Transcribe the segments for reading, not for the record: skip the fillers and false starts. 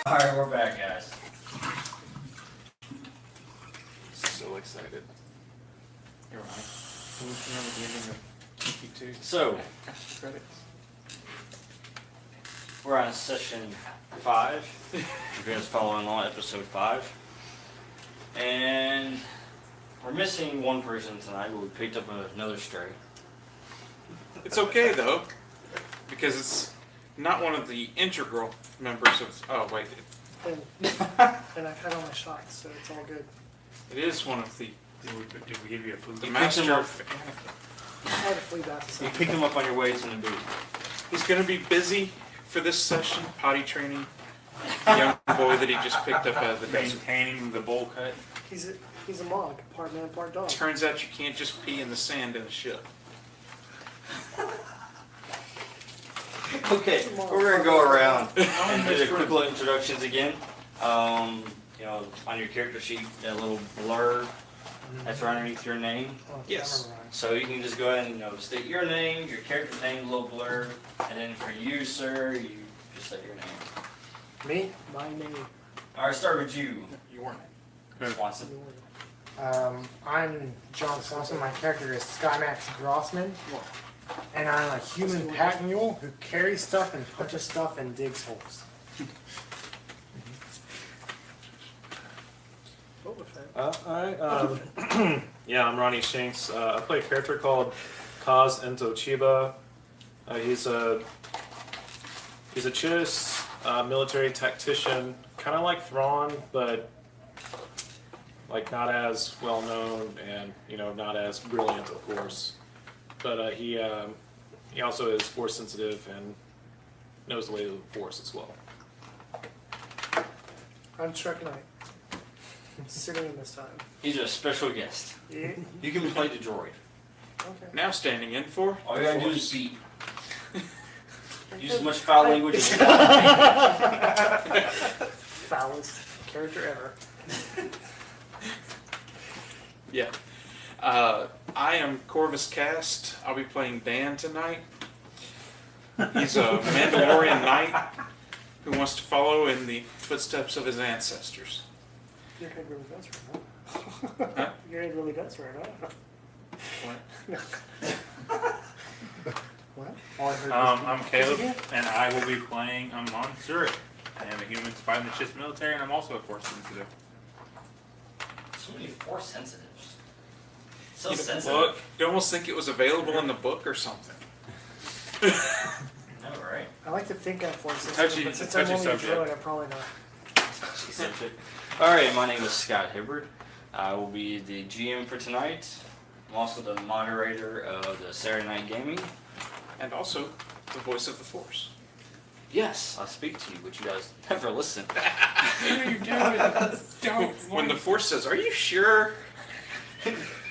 Alright, we're back, guys. So excited. You're right. Remember the ending of Tiki 2? So, Credits. we're on session 5. If you guys following along, episode 5. And we're missing one person tonight, but we picked up another stray. It's okay though, because it's not one of the integral members of. Oh wait, And I've had all my shots, so it's all good. it is one of the Did we give you a food? the You master picked him of Anakin. I had a flea bath. You picked him up on your way to Naboo. He's going to be busy for this session, potty training the young boy that he just picked up out of the desert. Maintaining the bowl cut. He's a mog, part man, part dog. Turns out you can't just pee in the sand in a ship. Okay, we're going to go around and do the quick little introductions again. You know, on your character sheet, that little blur that's right underneath your name. Oh, Yes. So you can just go ahead and, you know, state your name, your character's name, a little blur, and then for you, sir, you just say your name. Me? My name. Alright, start with you, You weren't. Swanson. I'm John Swanson. My character is Skymax Grossman. And I'm a human pack mule who carries stuff and punches stuff and digs holes. Boba Fett. Yeah, I'm Ronnie Shanks. I play a character called Kaz Ento Chiba. He's a Chiss military tactician, kind of like Thrawn, but like not as well known and not as brilliant, of course. But he also is force sensitive and knows the way of the force as well. I'm Trekanite. Sitting in this time. He's a special guest. Yeah. You can play the droid. Okay. Now standing in for. All you gotta do is beat. Use as much foul language as you want. Foulest character ever. Yeah. I am Corvus Cast. I'll be playing Dan tonight. He's a Mandalorian knight who wants to follow in the footsteps of his ancestors. Your head really does hurt, huh? Huh? Your head really does hurt, huh? What? What? All I heard I'm Caleb, and I will be playing Amon Zurich. I am a human spy in the Chiss military, and I'm also a force sensitive. So many force sensitives. So You know, sensitive. look, you almost think it was available in the book or something. No, right? I like to think I'm force Touchy- sensitive, but since touchy I'm only a subject. droid, I'm probably not. Alright, my name is Scott Hibbard. I will be the GM for tonight. I'm also the moderator of the Saturday Night Gaming. And also, the voice of the Force. Yes, I speak to you, but you guys never listen. Don't. When the Force says, "Are you sure?"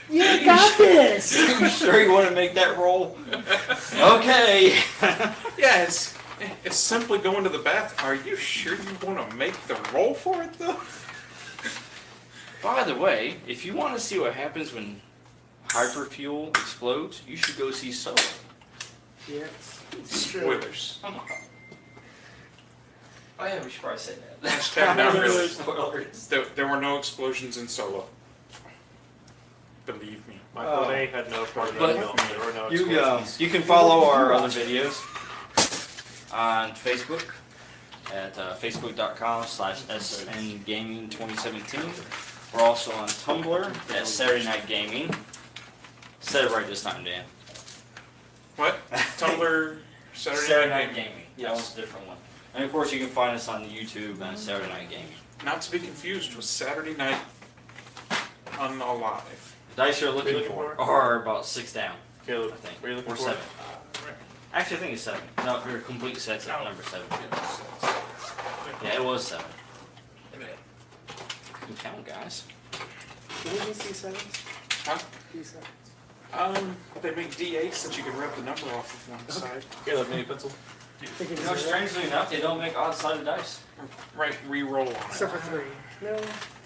You got this! You sure you want to make that roll? Okay. Yeah, it's simply going to the bath. Are you sure you want to make the roll for it though? By the way, if you want to see what happens when hyperfuel explodes, you should go see Solo. Yes. Spoilers. Come on. Oh yeah, we should probably say that. Hashtag not really. Spoilers. There were no explosions in Solo. Believe me. Michael A had no part of But that film. There were no You explosions. you can follow our other videos on Facebook at facebook.com/sngaming2017. We're also on Tumblr at Saturday Night Gaming. Said it right this time, Dan. What? Tumblr Saturday, Saturday Night Night Gaming. Gaming. That was a different one. And of course, you can find us on YouTube and Saturday Night Gaming. Not to be confused with Saturday Night Unalive. The dice you're looking Looking for for? are about 6 down, Caleb, I think, what are you looking or for? 7. Actually, I think it's 7. No, your complete set's at number 7. Yeah, it was 7. Good count, guys. Do we need D7s? Huh? D7s. They make D8s that you can rub the number off of one side. Caleb, mini pencil. Thinking You know, zero. strangely enough, they don't make odd-sided dice. Right, re-roll on it. Except for 3. No,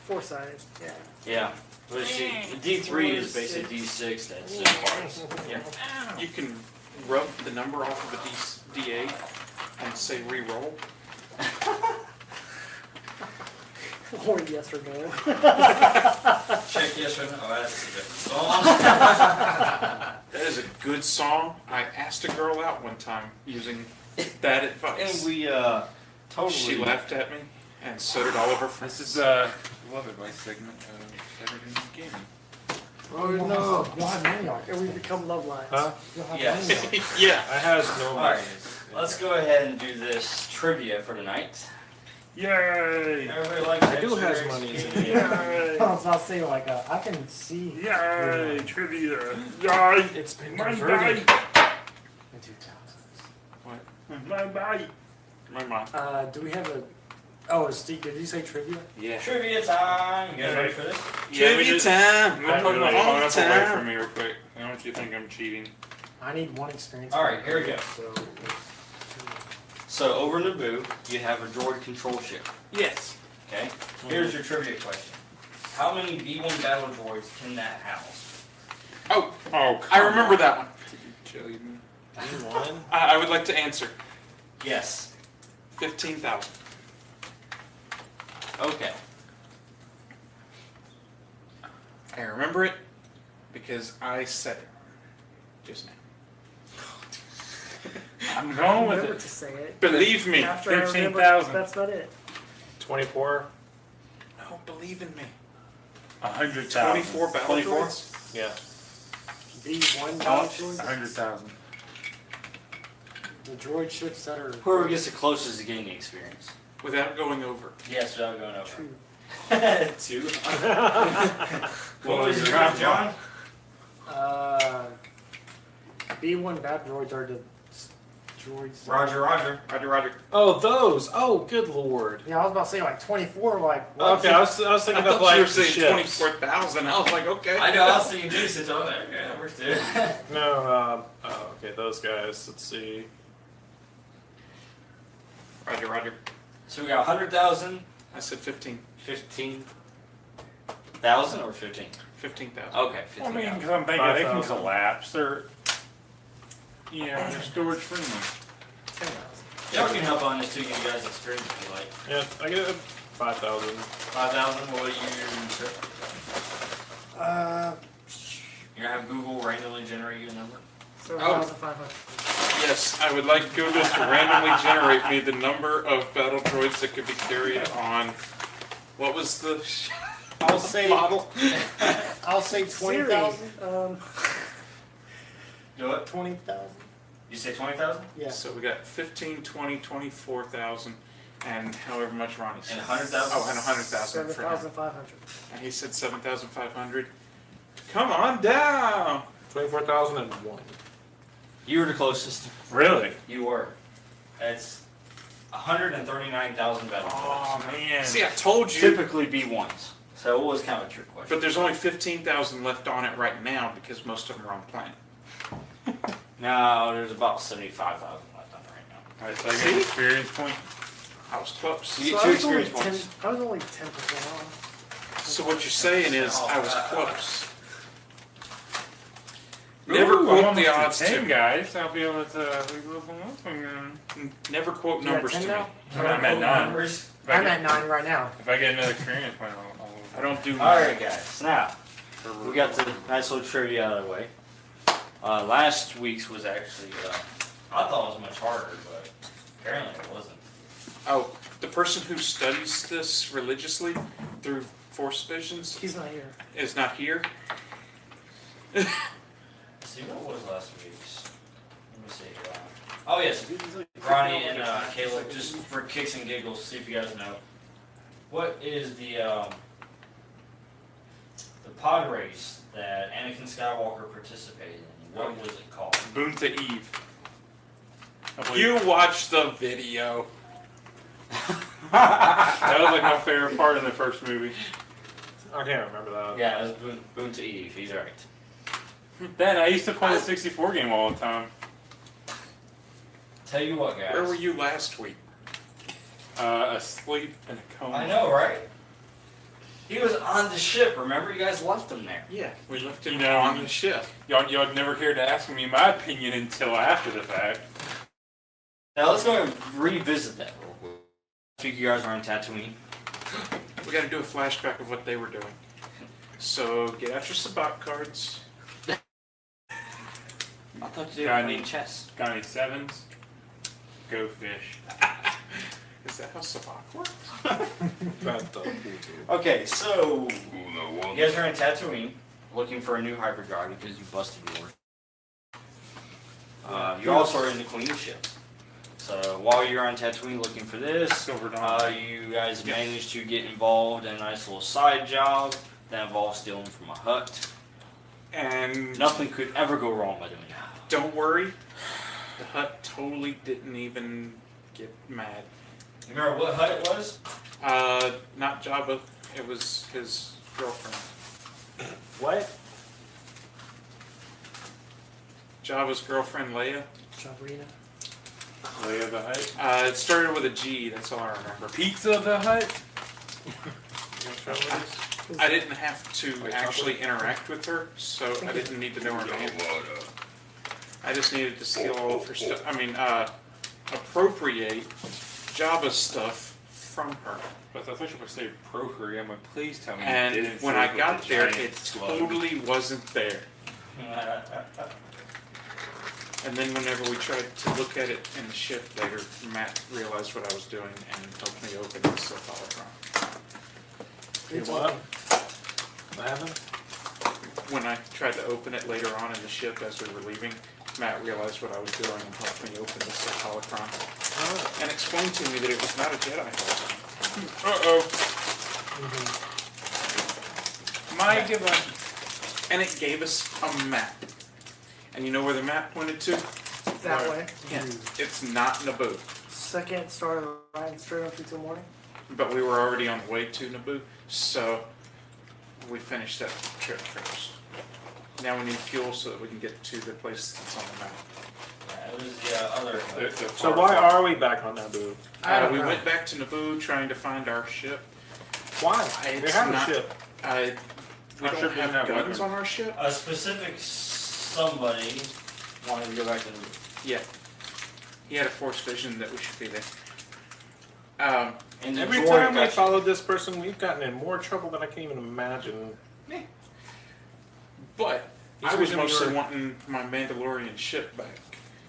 4-sided. Yeah. Yeah. But see, D3 is basically D6. That's just cards. Yeah. You can rub the number off of a D8 and say re-roll. Or yes or no. Check yes or no. Oh, that's a different song. That is a good song. I asked a girl out one time using that advice. And we totally. She laughed at me, and so did all of her friends. This is love advice segment of Saturday Night Gaming. Oh no! You'll have maniac. And we become love lines. Huh? You'll have Yes. maniac. Yeah. I has no Alright. monies. Let's go ahead and do this trivia for tonight. Yay! Everybody likes I do extra has money. XP. Yay! I was about to say like I can see. Yay! Trivia! Yay! It's been My converted. bite! Into thousands. My bite! My mom. Do we have a? Oh, Steve, did you say trivia? Yeah. Trivia time. You guys ready for this? Trivia time. I'm We're really on phone up away time. from me real quick. I don't want you to think I'm cheating. I need 1 experience. All right, here we go. So, So over Naboo, you have a droid control ship. Yes. Okay. Here's your trivia question: how many B1 battle droids can that house? Oh, Oh, I remember that one. One. I would like to answer. Yes. 15,000. Okay. I remember it because I said it just now. I'm going with Remember it. to say it. Believe me. After I remember, 15,000. that's about it. 24. No, believe in me. 100,000. 24 battle 24? droids? Yeah. B1 How much? droids. 100,000. The droid ships that are. Whoever gets the closest to gaining experience. Without going over. Yes, without going over. 2. 2. What was your round, John? B1 bad droids are the droids. Roger, Roger. Roger, Roger. Oh, those. Oh, good lord. Yeah, I was about to say like 24. Like what? Okay, I was I thinking thought of like you were the saying ships. 24,000. I was like, okay. I know, I was thinking decent. Oh, there. Yeah, that works too. No, oh, okay, those guys. Let's see. Roger, Roger. So we got 100,000, I said 15. 15,000 or 15? 15,000. Okay, I 15,000. mean, because I'm thinking they can 5,000. collapse. They're, they're storage friendly. 10,000. Y'all can help on this too, give you guys experience if you like. Yeah, I get 5,000. 5,000, what do you sir? You're gonna have Google randomly generate you a number? So Oh. 1,500. Yes, I would like Google to randomly generate me the number of battle droids that could be carried on. What was the I'll say. model? I'll say Siri, 20,000. Do it. 20,000. You say 20,000? Yeah. So we got 15, 20, 24,000, and however much Ronnie said. And 100,000? Oh, and 100,000 for him. 7,500. And he said 7,500. Come on down! 24,001. You were the closest. Really? You were. That's 139,000 battle Oh, droids. man. See, I told you. Typically B1s. So it was kind of a trick question. But there's only 15,000 left on it right now because most of them are on planet. No, there's about 75,000 left on it right now. Alright, so I get an experience point. I was close. You So get I 2 was only experience points. 10. I was only 10% off. So what you're saying is I was close. Never Ooh, I'm quote almost the at odds 10, to me. guys. I'll be able to level up again. Never quote You're at numbers 10 to me. now? I'm at 9. Numbers. If I I'm get, at 9 right now. if I get another experience point, I don't do. Alright, guys. Now, we got the nice little trivia out of the way. Last week's was actually, I thought it was much harder, but apparently it wasn't. Oh, the person who studies this religiously through Force Visions He's not here. is not here. See, what was last week's? Let me see. Oh, yes. Ronnie and Caleb, just for kicks and giggles, see if you guys know. What is the pod race that Anakin Skywalker participated in? What was it called? Boonta Eve. I believe You watched the video. that was like my favorite part in the first movie. I can't remember that. Yeah, it was Boon to Eve. He's right. Dad, I used to play the 64 game all the time. Tell you what, guys. Where were you last week? Asleep in a coma. I know, right? He was on the ship. Remember, you guys left him there. Yeah, we left him You know, on the ship. Y'all never cared to ask me my opinion until after the fact. Now let's go and revisit that real quick. I think you guys are on Tatooine. We got to do a flashback of what they were doing. So get out your sabacc cards. I thought you Got were any playing chess. Got any sevens? Go fish. Is that how sabacc works? Okay, so you guys are in Tatooine looking for a new hyperdrive because you busted yours. You also are in the Queen's ship. So while you're on Tatooine looking for this, Silver Dawn. you guys managed to get involved in a nice little side job that involves stealing from a hut. And Nothing could ever go wrong by doing that. don't worry, the hut totally didn't even get mad. You remember what hut it was? Not Jabba, it was his girlfriend. What? Jabba's girlfriend Leia. Sabrina. Leia the Hut. It started with a G, that's all I remember. Pizza the Hut. I didn't have to actually interact with her, so I didn't need to know her name. I just needed to steal all of her stuff. I mean, appropriate Jabba's stuff from her. But I thought you were going to say procreate. I'm like, please tell me you And didn't when say I with got the there, giant it slug. totally wasn't there. And then whenever we tried to look at it in the ship later, Matt realized what I was doing and helped me open the Sith holocron. It's what? open. What happened? When I tried to open it later on in the ship as we were leaving, Matt realized what I was doing and helped me open the Sith holocron. Oh. And explained to me that it was not a Jedi holocron. Uh-oh. My given. And it gave us a map. And you know where the map pointed to? That way. Yeah. It's not Naboo. Second started riding straight up until morning. But we were already on the way to Naboo, so we finished that trip first. Now we need fuel so that we can get to the place that's on the map. Yeah, it was the other. So why are we back on Naboo? I don't We know. went back to Naboo trying to find our ship. Why? It's We have a not- ship. We Our don't ship doesn't have have guns weapons. on our ship. A specific somebody wanted to go back to the. Yeah. He had a force vision that we should be there. And the Every droid time we got you. followed this person, we've gotten in more trouble than I can even imagine. But He's I was the reason we mostly were- wanting my Mandalorian ship back.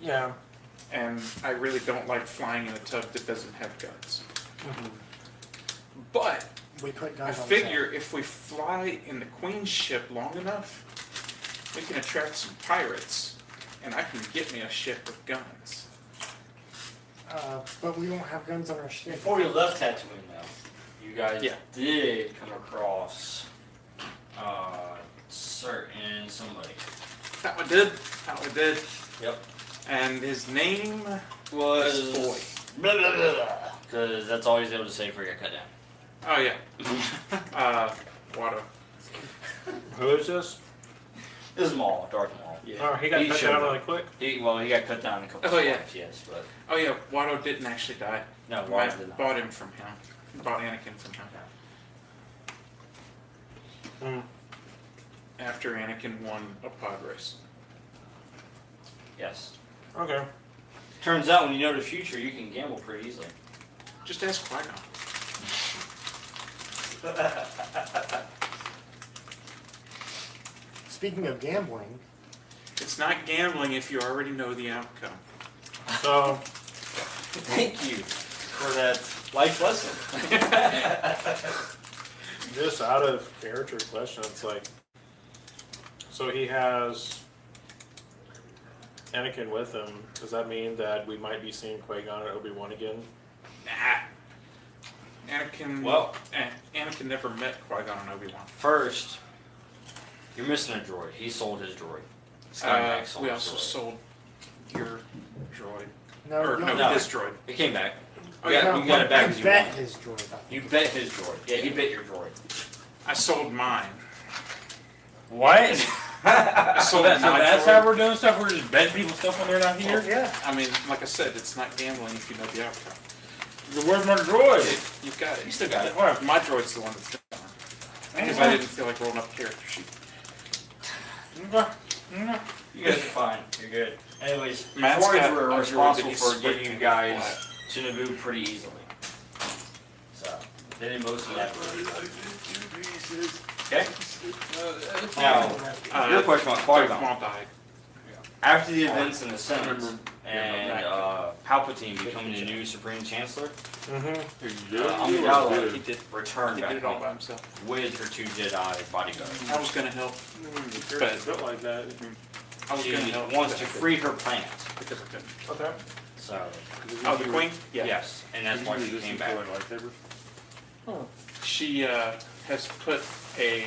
Yeah. And I really don't like flying in a tub that doesn't have guns. Mm-hmm. But We put I guns on figure if we fly in the Queen's ship long enough, we can attract some pirates, and I can get me a ship with guns. but we don't have guns on our ship. Before you left Tatooine, though, you guys Yeah. did come across certain somebody. That one did. That one did. Yep. And his name Was is Boy. blah blah blah. Because that's all he's able to say before he got cut down. Oh yeah. Watto. Who is this? This is Maul, Darth Maul. Yeah. Oh, he got He cut showed down up. really quick. He got cut down a couple Oh, yeah. times, yes, but Oh yeah. Watto didn't actually die. no, Maul Matt did not. bought him from him. Bought Anakin from him. Hmm. After Anakin won a pod race. Yes. Okay. Turns out when you know the future, you can gamble pretty easily. Just ask Qui-Gon. Speaking of gambling, It's not gambling if you already know the outcome. So, Thank you for that life lesson. just out of character question, it's like, so he has Anakin with him. Does that mean that we might be seeing Qui-Gon and Obi-Wan again? Nah. Anakin. Well- Anakin never met Qui-Gon and Obi-Wan. First, you're missing a droid. He sold his droid. Skymax sold We his also droid. sold your droid. no, Or no, no. his droid. It came back. Oh, You yeah. got, you got it back I because you bet won. his droid. You bet his droid. Yeah, he bet your droid. I sold mine. What? So that's how we're doing stuff. We're just betting people stuff when they're not here. Yeah. I mean, like I said, it's not gambling if you know the outcome. Where's my droid? You've got it. You still got it. Well, my droid's the one that's done. Because I didn't feel like rolling up a character sheet. You guys are fine. You're good. Anyways, the Matt's droids got were a droid responsible that he's for getting you split guys flat. to Naboo pretty easily. So, they did most of that. Okay? Now, your question about Qui-Gon. died. After the events in the Senate Remember- and Palpatine becoming the new Supreme Chancellor, Mm-hmm. Amidala He did. returned He back did it all by home himself. with her 2 Jedi bodyguards. I was gonna help. But built like that. I was She gonna help. wants but to I couldn't free her planet. because I couldn't. Okay. So, Oh, the queen? Yeah. yes, and that's why she came back. She has put a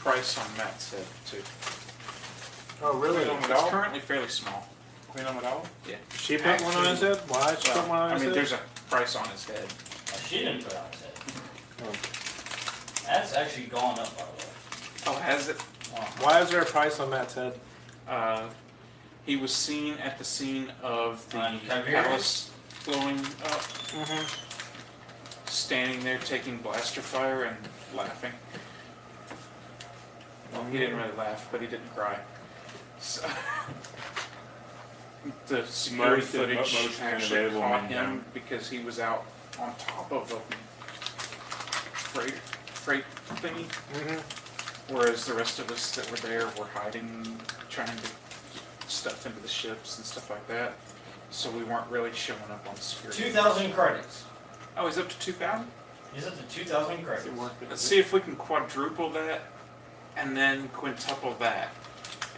price on Matt's head too. Oh, really? It's currently fairly small. Queen Amidala? She put one on his head? Why did she put one on I his mean, head? there's a price on his head. She didn't put it on his head. Oh. That's actually gone up, by the way. Oh, has it? Why is there a price on Matt's head? He was seen at the scene of the On Tiberius? palace blowing up, standing there taking blaster fire and laughing. Well, he didn't really laugh, but he didn't cry. So, the security Most footage actually available caught men, him because he was out on top of a freight thingy. Whereas the rest of us that were there were hiding, trying to get stuff into the ships and stuff like that. So we weren't really showing up on security. 2,000 credits. Oh, he's up to 2,000? He's up to 2,000 credits. Let's see if we can quadruple that and then quintuple that.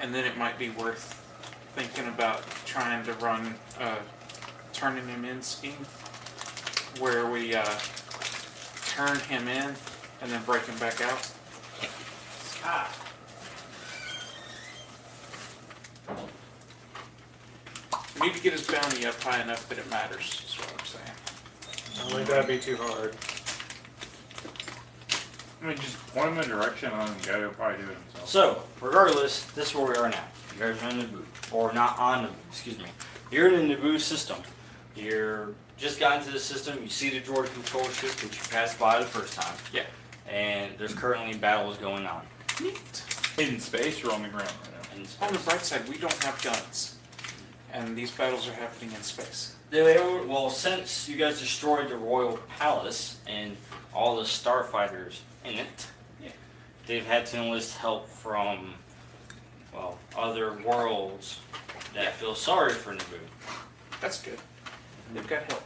And then it might be worth thinking about trying to run a turning him in scheme where we turn him in and then break him back out. Ah. We need to get his bounty up high enough that it matters, is what I'm saying. I don't think that'd be too hard. I mean, just point him in a direction and let him go. He'll probably do it himself. So, regardless, this is where we are now. You guys are in Naboo. Or not on Naboo, excuse me. You're in the Naboo system. You're just got into the system. You see the droid control ship, which you passed by the first time. Yeah. And there's currently battles going on. Neat. Hidden space or on the ground right now? in On the space. bright side, we don't have guns. And these battles are happening in space. Well, since you guys destroyed the royal palace and all the starfighters in it, they've had to enlist help from, well, other worlds that feel sorry for Naboo. That's good. They've got help.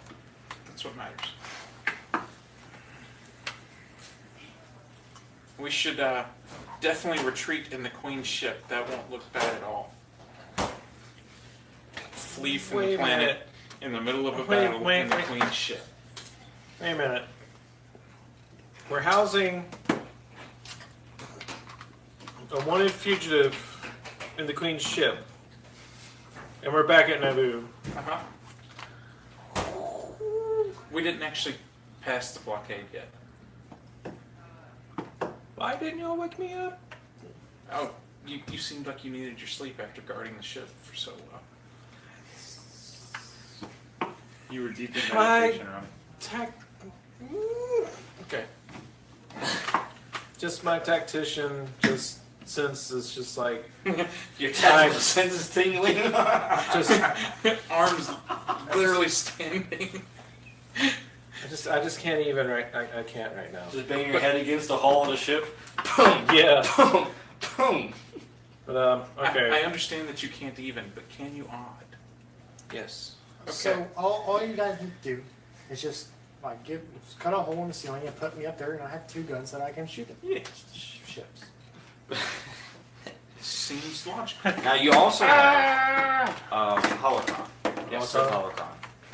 That's what matters. We should definitely retreat in the Queen's ship. That won't look bad at all. Flee from Wait the a planet minute. in the middle of a Wait, battle wait, in the wait. Queen's ship. Wait a minute. We're housing a wanted fugitive in the Queen's ship. And we're back at Naboo. Uh-huh. We didn't actually pass the blockade yet. Why didn't y'all wake me up? Oh, you seemed like you needed your sleep after guarding the ship for so long. You were deep in I- meditation, Ronnie. Okay. Just my tactician, just since it's just like, Your tactical sense is tingling. just, Arms literally standing. I just can't even I can't right now. Just bang your head against the hull of the ship. Boom, Yeah. boom, boom. But okay. I understand that you can't even, but can you odd? Yes. Okay. So all you guys need to do is just like cut a hole in the ceiling and put me up there, and I have 2 guns that I can shoot at ships. Seems logical. Now you also have holocron. Yes, Holocron? holocron.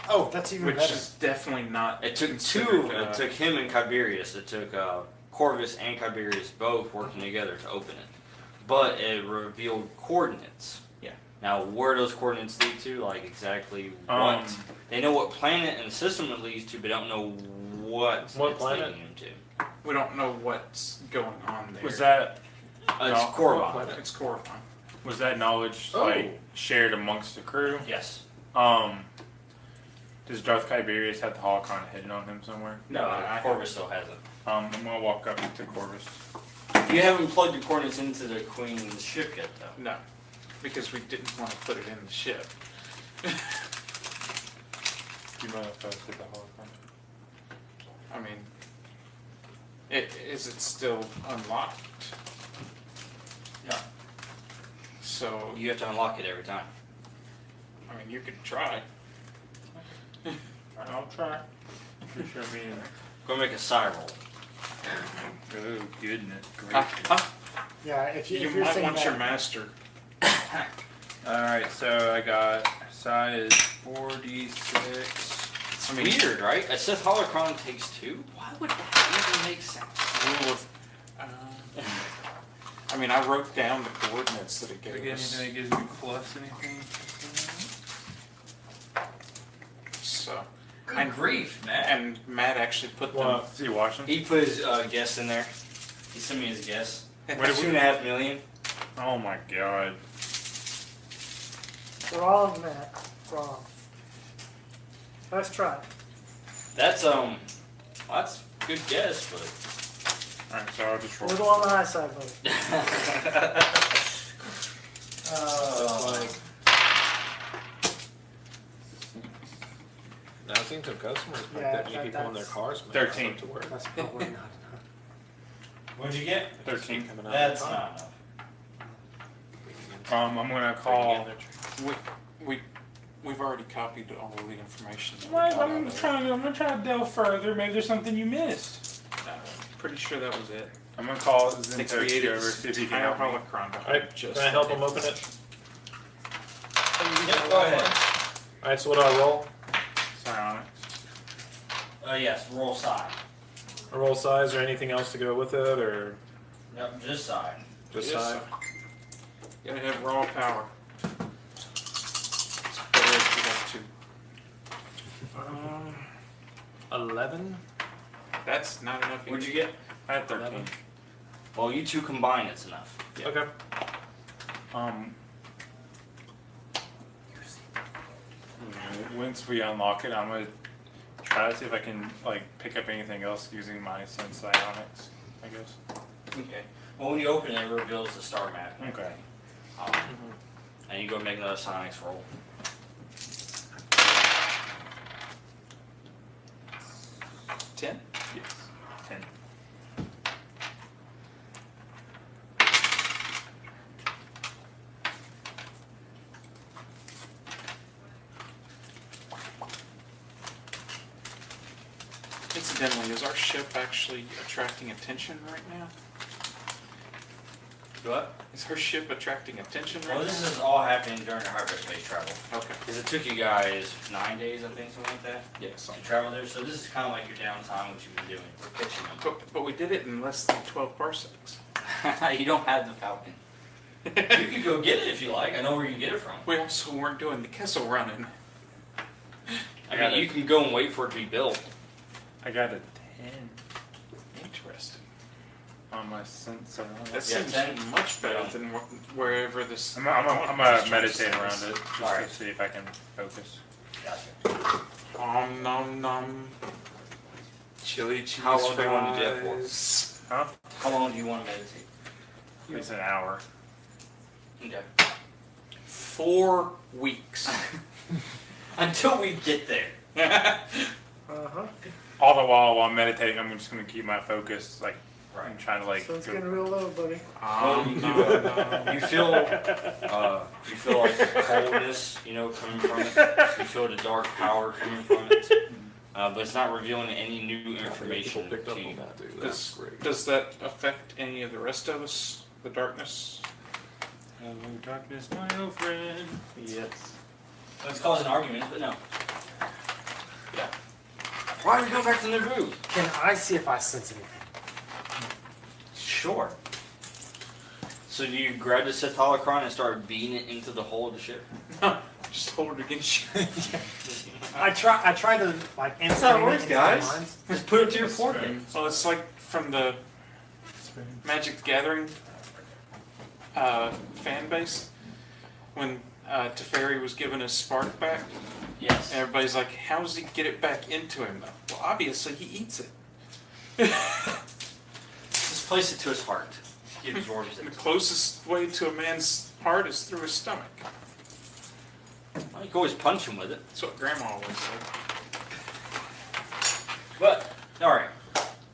Oh, that's even Which better. is definitely not. It took considered, two. It took him and Tiberius. It took Corvus and Tiberius both working together to open it. But it revealed coordinates. Yeah. Now, where those coordinates lead to, like exactly what they know what planet and system it leads to, but don't know what What it's planet? leading them to. We don't know what's going on there. Was that It's No. Korriban. It's Korriban. Was that knowledge Oh. like shared amongst the crew? Yes. Does Darth Tiberius have the holocron hidden on him somewhere? No, I- Corvus still hasn't. I'm gonna walk up to Corvus. You haven't plugged your coordinates into the Queen's ship yet, though. No, because we didn't want to put it in the ship. Do you mind if I put the holocron? I mean, is it still unlocked? Yeah. So, You have to unlock it every time. I mean, you could try. I'll try. For sure, me. Go make a side roll. Oh goodness Ah, gracious! ah, Yeah, if you you're might saying want that, your master. All right, so I got size 4d6. It's weird, right? A Sith holocron takes 2? Why would that even make sense? Rule of. I mean, I wrote down the coordinates that it Do I gave get us. anything that gives me plus anything? So, Good grief, man. and Matt actually put them. What? Is he watching? He put his guess in there. He sent me his guess. What did we- 2.5 million. Oh my god. Wrong, Matt. Wrong. Let's try it. That's well, that's a good guess, but Alright, so I'll just A roll. little on the high side, buddy. Like, now I've seen some customers like Yeah, that many people in their that's- cars. Man, 13. to work. that's probably not enough. What'd you get? 13. Coming out That's of the not enough. I'm gonna call. We've already copied all of the information. That we Well, got out I'm of it. gonna try to delve further. Maybe there's something you missed. Pretty sure that was it. I'm gonna call They Zintochi created over, see if he can entire help me. holocron. Alright, Just can I help him open it? Yep, go ahead. Alright, so what do I roll? Psionics. Yes, roll side. A roll size or anything else to go with it, or Yep, just side. just Yes, size? You gotta have raw power. It's better if you got 2. 11? That's not enough. What'd you get? I had 13. 11. Well, you two combine, it's enough. Okay. Once we unlock it, I'm gonna try to see if I can like pick up anything else using my sense psionics, I guess. Okay. Well, when you open it, it reveals the star map. and Okay. everything. And you go make another sonics roll. 10? Yes. 10. Incidentally, is our ship actually attracting attention right now? What? Is her ship attracting attention right Well, now? this is all happening during the hyperspace travel. Okay. Because it took you guys 9 days, I think, something like that, Yes. to travel there. So this is kind of like your downtime, what you've been doing. We're pitching But we did it in less than 12 parsecs. them. You don't have the Falcon. You can go get it if you like. I know where you can get it from. We also weren't doing the Kessel running. I mean, you can go and wait for it to be built. I got a 10 Interesting. on my sense psionics. That Yeah, seems 10. much better than wherever this. I'm gonna meditate around it just Alright. to see if I can focus. Gotcha. Om nom nom. Chili cheese How long do you want to do that for? fries. Huh? How long do you want to meditate? It's an hour. Okay. 4 weeks. Until we get there. Uh-huh. All the while I'm meditating, I'm just gonna keep my focus. Like Right. I'm trying to like. So it's go- getting real low, buddy. Well, you, you feel like the coldness, coming from it. You feel the dark power coming from it. But it's not revealing any new information People picked up to on you. that, dude. That's Does, great. does that affect any of the rest of us? The darkness? Hello, darkness, my old friend. Yes. It's causing arguments, but no. Yeah. Why are we going back to Naboo? Can I see if I sense anything? Sure. So do you grab the Sith holocron and start beating it into the hull of the ship? Just hold it against you. I try to like That's how it insert works, into guys. their minds. Just put it to your forehead. Oh, it's like from the Magic the Gathering. fan base when Teferi was given his spark back. Yes. And everybody's like, how does he get it back into him though? Well, obviously he eats it. Just place it to his heart. He absorbs The it. closest way to a man's heart is through his stomach. Well, you can always punch him with it. That's what Grandma always said. But, alright.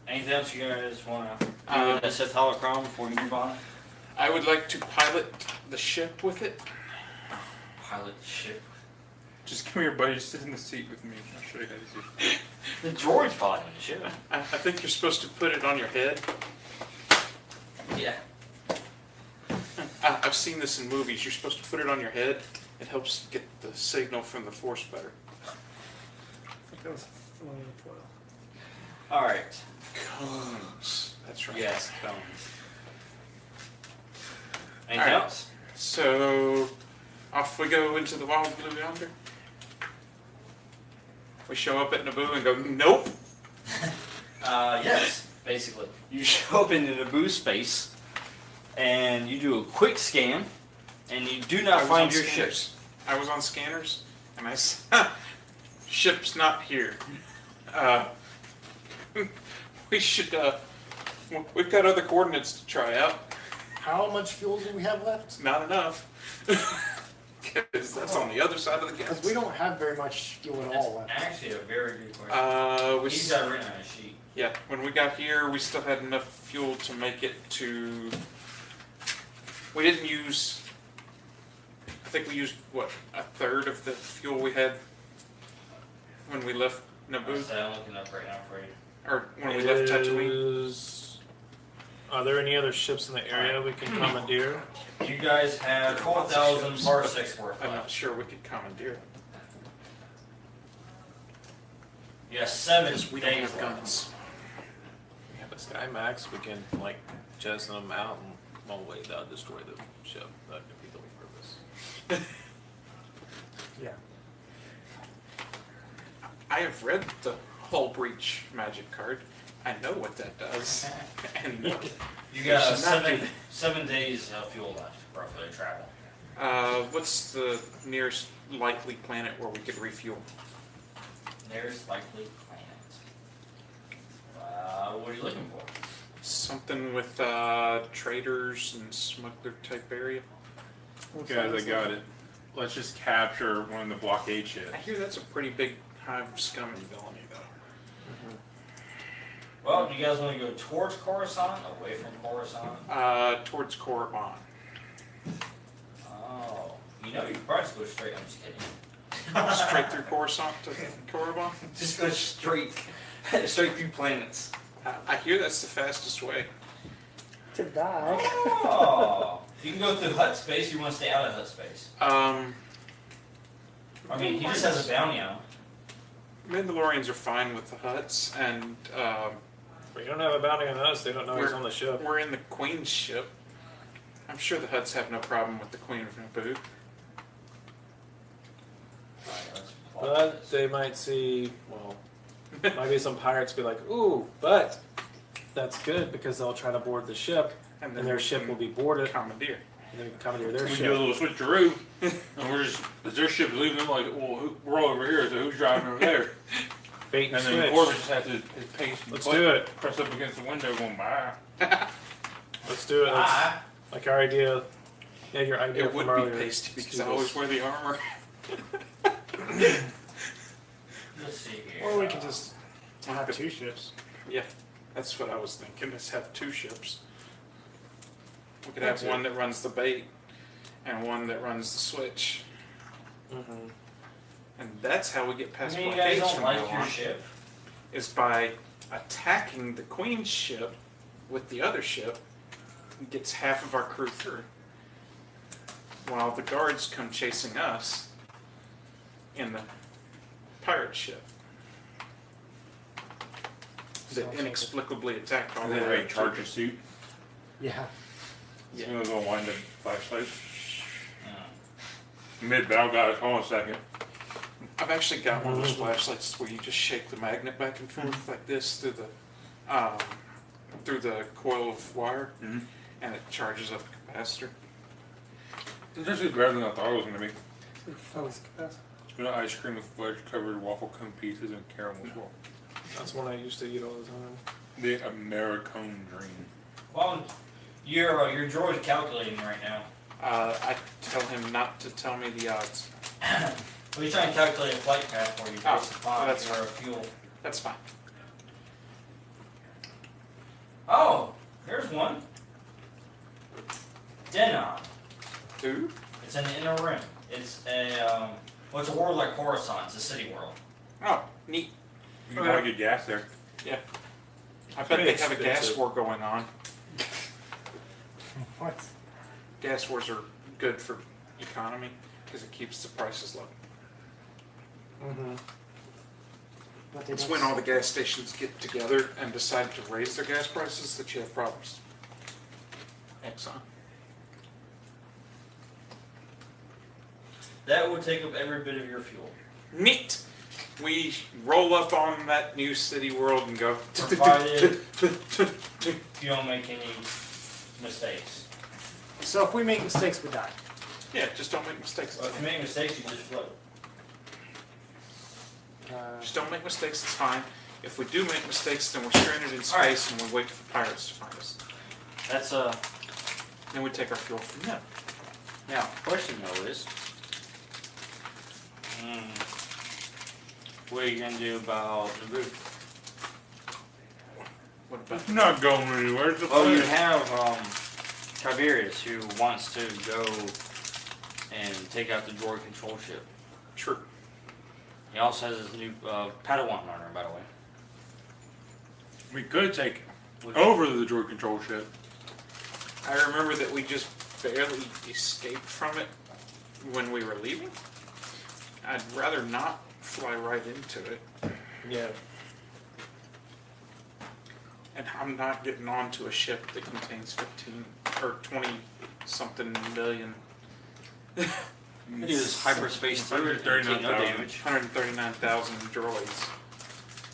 Anything else you guys want to do with that Sith holocron before we move on? I would like to pilot the ship with it. Pilot the ship. Just come here, buddy. Just sit in the seat with me. I'll show you how to do it. The droid's piloting the ship. I think you're supposed to put it on your head. Yeah. I've seen this in movies. You're supposed to put it on your head. It helps get the signal from the Force better. I think that was aluminum foil. Alright. Cones. That's right. Yes, cones. Anything Alright. else? So, off we go into the wild blue yonder. We show up at Naboo and go, nope. Yes, basically. You show up into Naboo space, and you do a quick scan, and you do I not was find on your scanners. ships. I was on scanners, and I said, ship's not here. We should, we've got other coordinates to try out. How much fuel do we have left? Not enough. Because that's on the other side of the Because galaxy. we don't have very much fuel at all left. Actually a very good question. He's got it written on a sheet. Yeah, when we got here, we still had enough fuel to make it to. We didn't use. I think we used what, a third of the fuel we had when we left Naboo, I'm looking up right now for you. or when we left Tatooine. Are there any other ships in the area we can commandeer? You guys have 12,000 parsecs worth I'm not left. sure we could commandeer it. You have 7 Because we don't days have left. guns. We have a Sky Max. We can like jettison them out and well, wait, that'll destroy the ship. That could be the purpose. Yeah. I have read the Hull Breach magic card. I know what that does. And You We got should not do 7 days of fuel left, roughly, to travel. what's the nearest likely planet where we could refuel? Nearest likely planet. What are you looking for? Something with traders and smuggler type area. Guys, I got it. Let's just capture one of the blockade ships. I hear that's a pretty big hive of scum and villainy, though. Well, do you guys want to go towards Coruscant, away from Coruscant? Towards Korriban. Oh, you know, you could probably just go straight. I'm just kidding. Straight through Coruscant to Korriban. Just go straight, straight through planets. I hear that's the fastest way. To die. Oh, you can go through Hut space. You want to stay out of Hut space. Um, I mean, he just has a bounty on him. Mandalorians are fine with the Hutts, and We don't have a bounty on us. They don't know he's on the ship. we're in the Queen's ship. I'm sure the Hutts have no problem with the Queen of Naboo. Alright, let's plot But this. they might see, well, maybe some pirates be like, ooh, but that's good because they'll try to board the ship and their we ship can will be boarded commandeer. and then we can commandeer their We ship. do a little switcheroo, and we're just, as their ship's leaving, them like, well, we're all over here, so who's driving over there? Bait and And then switch. Corbin just has to his pace and Let's butt do it. press up against the window going, bye. Let's do it. Let's, Ah, like our idea. Yeah, your idea It would from be earlier. pasty Let's because do I always this. wear the armor. let's see here. Or we could just have two ships. Yeah, that's what I was thinking. Is have two ships. We could That's have one that runs the bait and one that runs the switch, Mhm. and that's how we get I past mean, you guys blockades don't from like now your on. ship? Is by attacking the Queen's ship with the other ship. It gets half of our crew through, while the guards come chasing us in the pirate ship that Sounds inexplicably attacked all And the then other they charge a troopers. suit. Yeah. Yeah. You know, they'll wind up flashlight. Yeah. Mid-battle, guys, hold on a second. I've actually got one of those flashlights where you just shake the magnet back and forth like this through the coil of wire, Mhm. and it charges up the capacitor. It's actually better than I thought it was going to be. Focus. It's got ice cream with fudge covered waffle cone pieces and caramel swirl. That's one I used to eat all the time. The Americone dream. Well, your droid's calculating right now. I tell him not to tell me the odds. Well, he's trying to calculate a flight path for you based upon that's your fuel. That's fine. Oh, there's one. Denon. Who? It's in the inner rim. It's a it's a world like Coruscant. It's a city world. Oh, neat. You can probably get gas there. I bet they have a gas expensive. war going on. What? Gas wars are good for economy because it keeps the prices low. Mm-hmm. But they It's don't when all the gas stations get together and decide to raise their gas prices that you have problems. Exxon. That would take up every bit of your fuel. Neat. We roll up on that new city world and go. Provided you don't make any mistakes. So if we make mistakes, we die. Yeah, just don't make mistakes. Well, if you make mistakes, you just float. Just don't make mistakes, it's fine. If we do make mistakes, then we're stranded in space and we wait for pirates to find us. That's Then we take our fuel from them. Now, question though is, what are you gonna do about Naboo? What about It's not going anywhere. It's a Oh, you plan. have Tiberius who wants to go and take out the droid control ship. True. He also has his new padawan learner, by the way. We could take Which- over the droid control ship. I remember that we just barely escaped from it when we were leaving. I'd rather not fly right into it. Yeah. And I'm not getting onto a ship that contains 15 or 20 something million. You just hyperspace through it and take no 139,000. damage. 139,000 droids.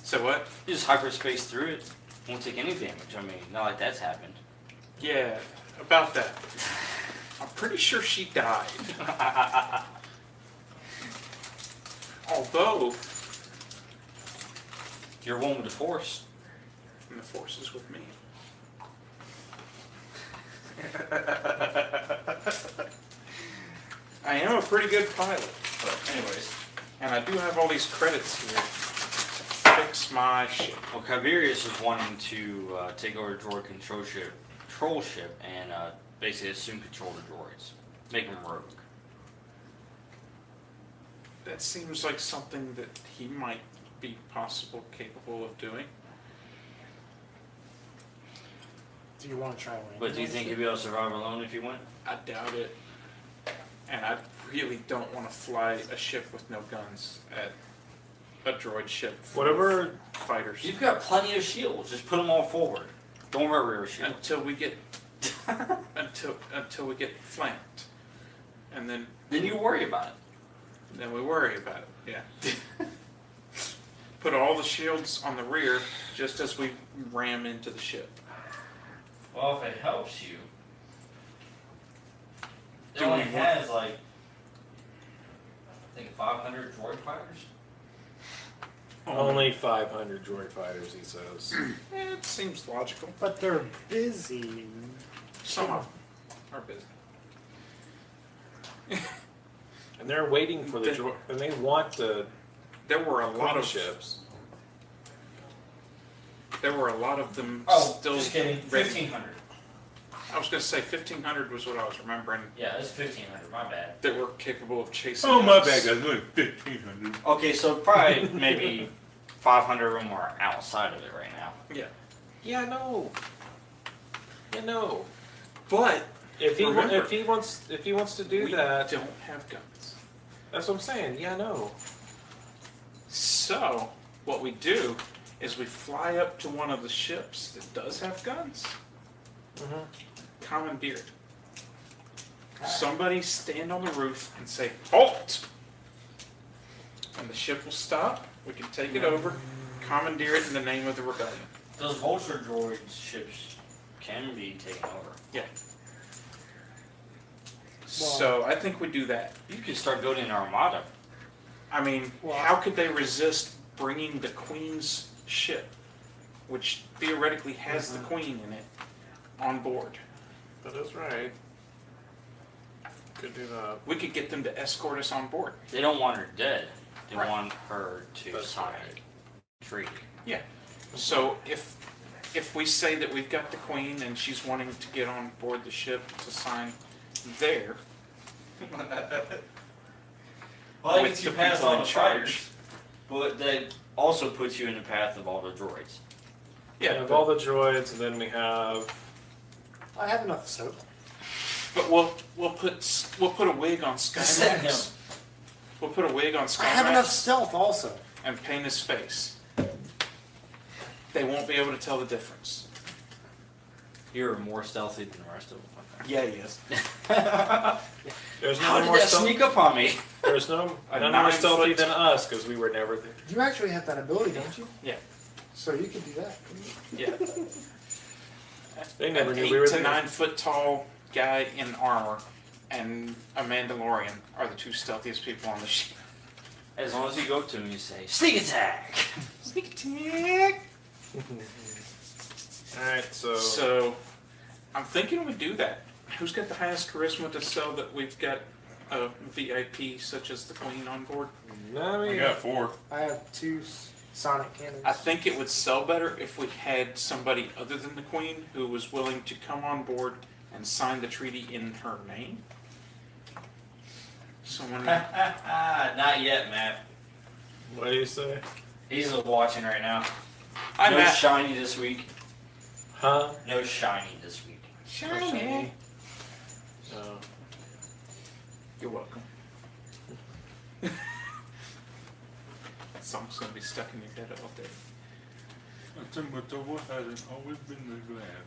So what? You just hyperspace through it, won't take any damage. I mean, not like that's happened. Yeah, about that. I'm pretty sure she died. Although, You're one with the Force. and the force is with me. I am a pretty good pilot, But anyways, and I do have all these credits here to fix my ship. well, Tiberius is wanting to take over the droid control ship, and basically assume control of the droids, make them rogue. That seems like something that he might be capable of doing. Do you want to try landing? But do you think he'd be able to survive alone if he went? I doubt it. And I really don't want to fly a ship with no guns at a droid ship. full of Whatever. fighters. You've got plenty of shields. Just put them all forward. Don't worry, rear shield. Until we get until we get flanked, and then Then you worry about it. we worry about it. Yeah. Put all the shields on the rear just as we ram into the ship. Well, if it helps you, it Do only we want- has like, I think 500 droid fighters. Only 500 droid fighters, he says. It seems logical. But they're busy. Some of them are busy. And they're waiting for the The- droid. And they want the There were a lot of ships. There were a lot of them Oh, still just kidding. ready. 1,500. I was going to say 1,500 was what I was remembering Yeah, it's 1,500. My bad. that were capable of chasing. Oh, my us. bad, guys. Only 1,500. Okay, so probably maybe 500 of them are outside of it right now. Yeah, Yeah, no. Yeah, no. but If he Remember, if he wants to do we that, don't have guns. that's what I'm saying. Yeah, no. So what we do is we fly up to one of the ships that does have guns. Mhm. Commandeer it. Somebody stand on the roof and say, "Halt!" And the ship will stop. We can take it over, commandeer it in the name of the rebellion. Those vulture droid ships can be taken over. So I think we do that. You could start building an armada. I mean, Well, how could they resist bringing the Queen's ship, which theoretically has the Queen in it, on board? That is right. Could do that. We could get them to escort us on board. They don't want her dead. They Right. want her to That's sign right. a treaty. So if we say that we've got the Queen and she's wanting to get on board the ship to sign there, Well, that with gets you the past people all in the charge. fighters, but that also puts you in the path of all the droids. We yeah, have all the droids, and then we have. I have enough soap. but we'll put a wig on Send him. Skymax. We'll put a wig on I have enough Skymax stealth also. and paint his face. They won't be able to tell the difference. You're more stealthy than the rest of them. Yeah, he is. There's How no did more that stealth. sneak up on me? There's no A none more 9 stealthy foot- than us because we were never there. You actually have that ability, don't you? Yeah. So you could do that. couldn't you? Yeah. They never An knew 8 we were to there. 9 foot tall guy in armor and a Mandalorian are the two stealthiest people on the ship. As long as you go up to him, you say, "Sneak attack!" Sneak attack! Alright, so. So, I'm thinking we do that. Who's got the highest charisma to sell that we've got a VIP such as the Queen on board? I got 4. I have 2 sonic cannons. I think it would sell better if we had somebody other than the Queen who was willing to come on board and sign the treaty in her name. Someone. Not yet, Matt. What do you say? He's watching right now. I'm no at shiny this week. Huh? No shiny this week. Shiny. No. You're welcome. That song's gonna be stuck in your head all day. Always been the glad.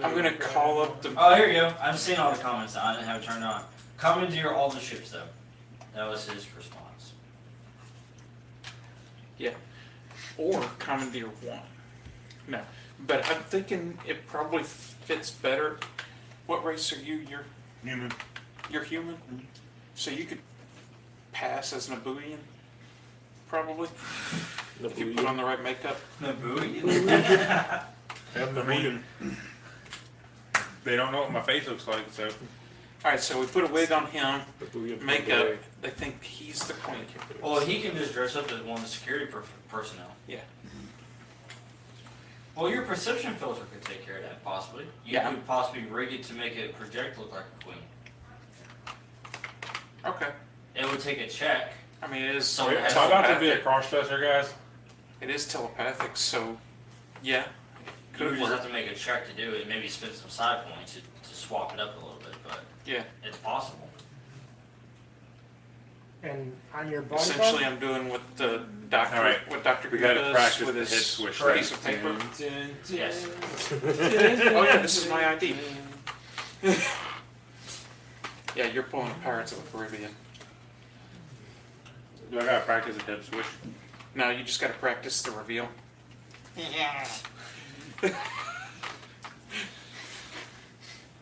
I'm gonna call up the. Oh, here you go. I'm seeing all the comments now. I didn't have it turned on. Commandeer all the ships, though. That was his response. Or commandeer one. No, but I'm thinking it probably fits better. What race are you? Human. You're human, so you could pass as Nabooian, probably. If you put on the right makeup. Naboo? I mean, they don't know what my face looks like, so. All right, so we put a wig on him, Makeup. makeup. They think he's the Queen. Well, he can just dress up as one of the security personnel. Yeah. Well, your perception filter could take care of that, possibly. You Yeah. could possibly rig it to make it project look like a queen. Okay. It would take a check. I mean, it is So Wait, that's am I about to be a telepathic. cross-dresser, guys? It is telepathic, so yeah. You would Could just work. have to make a check to do it, maybe spend some side points to swap it up a little bit, but Yeah. it's possible. And on your bodyguard, Essentially, I'm doing what the doctor, All right. what Dr. We Who gotta does practice with the his hit switch. piece of paper. Yes. Oh yeah, this is my ID. Yeah, you're pulling Pirates of the Caribbean. Do I gotta practice a hip switch? No, you just got to practice the reveal.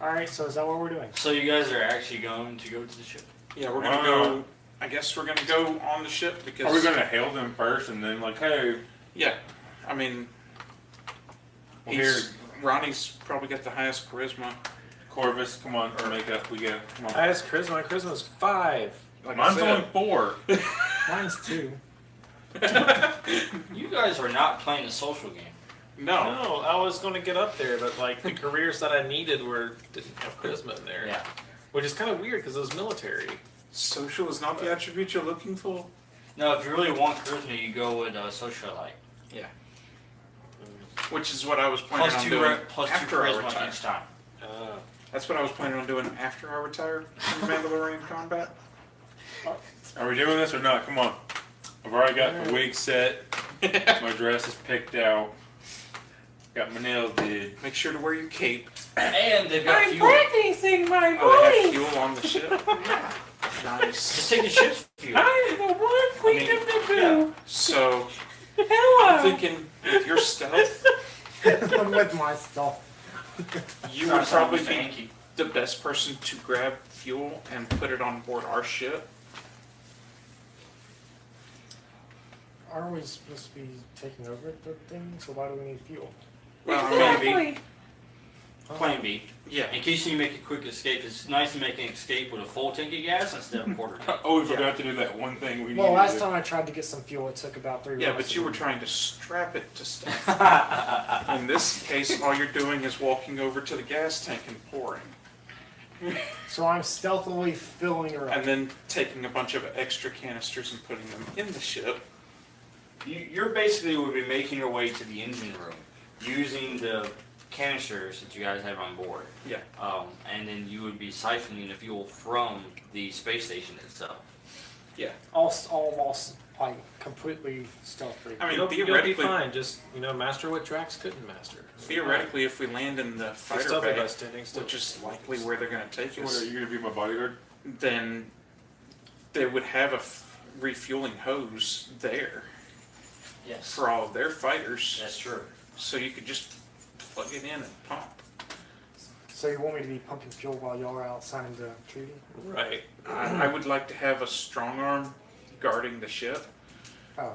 Alright, so is that what we're doing? So you guys are actually going to go to the ship? Yeah, we're gonna go. I guess we're gonna go on the ship because. Are we gonna hail them first and then like, hey, Yeah, I mean, well, here, Ronnie's probably got the highest charisma. Corvus, come on, make up, we get, come on. Highest charisma. My charisma's 5. Like Mine's I only said, 4. Mine's 2. You guys are not playing a social game. no. No, I was going to get up there, but like the careers that I needed didn't have charisma in there. Yeah. Which is kind of weird because it was military. Social is not the attribute you're looking for. No, if you really want charisma, you go with socialite. Which is what I was planning Plus on two, doing plus 2 after I charisma retire. each time. That's what I was planning on doing after I retire from Mandalorian combat. Are we doing this or not? Come on. I've already got the wig set, my dress is picked out, got my nails did. Make sure to wear your cape. And they've got fuel. practicing my Oh, they have fuel on the ship. Nice. Just take the ship's fuel. I'm the one queen of Naboo. So I'm Hello. thinking with your stealth, I'm with my stuff. you would probably be Yankee. the best person to grab fuel and put it on board our ship? Aren't we supposed to be taking over the thing? So why do we need fuel? Well, Plan B. Huh? Plan B. Yeah. In case you make a quick escape, it's nice to make an escape with a full tank of gas instead of a quarter tank. Oh, we forgot to do that one thing we Well, needed last to- time I tried to get some fuel, it took about 3 Yeah, months. but you were trying to strap it to stuff. In this case, all you're doing is walking over to the gas tank and pouring. So I'm stealthily filling her up. And then taking a bunch of extra canisters and putting them in the ship. You're basically would be making your way to the engine room using the canisters that you guys have on board. Yeah. And then you would be siphoning the fuel from the space station itself. Yeah. all like completely stealth-free. I mean, You'll be theoretically, fine. Just master what Drax couldn't master. theoretically, if we land in the fighter Stuff bay, about standing still. which is likely where they're going to take So what, us, are you gonna be my bodyguard? then they would have a refueling hose there Yes. for all of their fighters. That's true. So you could just plug it in and pump. So you want me to be pumping fuel while y'all are out signing the treaty? Right. I would like to have a strong arm guarding the ship. Oh.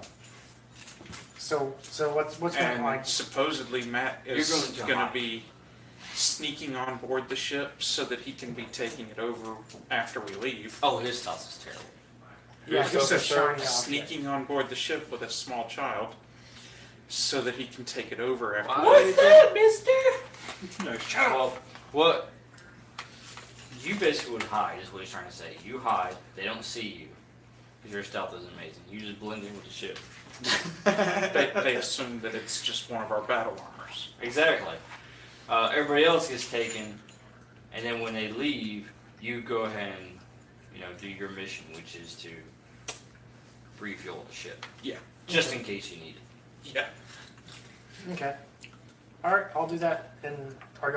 So what's going And like? supposedly Matt is You're going to going to hide. be sneaking on board the ship so that he can be taking it over after we leave. Oh, his stuff is terrible. Yeah, He he's a says shiny object. sneaking on board the ship with a small child so that he can take it over after we What's leave. that, mister? No, Well, what you basically would hide is what he's trying to say. You hide, they don't see you, because your stealth is amazing. You just blend in with the ship. They assume that it's just one of our battle armors. Exactly. Everybody else gets taken, and then when they leave, you go ahead and do your mission, which is to refuel the ship. Yeah. Just in case you need it. Yeah. Okay. All right, I'll do that. And are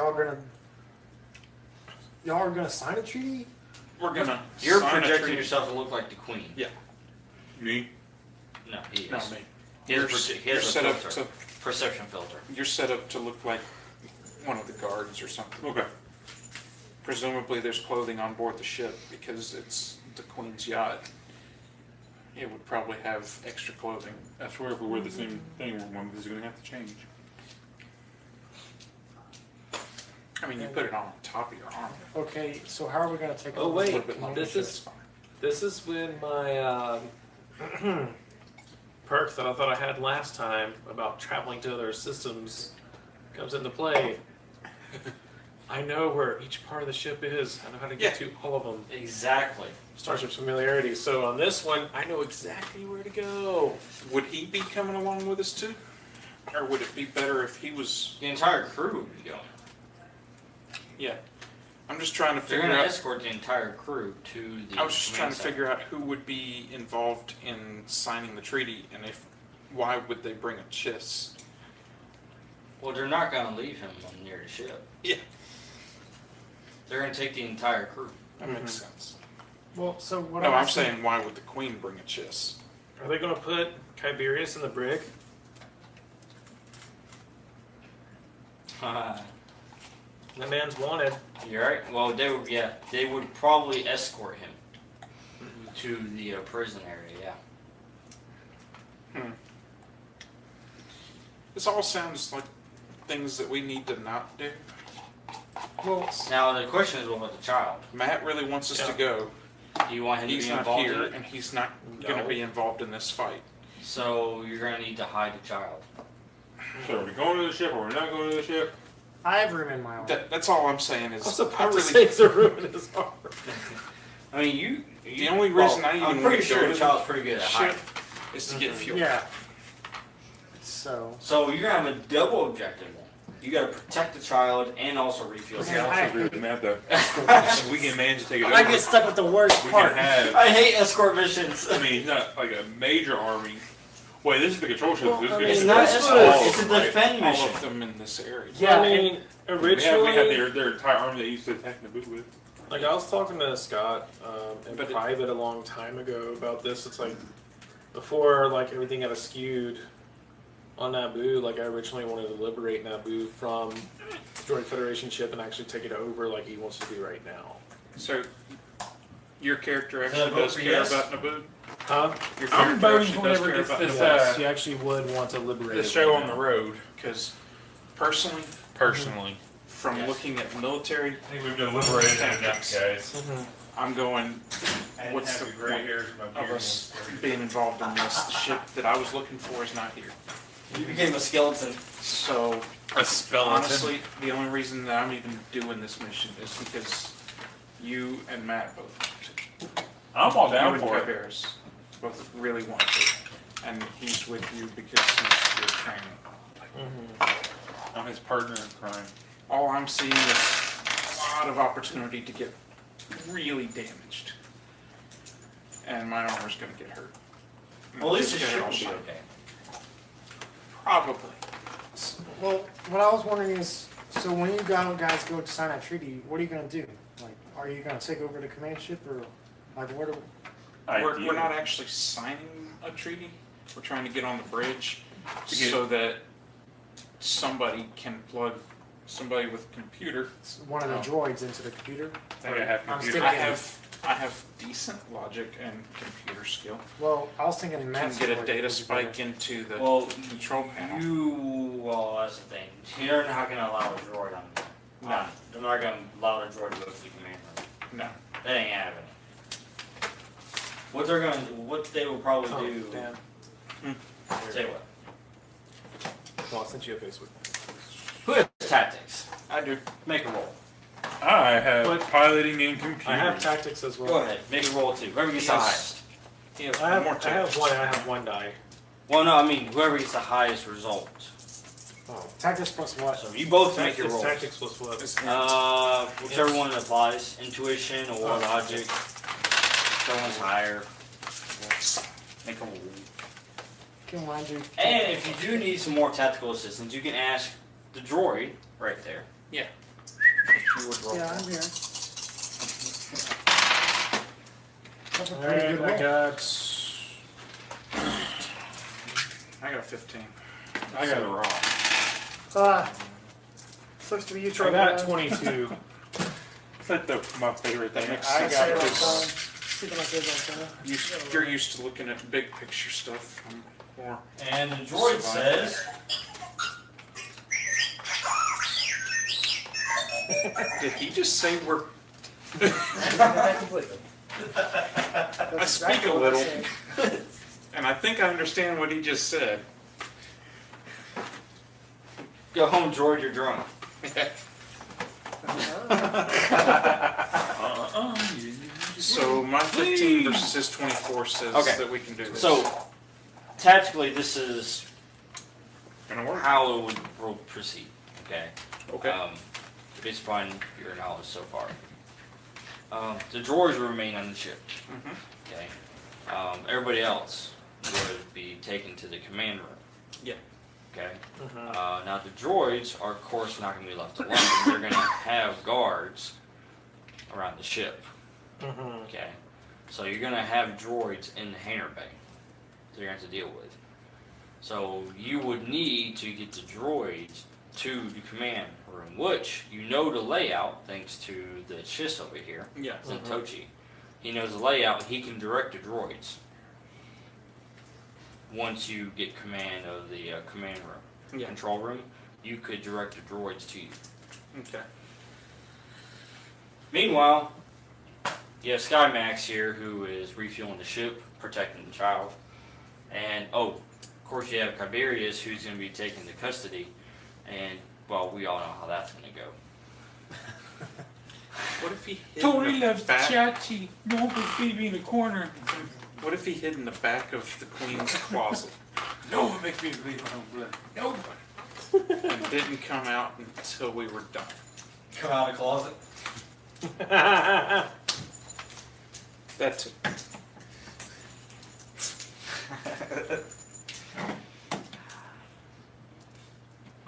y'all gonna sign a treaty? We're going to You're projecting yourself to look like the queen. Yeah. me? No, he is. No, me. He has, You're a set up filter, to perception filter. You're set up to look like one of the guards or something. Okay. Presumably there's clothing on board the ship because it's the Queen's yacht. It would probably have extra clothing. I swear if we wear the same thing, one of us is gonna have to change. I mean, you put it on top of your armor. Okay, so how are we gonna take Oh, over wait, the A little bit longer, this so is- it's fine. This is when my perk that I thought I had last time about traveling to other systems comes into play. I know where each part of the ship is. I know how to get to all of them. Exactly. Starship familiarity. So on this one, I know exactly where to go. Would he be coming along with us too? Or would it be better if he was... The entire crew would be going. Yeah. I'm just trying to They're figure going to out... escort the entire crew to the I was just trying command to center. figure out who would be involved in signing the treaty and why would they bring a chiss? Well, they're not going to leave him near the ship. Yeah. They're going to take the entire crew. That makes sense. Well, so what No, I'm asking- saying why would the Queen bring a chiss? Are they going to put Tiberius in the brig? That man's wanted. You're right. Well, they would probably escort him to the prison area. Yeah. This all sounds like things that we need to not do. Well, Now the question is, what about the child? Matt really wants us to go. Do you want him He's to be not involved here, in it? and he's not going to No. be involved in this fight. So you're going to need to hide the child. So are we going to the ship or we're not going to the ship? I have room in my arm. That's all I'm saying is. Also, I power really- saves are ruining his armor. I mean, you. The only reason I even I'm wanna pretty go sure to the the child's pretty good at ship hiding. is to get fuel. Yeah. So. So you're gonna have a double objective then. You gotta protect the child and also refuel. Okay. the I child. also agree with Matt though. We can manage to take it over. I get stuck with the worst We part. can have, I hate escort missions. I mean, not like a major army. Wait, this is the control ship. Well, This is I gonna mean, It's be- not This escort. was- It's a defend All mission. of them in this area. Yeah, I mean, we originally, have their entire army they used to attack Naboo with. like I was talking to Scott in But it- private a long time ago about this. It's like before like everything got skewed. on Naboo, like I originally wanted to liberate Naboo from Droid Federation ship and actually take it over like he wants to do right now. So, your character Is that a actually vote does for care yes? about Naboo? Huh? Your I'm character voting actually for does whatever care gets about this, Naboo? Yes, he actually would want to liberate The it show right on the now. road, because personally, Personally, from Yes. looking at military, I think we've been liberated enough, guys. I'm going what's the gray hairs in my of beard. us being involved in this. The ship that I was looking for is not here. You became a skeleton. So, A skeleton. honestly, the only reason that I'm even doing this mission is because you and Matt both. I'm all You down and for it. Cabarrus both really want to. And he's with you because he's your training. I'm his partner in crime. All I'm seeing is a lot of opportunity to get really damaged. And my armor's gonna get hurt. Well, at least the Just ship get will it be all okay. Probably. Well, what I was wondering is, so when you guys go to sign that treaty, what are you gonna do? Like, are you gonna take over the command ship, or like where do? We're not actually signing a treaty. We're trying to get on the bridge To get- so that somebody can plug somebody with a computer. One of the droids into the computer? I think I have I'm computer. still- I have decent logic and computer skill. Well, I was thinking Can Matt's get a droid data would be spike better. into the Well, control panel. well, that's the thing. You're not gonna allow a droid on. No. They're not gonna allow the droid to go to the command room. No. That ain't happening. What they will probably Oh, do. damn. Say what? Well, I sent you a Facebook. Who has tactics? I do. Make a roll. I have But- piloting and computer. I have tactics as well. Go ahead. Make a roll too. Whoever gets the Yes. highest. He has I have, more I have tactics. one die. Well, no, I mean whoever gets the highest result. Oh. Tactics plus what? So you both make your It's rolls. tactics plus what? Whichever one applies, intuition or Oh. logic. Whichever one's higher. Make a roll. Come on, dude. And if you do need some more tactical assistance, you can ask the droid right there. Yeah. If you would roll. Yeah, I'm here. That's a pretty Alright, good I roll. I got 15. I got it wrong. Supposed to be you I trying got to 22. It's like my favorite thing. I got this. See what I said on camera. You're used to looking at big picture stuff. I'm more. And the droid says, Did he just say we're? I speak a little, and I think I understand what he just said. "Go home, droid. You're drunk." So my 15 versus his 24 says Okay. that we can do this. So, tactically, this is gonna work. how it would proceed. Okay. Okay. Based upon your knowledge so far. The droids will remain on the ship. Mhm. Okay. Everybody else would be taken to the command room. Yeah. Okay. Mhm. Now the droids are, of course, not going to be left alone. They're going to have guards around the ship. Mhm. Okay. So you're going to have droids in the hangar bay that you're going to have to deal with. So you would need to get the droids to the command room, which you know the layout thanks to the Chiss over here, Yeah. Zentochi. He knows the layout and he can direct the droids once you get command of the command room. Yeah. Control room, you could direct the droids to you. Okay. Meanwhile, you have Skymax here who is refueling the ship, protecting the child. And, of course, you have Tiberius who's going to be taken to custody. And, well, we all know how that's going to go. What if he hid Tony in the loves back? Chachi. No, but baby in the corner. What if he hid in the back of the queen's closet No one makes me believe I don't blood. Nobody. and didn't come out until we were done? Come out of the closet. That's it.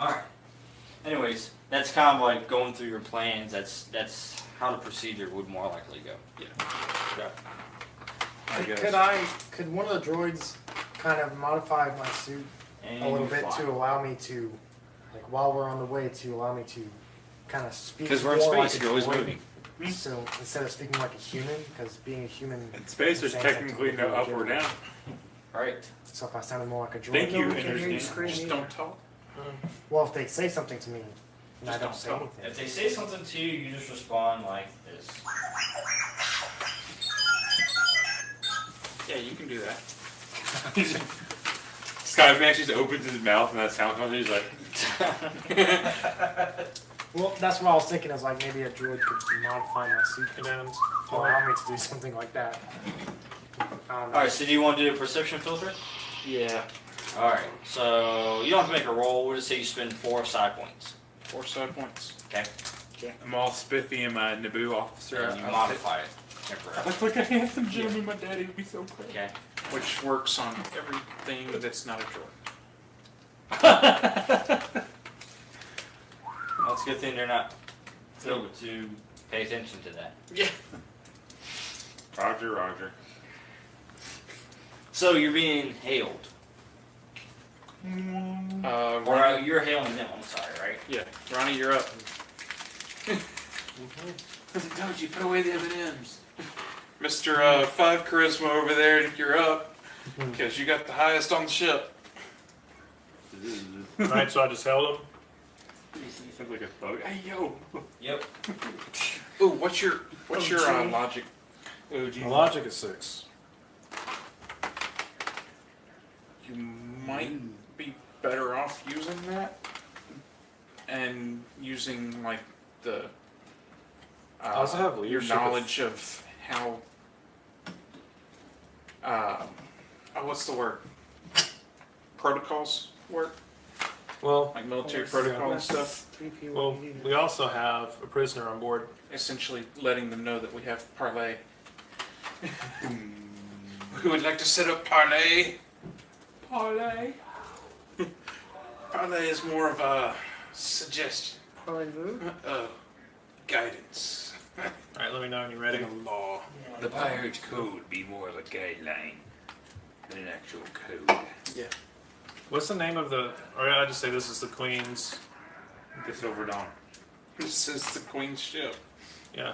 Alright. Anyways, that's kind of like going through your plans. That's how the procedure would more likely go. I guess. Could one of the droids kind of modify my suit And a little you bit fly. to allow me to, like while we're on the way, to allow me to kind of speak. Because we're in more space, like a you're always droid. moving. So instead of speaking like a human, because being a human. In space, there's sounds like technically no typical up or gibberish. down. Right. So if I sounded more like a droid. Thank you, No one can hear you understand. scream Just either. don't talk. Well, if they say something to me, and I Just don't don't say talk. anything. If they say something to you, you just respond like this. Yeah, you can do that. Skymax just opens his mouth and that sound comes. He's like, Well, that's what I was thinking. Is like maybe a droid could modify my suit commands to allow me to do something like that. I don't know. Alright, so do you want to do a perception filter? Yeah. Alright, so you don't have to make a roll. We'll just say you spend 4 side points. 4 side points. Okay? I'm all spiffy in my Naboo officer. And you outfit. modify it I temporarily. look like a handsome gentleman. My daddy would be so proud. Okay? Which works on everything that's not a droid. Well, it's a good thing they're not filled to pay attention to that. Yeah. Roger, Roger. So you're being hailed. Or Ronnie, you're hailing them, I'm sorry, right? yeah, Ronnie, you're up. I told you, put away the M&Ms. Mr. 5 Charisma over there, you're up. Because you got the highest on the ship. Alright, so I just held him. You sound like a bug. Hey, yo. Yep. Ooh, what's your logic? Oh, geez. My logic is 6. You might be better off using that and using like the I also have your leadership knowledge of how what's the word, protocols work, Well, like military protocol and stuff, well, we also have a prisoner on board. essentially letting them know that we have parlay. We would like to set up parlay. Parlay. Parlay is more of a suggestion, Parlez-vous? guidance. Alright, let me know when you're ready. The law. The pirate's code would be more of a guideline than an actual code. What's the name of the... Or I just say this is the Queen's... The Silver Dawn. This is the Queen's ship. Yeah.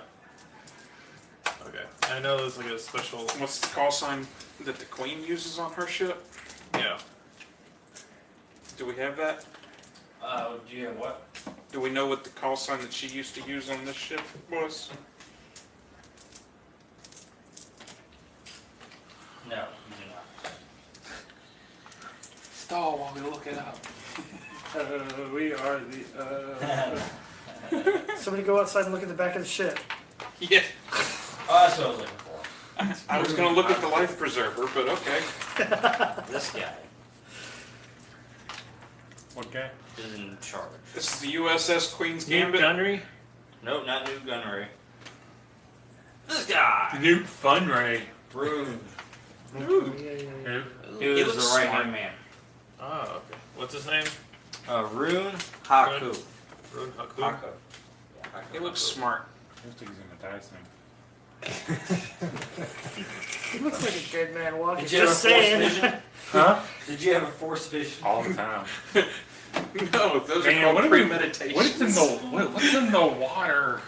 Okay. I know there's like a special... What's the call sign that the Queen uses on her ship? Yeah. Do we have that? Do you have what? Do we know what the call sign that she used to use on this ship was? No, you do not. Stall while we look it up. We are the. Somebody go outside and look at the back of the ship. Yeah. Oh, that's what I was looking for. I was gonna look at the life preserver, but okay. This guy What guy? is in charge. This is the USS Queen's New Gambit. gunnery? Nope, not new gunnery. This guy! Newt Funray. Rune. Who? He He was looks the right smart. hand man. Oh, okay. What's his name? Rune Haku. Rune Haku? Haku. He looks smart. Looks like he's gonna die soon. He looks like a dead man walking. Did you have a Just force saying. vision? Huh? Did you have a force vision? All the time. No, those Man, are called what are we- premeditations. What's in the What's in the water?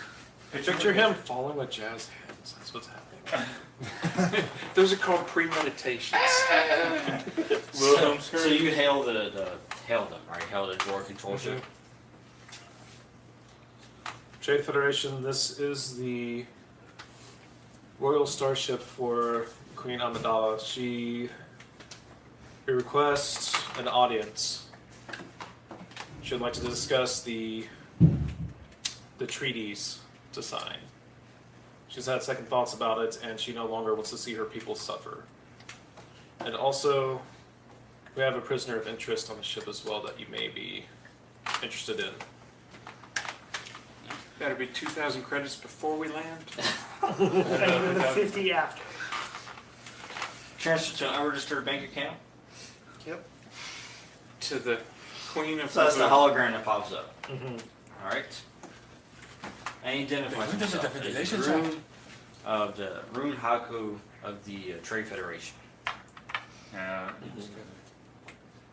Picture him falling with jazz hands. That's what's happening. Those are called premeditations. So you hail them, right? Hail the droid control ship. Trade Federation, this is the Royal Starship for Queen Amidala. She requests an audience. She would like to discuss the treaties to sign. She's had second thoughts about it, and she no longer wants to see her people suffer. And also, we have a prisoner of interest on the ship as well that you may be interested in. That'll be 2,000 credits before we land. And the 50 after. Transfer to an unregistered bank account. Yep. To the Queen of So that's the Naboo. hologram that pops up. Mm-hmm. All right. And he identifies When does the himself as Federation Rune of the Rune Haku of the Trade Federation. Yeah.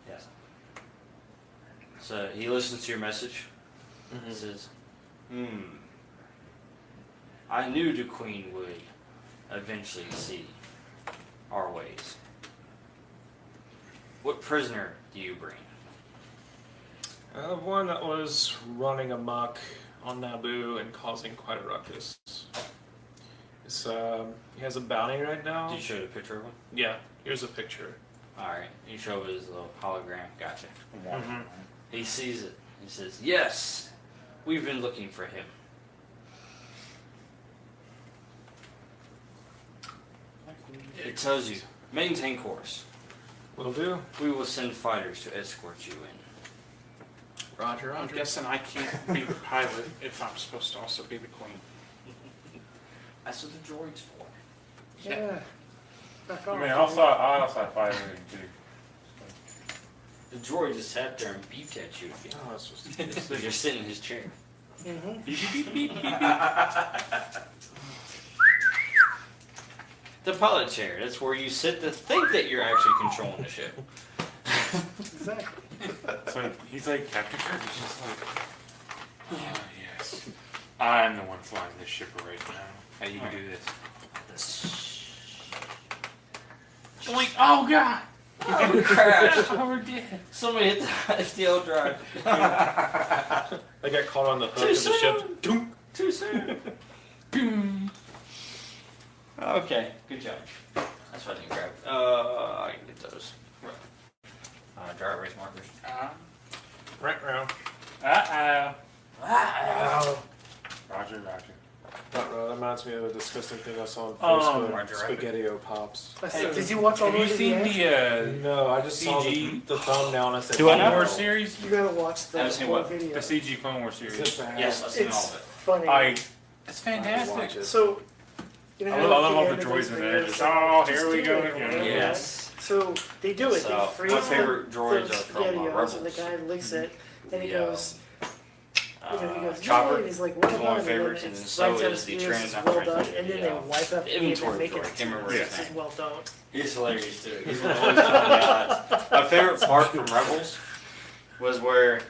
Yes. So he listens to your message. Mm-hmm. He says, I knew the Queen would eventually see our ways. What prisoner do you bring? One that was running amok on Naboo and causing quite a ruckus. He has a bounty right now. Did you show the picture of him? Yeah, here's a picture. Alright, you show his little hologram. Gotcha. Mm-hmm. He sees it. He says, yes, we've been looking for him. It tells you, maintain course. Will do. We will send fighters to escort you in. Roger, I'm Roger. guessing I can't be the pilot if I'm supposed to also be the queen. That's what the droid's for. Yeah. Back I off. mean, I also fight with too. The droid just sat there and beeped at you again. Oh, that's just Because you're sitting in his chair. Mm-hmm. Beep, beep, beep, beep, beep, beep. The pilot chair, that's where you sit to think that you're actually controlling the ship. Exactly. So he's like, Captain Kirk is just like, oh yes, I'm the one flying this ship right now. How you do this? Like, oh god! Oh, crashed. Oh, we're dead. Somebody hit the FTL drive. I got caught on the hook Too of the soon. ship. Doom. Too soon. Boom. Okay, good job. That's what I didn't grab. I can get those. Dry erase markers. Right round. Wow. Roger, Roger. That reminds me of a disgusting thing I saw on Oh, Facebook. Roger, Spaghetti-O Pops. Did you watch all Have you those? seen the No, I just saw CG? the thumbnail and I said, Clone "Oh, Wars series? You gotta watch the Haven't seen whole what? video. The CG Clone Wars Is series. it bad?" Yes, I've seen all It's of it. funny. It's I have to watch fantastic. it. So, you know, I how love at all the the end of droids those in there. videos, Just, like, oh, just here we do go it, again. whatever. Yes. So they do it. So, They freeze my favorite the droids are from SpaghettiOs, and the Rebels. guy licks it, and he Yeah. goes, he goes, Chopper "Yay," and he's like, "Well is one of my done," favorites, and and then then it's so right down is the his ears, trans- it's well done, trans- and then yeah. they wipe up The the and inventory make droid. it Can't remember two his pieces, name. well done. He's hilarious too. He's one of those guys. My favorite part from Rebels was where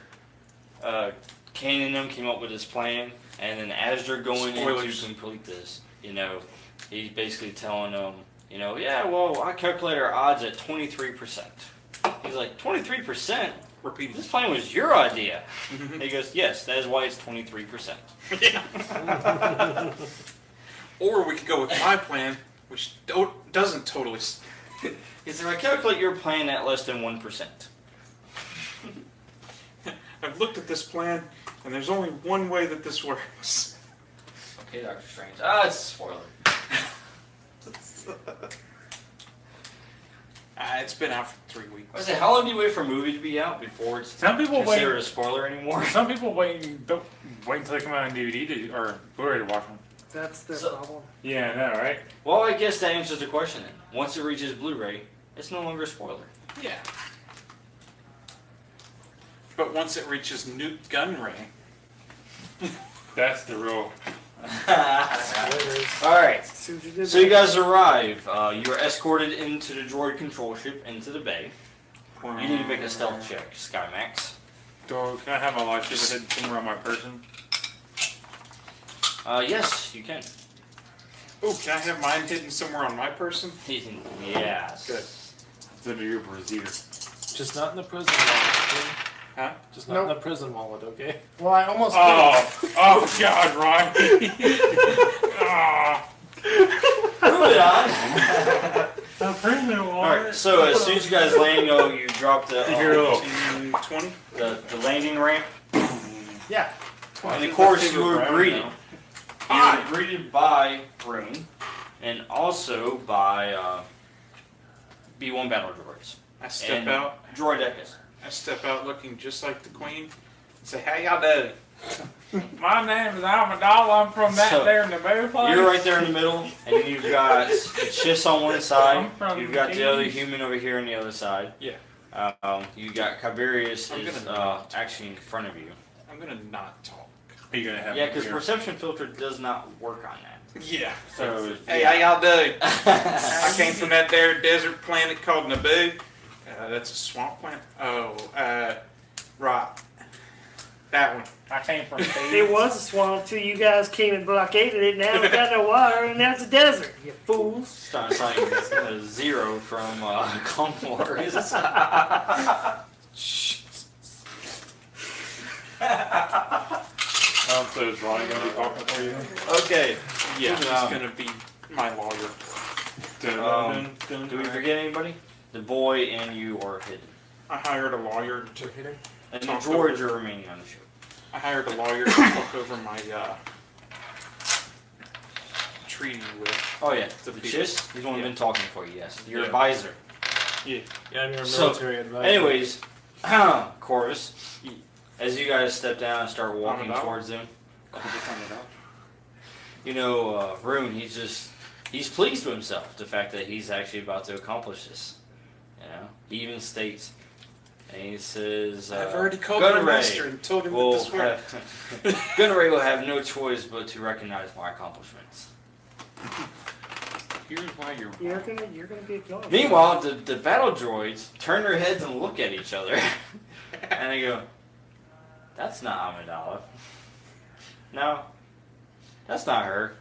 Kane and them came up with this plan, and then as they're going in Spoilers. to complete this, he's basically telling them, yeah, well, I calculate our odds at 23%. He's like, 23%? Repeat This plan was your idea. He goes, yes, that is why it's 23%. Or we could go with my plan, which doesn't totally. He said, I calculate your plan at less than 1%. I've looked at this plan, and there's only one way that this works. Okay, Doctor Strange. It's a spoiler. It's been out for 3 weeks. I say, how long do you wait for a movie to be out before it's Some people considered wait. a spoiler anymore? Some people don't wait until they come out on DVD or Blu-ray to watch them. That's their So- problem. Yeah, I know, right? Well, I guess that answers the question then. Once it reaches Blu-ray, it's no longer a spoiler. Yeah. But once it reaches Newt Gunray, That's the real. Alright, See what you did so you there? guys arrive. You are escorted into the droid control ship, into the bay. You need to make a stealth check, Skymax. So can I have my lightsaber hidden somewhere on my person? Yes, you can. oh, can I have mine hidden somewhere on my person? Yes. Good. It's under your brassiere. Just not in the prison wallet, okay? Huh? Just not in the prison wallet, okay? Well, I almost Oh God, Ryan. Ah. Moving on. The prison Alright, so as soon as you guys land, you drop the, Here, look. 20? the landing ramp. Yeah. And of course, you favorite were brown greeted. now. You were greeted by Rune, and also by B1 battle droids. I step And out. Droidecas. I step out looking just like the queen. And say, how y'all doing? My name is Amidala. I'm from that So, there in the Naboo place. You're right there in the middle, and you've got Chiss on one side. I'm from You've got the other Kings. human over here on the other side. Yeah. You got Tiberius I'm is gonna- actually in front of you. I'm gonna not talk. Are you gonna have Yeah, me because here? perception filter does not work on that. Yeah. So Hey, how y'all doing? I came from that there desert planet called Naboo. That's a swamp planet. Oh, right. That one. I came from It was a swamp until you guys came and blockaded it. Now we got no water, and now it's a desert. You fools. Sounds like Zero from Clone Wars. So is Ronnie going to be talking for you? Okay. Yeah, Moving he's on. gonna be my lawyer. Do we forget anybody? The boy and you are hidden. I hired a lawyer to. And the Talk droids over. are remaining on the ship. I hired a lawyer to look over my treaty with. Oh yeah, The the people. Chiss? He's the one who's been talking for you, yes. Your Yeah. advisor. Yeah. Yeah, I'm your So, military advisor. Anyways, Corvus, as you guys step down and start walking Amidala? towards them, you know, Rune, he's pleased with himself, the fact that he's actually about to accomplish this. You know, he even states, and he says, I've already called my master and told him that this worked. Gunray will have no choice but to recognize my accomplishments. Here's why you're You're gonna be ignored. Meanwhile, the battle droids turn their heads and look at each other, and they go, "That's not Amidala. No, that's not her."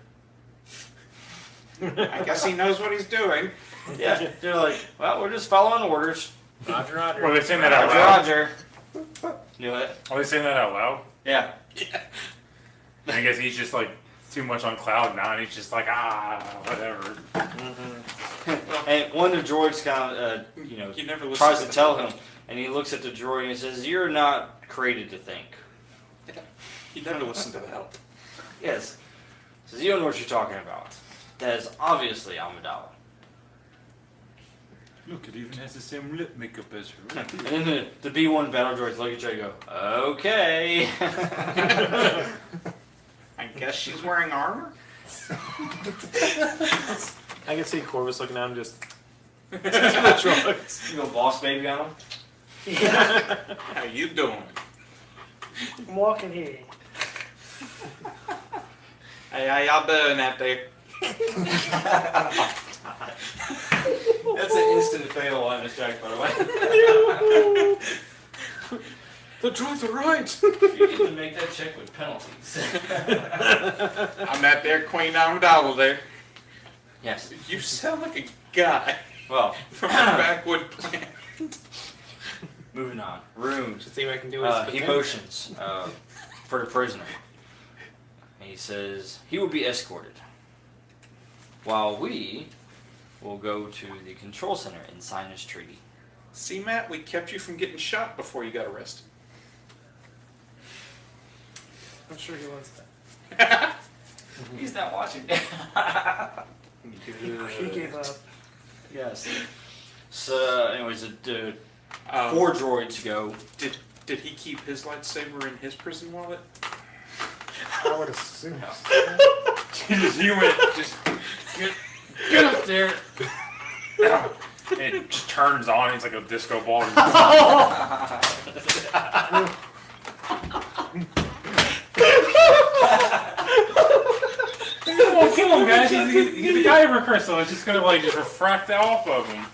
I guess he knows what he's doing. Yeah, they're like, "Well, we're just following orders." Roger, Roger. Were they saying that out Roger, loud? Roger. Knew it. Are they saying that out loud? Yeah. I guess he's just like too much on cloud nine. He's just like whatever. And one of the droids kind of, You never listen tries to to the tell help. him, and he looks at the droid and he says, "You're not created to think." You never listen to the help. Yes. He says, "You don't know what you're talking about. That is obviously Amidala." Look, it even has the same lip makeup as her. And then the B1 battle droids look at each other and go, "Okay." I guess she's wearing armor? I can see Corvus looking at him just. the droids. You go boss baby on him. How you doing? I'm walking here. Hey, how y'all doing out there? That's an instant fail on this Jack, by the way. The droids are right. You get to make that check with penalties. I'm out there, Queen Amidala there. Yes. You sound like a guy Well, from a backwood plant. moving on. Rune. Let's see what I can do with He motions for the prisoner. And he says he will be escorted, while we will go to the control center and sign this treaty. See, Matt, we kept you from getting shot before you got arrested. I'm sure he wants that. He's not watching. He gave up. Yes. So, anyways, the 4 droids go. Did he keep his lightsaber in his prison wallet? I would assume. Jesus, you went just get up there. And it just turns on. It's like a disco ball. Oh, kill him, guys! He's a Kyber crystal. It's just gonna like just refract off of him.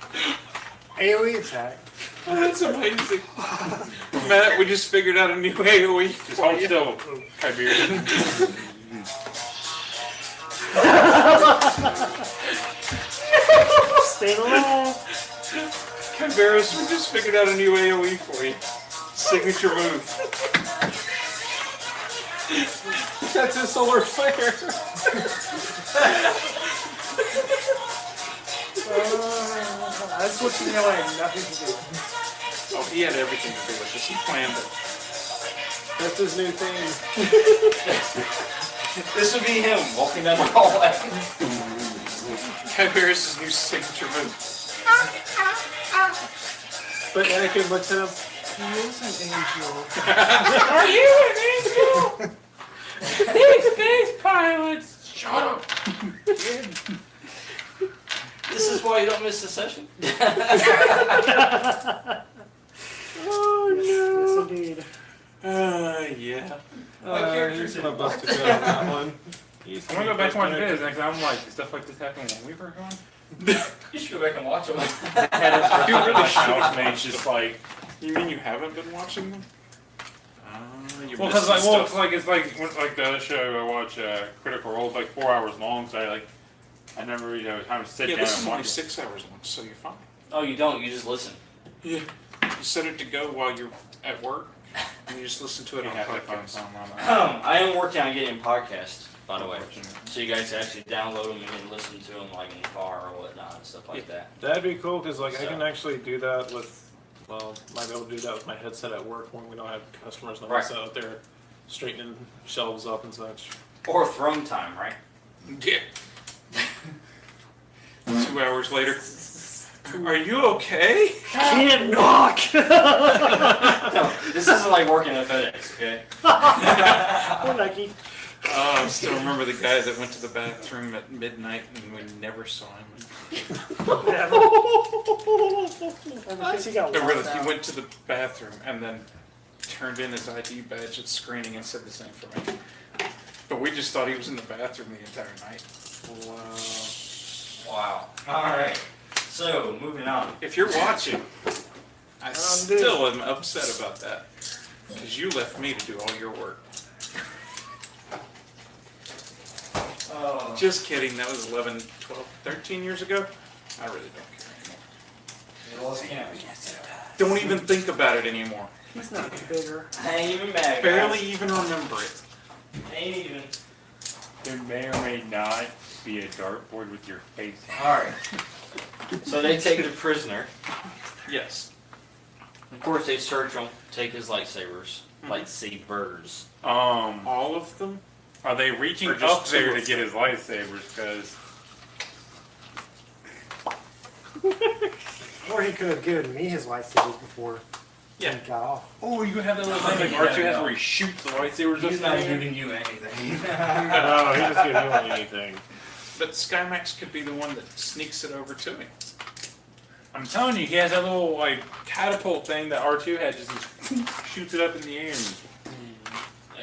AoE attack. Oh, that's amazing. Matt, we just figured out a new AoE Just for hold you. still, Tiberius. Stay alive. Kyberis, we just figured out a new AoE for you. Signature move. That's a solar flare. That's what you know I had nothing to do with. Oh, he had everything to do with this. He planned it. That's his new thing. This would be him walking down the hallway. Kyberis' new signature move. But Anakin looks at him. He is an angel. Are you an angel? These space pilots. Shut up. This is why you don't miss a session. Oh no. Yes, indeed. Yeah. He's gonna bust a good on that one. I'm gonna go back to watch this next. I'm like, stuff like this happened when we were gone. You should go back and watch them. My housemate's just like, You mean you haven't been watching them? You're Well, missing because stuff. it's like the other show I watch, Critical Role, it's like 4 hours long. So I never time to sit Yeah, down this and is watch only it. 6 hours long, so you're fine. Oh, you don't. You just listen. Yeah. You set it to go while you're at work, and you just listen to it You on have to find podcast. something on I am working on getting podcasts, by the way. Watching it. So you guys actually download them and listen to them like in the car or whatnot and stuff like that. That'd be cool because like I So- can actually do that with, well, might be able to do that with my headset at work when we don't have customers and I'm Right. just out there straightening shelves up and such. Or throne time, right? Yeah. 2 hours later. Are you okay? Can't walk. No, this isn't like working at FedEx, okay? Poor Nike. Oh, I still remember the guy that went to the bathroom at midnight and we never saw him. Never. Because he got No, really, locked he out. went to the bathroom and then turned in his ID badge at screening and said the same for me. But we just thought he was in the bathroom the entire night. Wow. Alright. So, moving on. If you're watching, I still am upset about that. Because you left me to do all your work. Just kidding, that was 11, 12, 13 years ago. I really don't care anymore. Don't even think about it anymore. He's not bigger. I ain't even mad. Barely even remember it. Ain't even. There may or may not be a dartboard with your face on it. Alright. So they take the prisoner. Yes. Of course, they search him, take his lightsabers. Lightsabers. All of them? Are they reaching Or just up there two to of get his lightsabers? Because Or he could have given me his lightsabers before Yeah. he got off. oh, you can have that little thing like R2 has where he shoots the lightsabers. He's up not in the air. giving you anything. No, he just gave you anything. But Skymax could be the one that sneaks it over to me. I'm telling you, he has that little like catapult thing that R2 had, just shoots it up in the air.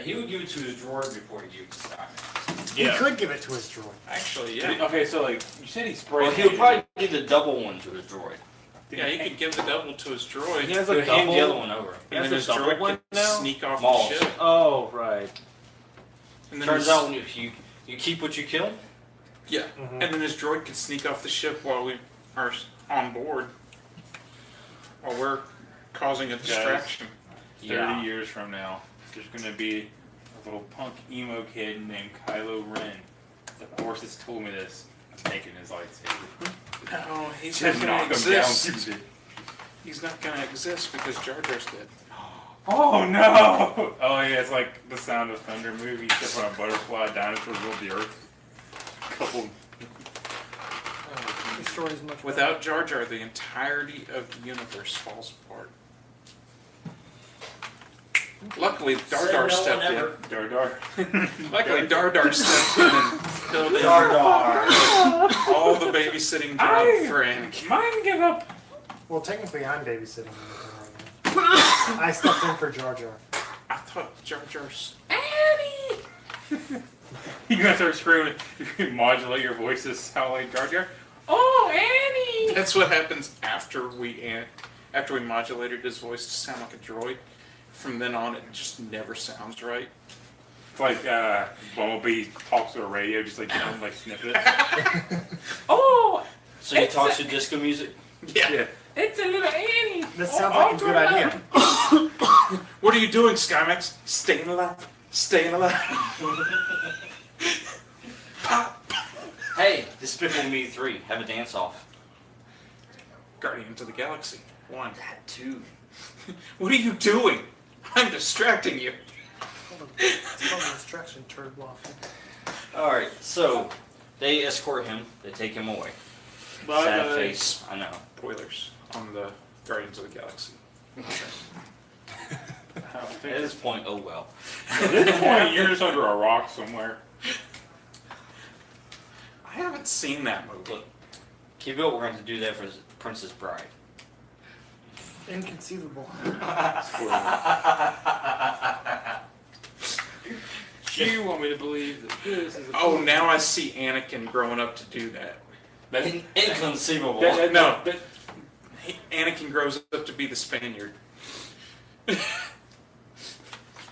He would give it to his droid before he gave it to Skymax. He could give it to his droid. Actually, yeah. Okay, so like you said, he sprayed. Well, he would probably give the double one to his droid. Yeah, he could give the double to his droid. He has He a would hand the other double. one over. He And has then a his double droid one could now? sneak off Mauled. the ship. Oh, right. And then Turns his- out if you keep what you kill. Yeah. Mhm. And then his droid could sneak off the ship while we are on board. While we're causing a distraction. 30 years from now, there's gonna be a little punk emo kid named Kylo Ren. The Force has told me this. I'm taking his lightsaber. No, he's not Just gonna knock him exist. down. He's not gonna exist because Jar Jar's dead. Oh no! Oh yeah, it's like the Sound of Thunder movie. You step on a butterfly, dinosaurs rule the earth. Couple. The story's much Without Jar Jar, the entirety of the universe falls apart. Luckily, Dar Dar stepped in. Dar Dar. Luckily, Dar Dar stepped in and filled in Dar Dar. all the babysitting job for Anakin. Mine give up. Well, technically, I'm babysitting him right now. I stepped in for Jar Jar. I thought Jar Jar's. You're gonna start screaming. You're gonna modulate your voice to sound like Jar Jar. Oh, Annie! That's what happens after we modulated his voice to sound like a droid. From then on, it just never sounds right. It's like Bumblebee talks to a radio, just like different like snippets. Oh, So he talks to disco music. yeah. It's a little Annie. This sounds like a good idea. What are you doing, Skymax? Staying alive. Staying alive. Hey, Despicable Me 3, have a dance off. Guardians of the Galaxy 1. That too. What are you doing? I'm distracting you. It's called a distraction turd block. Alright, so they escort him, they take him away. Sad face, I know. Spoilers on the Guardians of the Galaxy. At this point, oh well. At this point, you're just under a rock somewhere. I haven't seen that movie. Look, keep it up, we're going to do that for Princess Bride. Inconceivable. You want me to believe that this is a Oh, now I see Anakin growing up to do that. Inconceivable. No, Anakin grows up to be the Spaniard.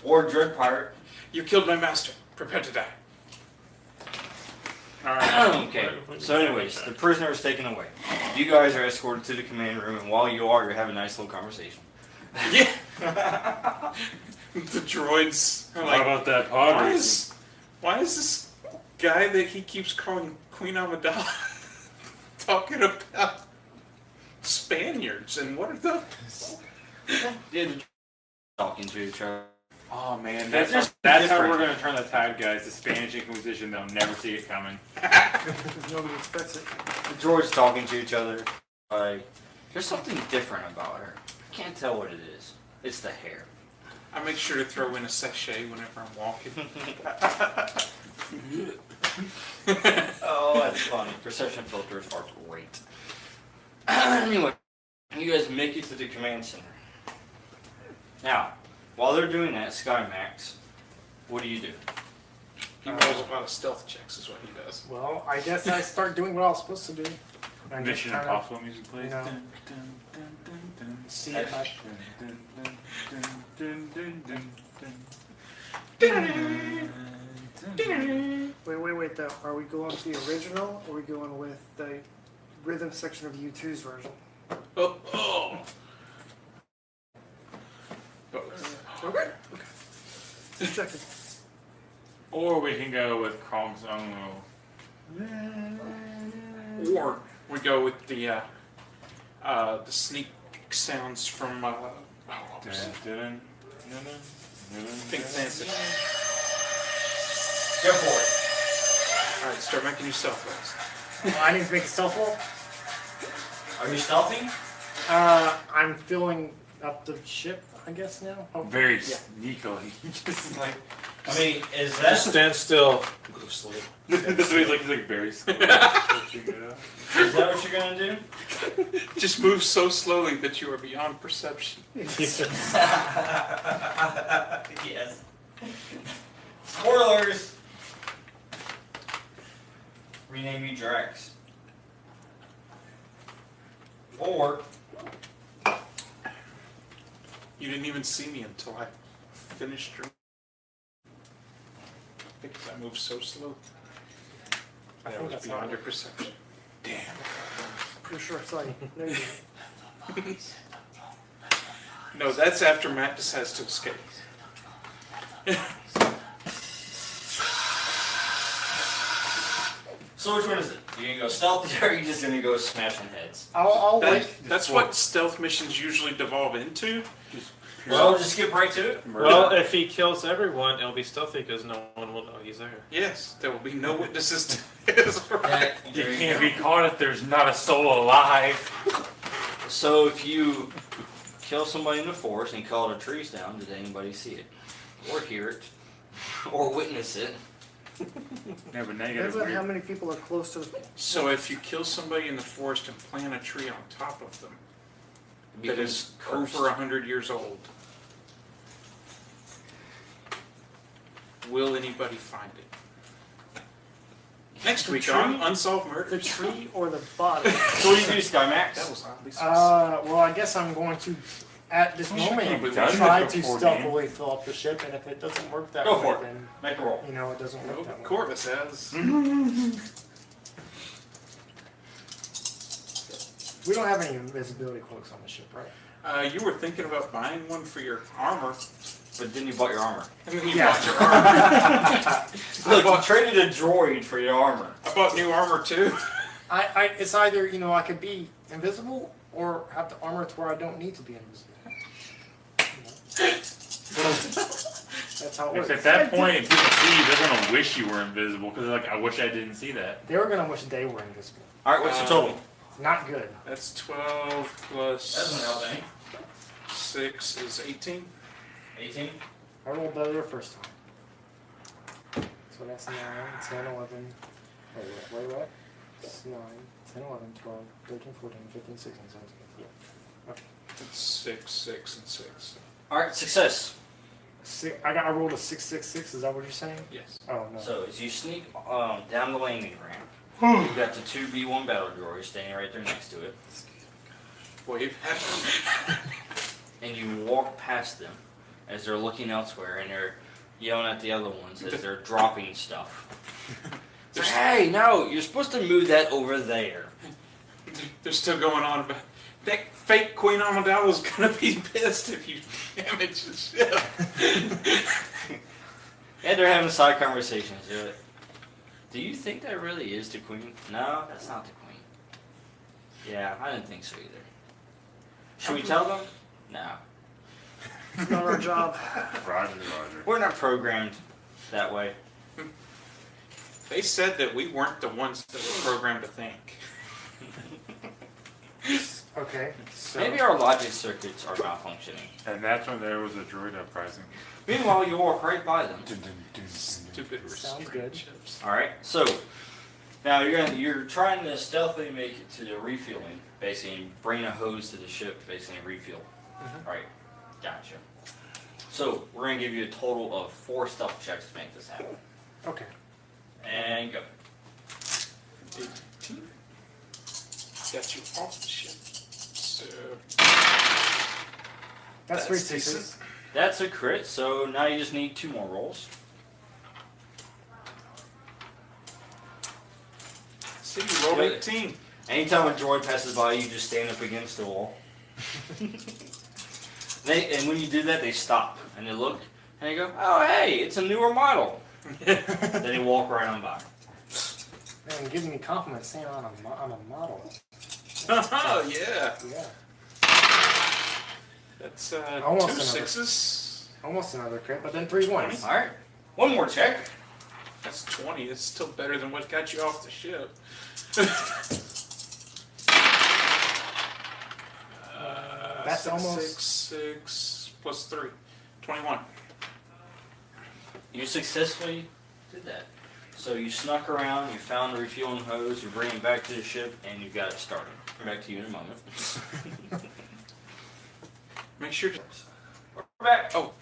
or Dread Pirate. You killed my master. Prepare to die. Alright. Okay. So, anyways, the prisoner is taken away. You guys are escorted to the command room, and while you are, you're having a nice little conversation. Yeah. The droids are How like, about that pod why racing? why is this guy that he keeps calling Queen Amidala talking about Spaniards and what are those? Yeah, the talking to each other. Oh man, That's that's, just that's how different. we're gonna turn the tide, guys. The Spanish Inquisition, they'll never see it coming. Because nobody expects it. The droids talking to each other. Like, there's something different about her. I can't tell what it is. It's the hair. I make sure to throw in a sachet whenever I'm walking. Oh, that's funny. Perception filters are great. Anyway, you guys make it to the command center. Now, while they're doing that, SkyMax, what do you do? He rolls a lot of stealth checks is what he does. Well, I guess I start doing what I was supposed to do. And just Mission kinda Impossible music plays. you know, Dun, dun, dun, dun, dun. see if I Dun, dun, dun, dun, dun, dun, dun. Wait, though. Are we going with the original, or are we going with the rhythm section of U2's version? Oh. Both. Okay. Just checking. Or we can go with Krong's own little. Or we go with the sneak sounds from what was it? Pink Panther. Go for Alright, start making your stealth rolls. I need to make a stealth roll. it. Are you stealthing? I'm filling up the ship, I guess now. Oh, Very yeah. sneakily. Just like. I mean, is Just that stand still. Move slowly. This way he's like very slow. is that what you're gonna do? Just move so slowly that you are beyond perception. Yes. Spoilers. Rename you Drax. Or You didn't even see me until I finished drinking. Because I moved so slow. I That think was that's beyond how your perception. Damn. Pretty sure I saw you. No, you didn't. No, that's after Matt decides to escape. so which one is it? You gonna go stealthy or are you just gonna go smashing heads? I'll That- wait. that's what stealth missions usually devolve into. Well, just skip right to it. Well, if he kills everyone, it'll be stealthy because no one will know he's there. Yes, there will be no witnesses to his right. You can't be caught if there's not a soul alive. So if you kill somebody in the forest and cut all the trees down, did anybody see it? Or hear it? Or witness it? Yeah, but negative. Depends on weird. how many people are close to the. So if you kill somebody in the forest and plant a tree on top of them that is cursed. over 100 years old, will anybody find it? Next The week tree? on Unsolved The Murders. tree or the body? So what do you do, SkyMax? That was oddly specific. Well, I guess I'm going to, at this We should moment, probably try done to this before, stealthily fill up the ship, and if it doesn't work that Go way, for it. then, Make a roll. you know, it doesn't work Well, that way. Corvus has. We don't have any invisibility cloaks on the ship, right? You were thinking about buying one for your armor, But then you bought your armor. and then you Yeah. bought your armor. Look, you traded a droid for your armor. I bought new armor too. It's either, you know, I could be invisible or have the armor to where I don't need to be invisible. That's how it If works. at that point, if people see you, they're gonna wish you were invisible because they're like, I wish I didn't see that. They were gonna wish they were invisible. All right, what's the total? Not good. That's 12 plus Doesn't help any. 6 is 18. 18. I rolled better the first time. So that's 9, 10, 11. Wait, what? It's 9, 10, 11, 12, 13, 14, 15, 16, 17. Yeah. It's 6, 6, and 6. All right, success. I rolled a 666. Is that what you're saying? Yes. Oh no. So as you sneak down the landing ramp, you've got the two B1 battle droids standing right there next to it, Wave at them. and you walk past them. as they're looking elsewhere and they're yelling at the other ones as they're dropping stuff. Hey, no, you're supposed to move that over there. They're still going on about that fake Queen Amidala's gonna be pissed if you damage the ship. And they're having side conversations. They're like, do you think that really is the queen? No, that's not the queen. Yeah, I didn't think so either. Should we tell them? No. It's not our job. Roger. We're not programmed that way. They said that we weren't the ones that were programmed to think. Okay, so Maybe our logic circuits are malfunctioning. And that's when there was a droid uprising. Meanwhile, you walk right by them. Stupid Sounds good. chips. All right. So now you're trying to stealthily make it to the refueling, basically, and bring a hose to the ship, basically, and refuel. Mhm. All right. Gotcha. So we're gonna give you a total of 4 stealth checks to make this happen. okay. And go. 18. Got you off the ship. So That's 3 That's sixes. decent. That's a crit. So now you just need 2 more rolls. see, you rolled Yeah. 18. Anytime a droid passes by, you just stand up against the wall. And when you do that, they stop and they look and they go, "Oh, hey, it's a newer model." Then they walk right on by. Man, giving me compliments saying I'm a model. Oh yeah. Yeah. That's Almost 2 another. 6s. Almost another crit, but then 3 ones. All right, one more check. That's 20. It's still better than what got you off the ship. That's 6, almost- 6 plus 3. 21. You successfully did that. So you snuck around, you found the refueling hose, you bring it back to the ship, and you got it started. Back to you in a moment. Make sure to We're back. oh,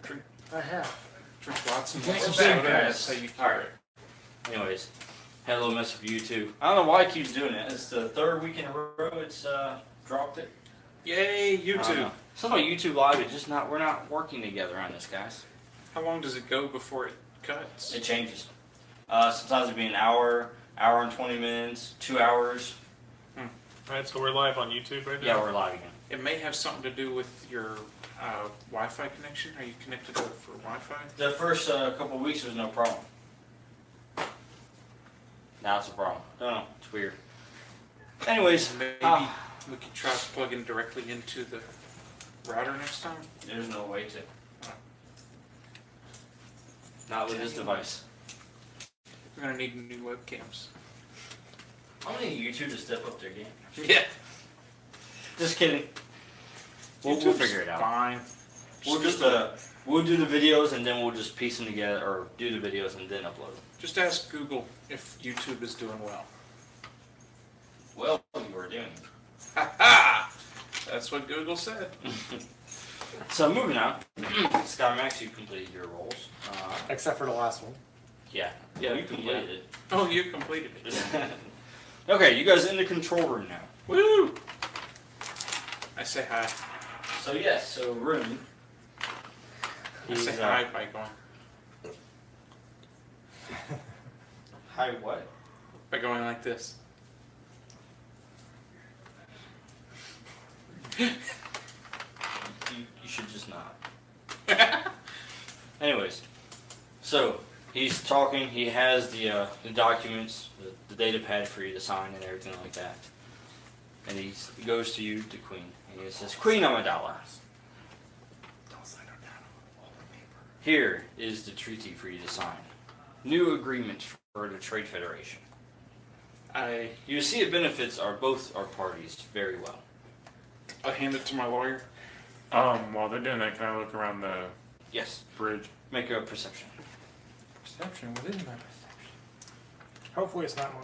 drink I have. lots of We're water. back, Soda. guys. That's how you keep All right. it. Anyways, had a little mess with YouTube. I don't know why it keeps doing it. It's the 3rd week in a row it's dropped it. Yay, I don't YouTube. know. Something about YouTube Live is just not. We're not working together on this, guys. How long does it go before it cuts? It changes. Sometimes it'll be an hour, hour and 20 minutes, 2 hours. Alright, so we're live on YouTube right now? Yeah, we're live again. It may have something to do with your Wi-Fi connection. Are you connected to it for Wi-Fi? The first couple of weeks was no problem. Now it's a problem. Don't know. It's weird. Anyways, Maybe we could try plugging directly into the router next time. there's no way to. Not with this device. We're gonna need new webcams. I'm gonna need YouTube to step up their game. Yeah. Just kidding. We'll YouTube's figure it out. Fine. We'll just we'll do the videos and then we'll just piece them together, or do the videos and then upload them. Just ask Google if YouTube is doing well. Well, you were doing. Ha ha! That's what Google said. So moving on, Scott Max, you completed your roles. Except for the last one. Yeah, Yeah, you completed Oh, you completed it. it. Okay, you guys in the control room now. Woo! I say hi. So yes, so room. I say hi by going Hi, what? like this. You should just not. Anyways, so he's talking. He has the documents, the data pad for you to sign and everything like that. And he goes to you, to Queen, and he says, "Queen Amidala, Don't sign her down on the paper. here is the treaty for you to sign. New agreement for the Trade Federation. You see, it benefits both our parties very well." I hand it to my lawyer. While they're doing that, can I look around the Yes. bridge? Make a perception. Perception? What is my perception? Hopefully it's not mine.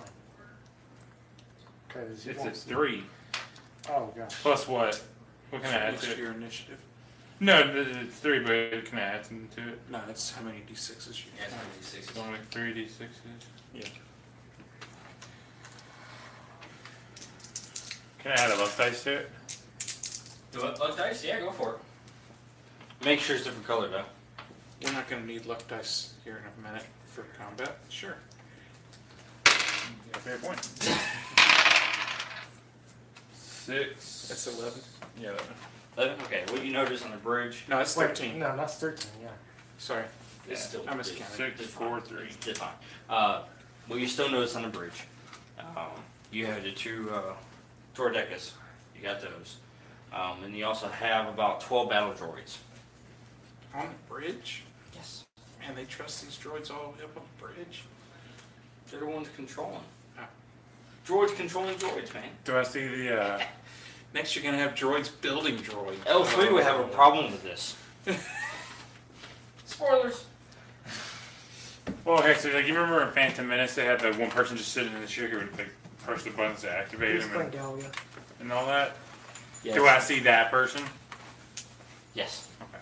Because It's a 3. Oh gosh. Plus what? What can I add Next to to it? your initiative. No, it's 3, but can I add something to it? No, it's how many d6s you Yes, have. 96. It's only 3d6s. Yeah. Can Can I add a luck dice to it? Do it, luck dice? Yeah, go for it. Make sure it's different color though. We're not going to need luck dice here in a minute for combat. Sure. Yeah, fair point. 6. That's 11. Yeah. 11? Okay, what you notice on the bridge? No, it's 13. No, that's 13. Yeah. Sorry. It's Yeah, still I miscounted. 6, 4, 3. It's fine. Well, you still notice on the bridge. You have the two Droidecas. You got those. And you also have about 12 battle droids. On the bridge? Yes. Man, they trust these droids all the way up on the bridge. They're the ones controlling. Ah. Droids controlling droids, man. Do I see the? Next, you're going to have droids building droids. L3 would have a problem with this. Spoilers. Well, okay. So like, you remember in Phantom Menace, they had the one person just sitting in the chair who would like push the buttons to activate He's him playing Gallia. and all that. Yes. Do I see that person? Yes. Okay.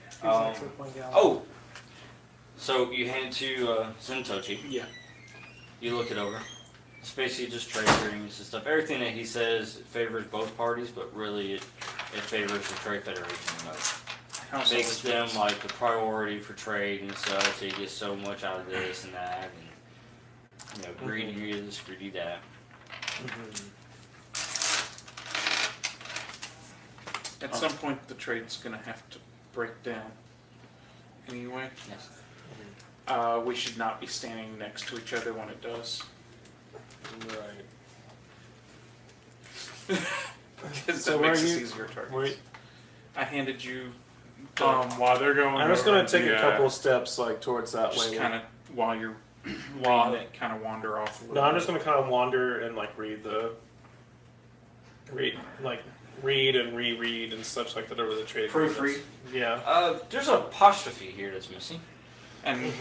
He's Um, actually playing Gallia. Oh. So you hand it to Zentochi. Yeah. You look it over. It's basically just trade agreements and stuff. Everything that he says favors both parties, but really it favors the Trade Federation the most. How's Makes that? them like the priority for trade and such. They get so much out of this and that, and greedy this, greedy that. At some point, the trade's going to have to break down. Anyway, Yes. we should not be standing next to each other when it does. Right. Because So that where makes are us you- easier targets. Wait. I handed you While they're going, I'm just gonna over take the, a couple steps like towards that just way. kind of while you're While- reading it, kind of wander off a little No, I'm bit. just gonna kind of wander and like read and reread and such like that over the trade. Proofread. agreements. Yeah. There's an apostrophe here that's missing. And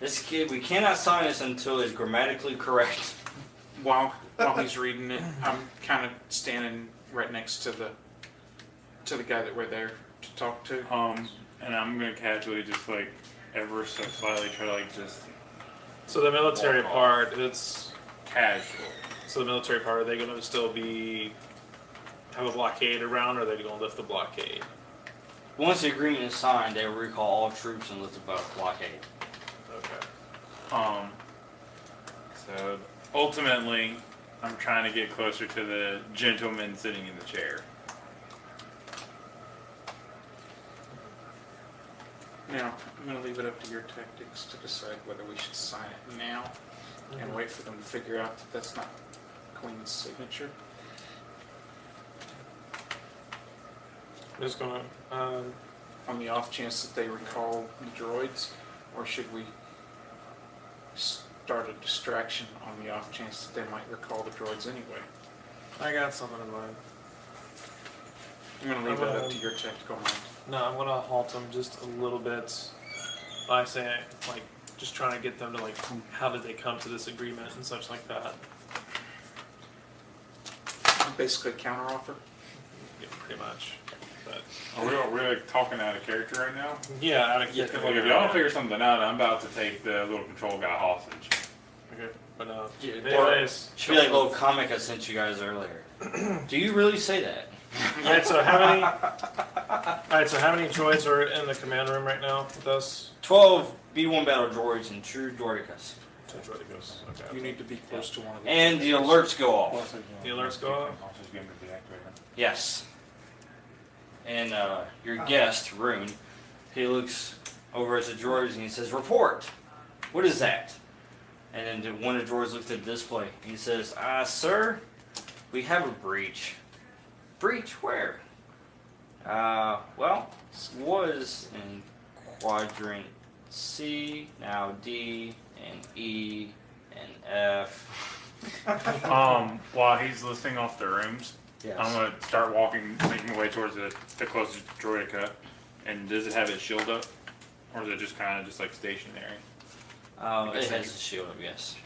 This kid, we cannot sign this until it's grammatically correct. while he's reading it, I'm kind of standing right next to the guy that we're there to talk to. and I'm gonna casually just like ever so slightly try to like just So the military Walk off. part, it's casual. so the military part. Are they gonna still have a blockade around, or are they gonna lift the blockade? Once the agreement is signed, they will recall all troops and lift the blockade. Okay. So ultimately, I'm trying to get closer to the gentleman sitting in the chair. Now, I'm going to leave it up to your tactics to decide whether we should sign it now and wait for them to figure out that that's not Queen's signature. I'm just gonna. On the off chance that they recall the droids, or should we start a distraction on the off chance that they might recall the droids anyway? I got something in mind. I'm going to leave that up to your tactical mind. No, I'm gonna halt them just a little bit by saying, like, just trying to get them to like, how did they come to this agreement and such like that. Basically, counteroffer. Yeah, pretty much. But Are we like talking out of character right now? yeah, out of Yeah, character. Like if y'all don't figure something out, I'm about to take the little control guy hostage. Okay, but Yeah, anyways. Should be like a little comic I sent you guys earlier. Do you really say that? All right, so how many? All right, so how many droids are in the command room right now with us? 12 B1 battle droids and 2 droidicas. Two droids. Okay. You need to be close to one of them. And the alerts go off. The alerts go off? Yes. And your guest, Rune, he looks over at the droids and he says, "Report! What is that?" And then one of the droids looks at the display. He says, "Sir, we have a breach." "Breach? Where?" Well, was in quadrant C, now D, and E, and F. While he's listing off the rooms, Yes. I'm gonna start making my way towards the closest droidica. And does it have its shield up, or is it just kind of just like stationary? It has a shield up, yes.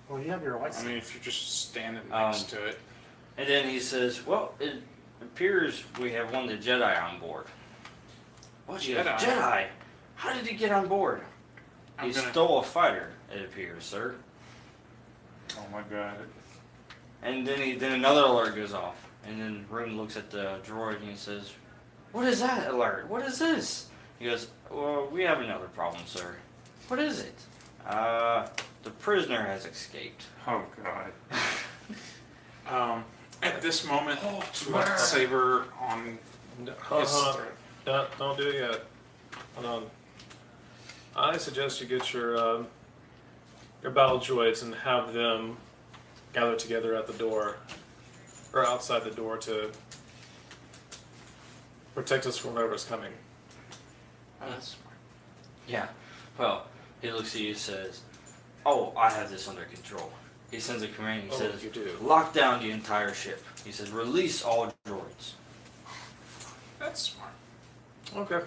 Well, you have your I lightsaber. mean, if you're just standing next to it. And then he says, "Well, it appears we have one of the Jedi on board." "What Jedi? Jedi? How did he get on board?" I'm "He gonna- stole a fighter, it appears, sir." Oh my god. And then another alert goes off. And then Rune looks at the droid and he says, What is that alert? What is this? He goes, well, we have another problem, sir. What is it? The prisoner has escaped. Oh God. At this moment, lightsaber on Hold his on. throat. Don't do it yet. Hold on. I suggest you get your battle droids and have them gather together at the door, or outside the door, to protect us from whatever's coming. Oh, that's smart. Yeah. Well, he looks at you and says, oh, I have this under control. He sends a command. He says, you do. lock down the entire ship. He says, release all droids. That's smart. Okay.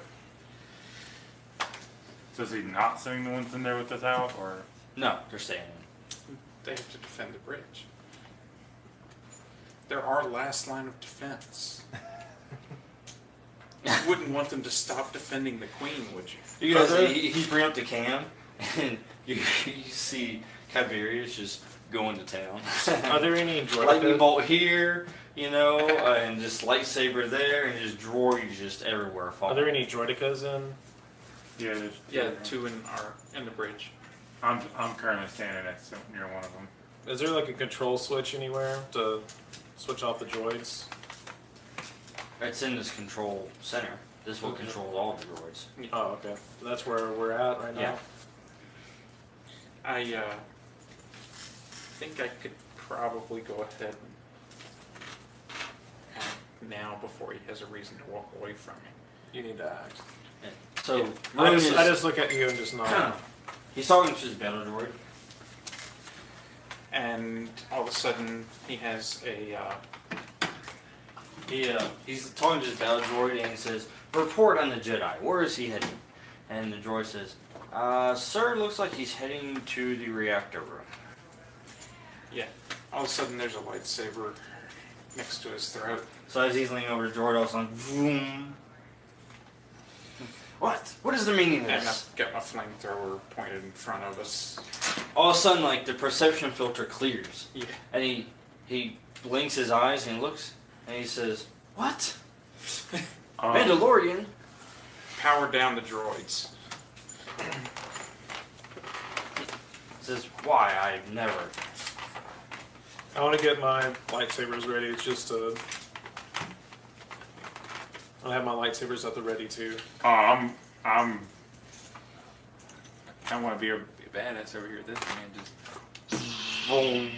So is he not sending the ones in there with us out, or? No, they're staying in. They have to defend the bridge. They're our last line of defense. You wouldn't want them to stop defending the queen, would you? You guys, he's bringing up the cam, and you see Tiberius just going to town. Are there any Lightning droids? bolt here, and just lightsaber there, and just droids just everywhere. Are Falling. there any droidicas in? Yeah, there's Yeah, two in the bridge. I'm currently standing near one of them. Is there like a control switch anywhere to switch off the droids? It's in this control center. This will control all the droids. Oh, okay. That's where we're at right now. Yeah. I think I could probably go ahead and act now before he has a reason to walk away from me. You need to act. So I Roon just, is- I just look at you and just nod. he's talking to his battle droid. And all of a sudden, he has a He's talking to his battle droid and he says, report on the Jedi. Where is he heading? And the droid says, sir, looks like he's heading to the reactor room. all of a sudden there's a lightsaber next to his throat. So as he's leaning over the droid, all of a sudden, boom. What? What is the meaning of And this? I've got my flamethrower pointed in front of us. All of a sudden, like, the perception filter clears. Yeah. And he blinks his eyes and he looks and he says, what? Mandalorian? Power down the droids. Says, why? I've never. I want to get my lightsabers ready. It's just to. I have my lightsabers at the ready too. I want to be a badass over here. This man just. Boom.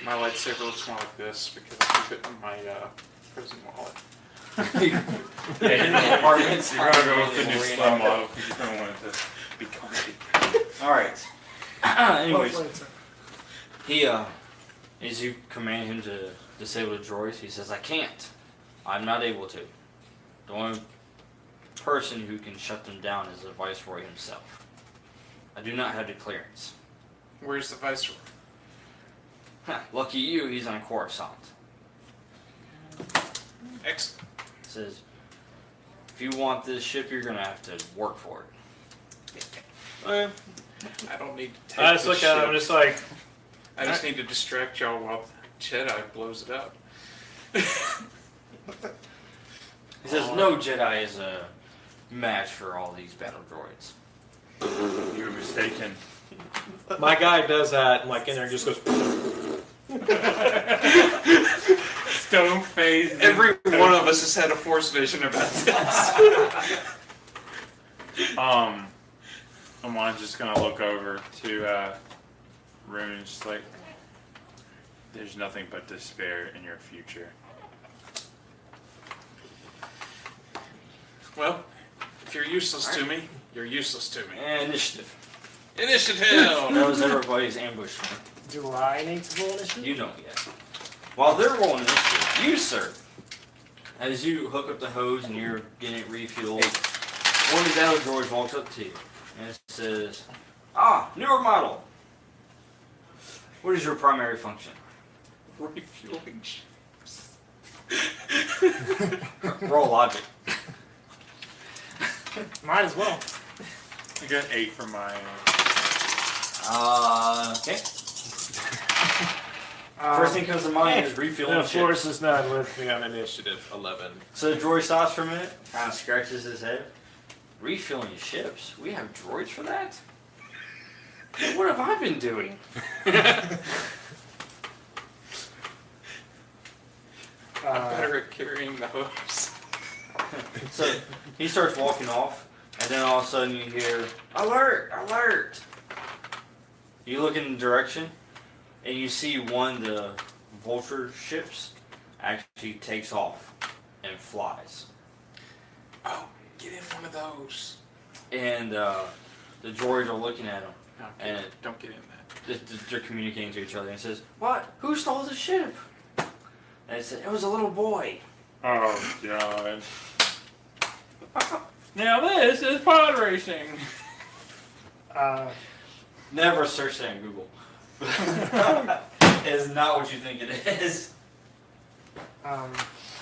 My lightsaber looks more like this because I keep it in my prison wallet. Yeah, you're gonna go with the new slow model because you don't want it to be clunky. Alright. Anyways, Well, he, as you command him to disable the droids, he says, I can't. I'm not able to. The only person who can shut them down is the Viceroy himself. I do not have the clearance. Where's the viceroy? Lucky you, he's on Coruscant. Excellent. Says, if you want this ship, you're gonna have to work for it. Okay. I don't need to take I just this look at it. ship. I'm just like, I just need to distract y'all while the Jedi blows it up. He says, no Jedi is a match for all these battle droids. You're mistaken. my guy does that, and like in there just goes. Stone phase. Every one of us has had a force vision about this. I'm just gonna look over to Rune and just like, there's nothing but despair in your future. Well, if you're useless to me, you're useless to me. And initiative. Initiative! That was everybody's ambush. do I need to roll initiative? You don't yet. While they're rolling initiative, you, sir, as you hook up the hose and you're getting it refueled, one of the battle droids walks up to you and it says, newer model. What is your primary function? Refueling ships. Roll logic. Might as well. I got 8 from my. Okay. First thing comes to mind is refilling The chips. force is not with me on initiative 11. So the droid stops for a minute, kind of scratches his head. Refilling ships? We have droids for that? What have I been doing? Better at carrying the hose. So he starts walking off, and then all of a sudden you hear, "Alert! Alert!" You look in the direction, and you see one of the vulture ships actually takes off and flies. Oh, get in one of those. And the droids are looking at him. Okay, And don't get in that. they're communicating to each other, and it says, "What? Who stole the ship?" And it said, "It was a little boy." Oh god. Now this is pod racing. Never search that on Google. It is not what you think it is.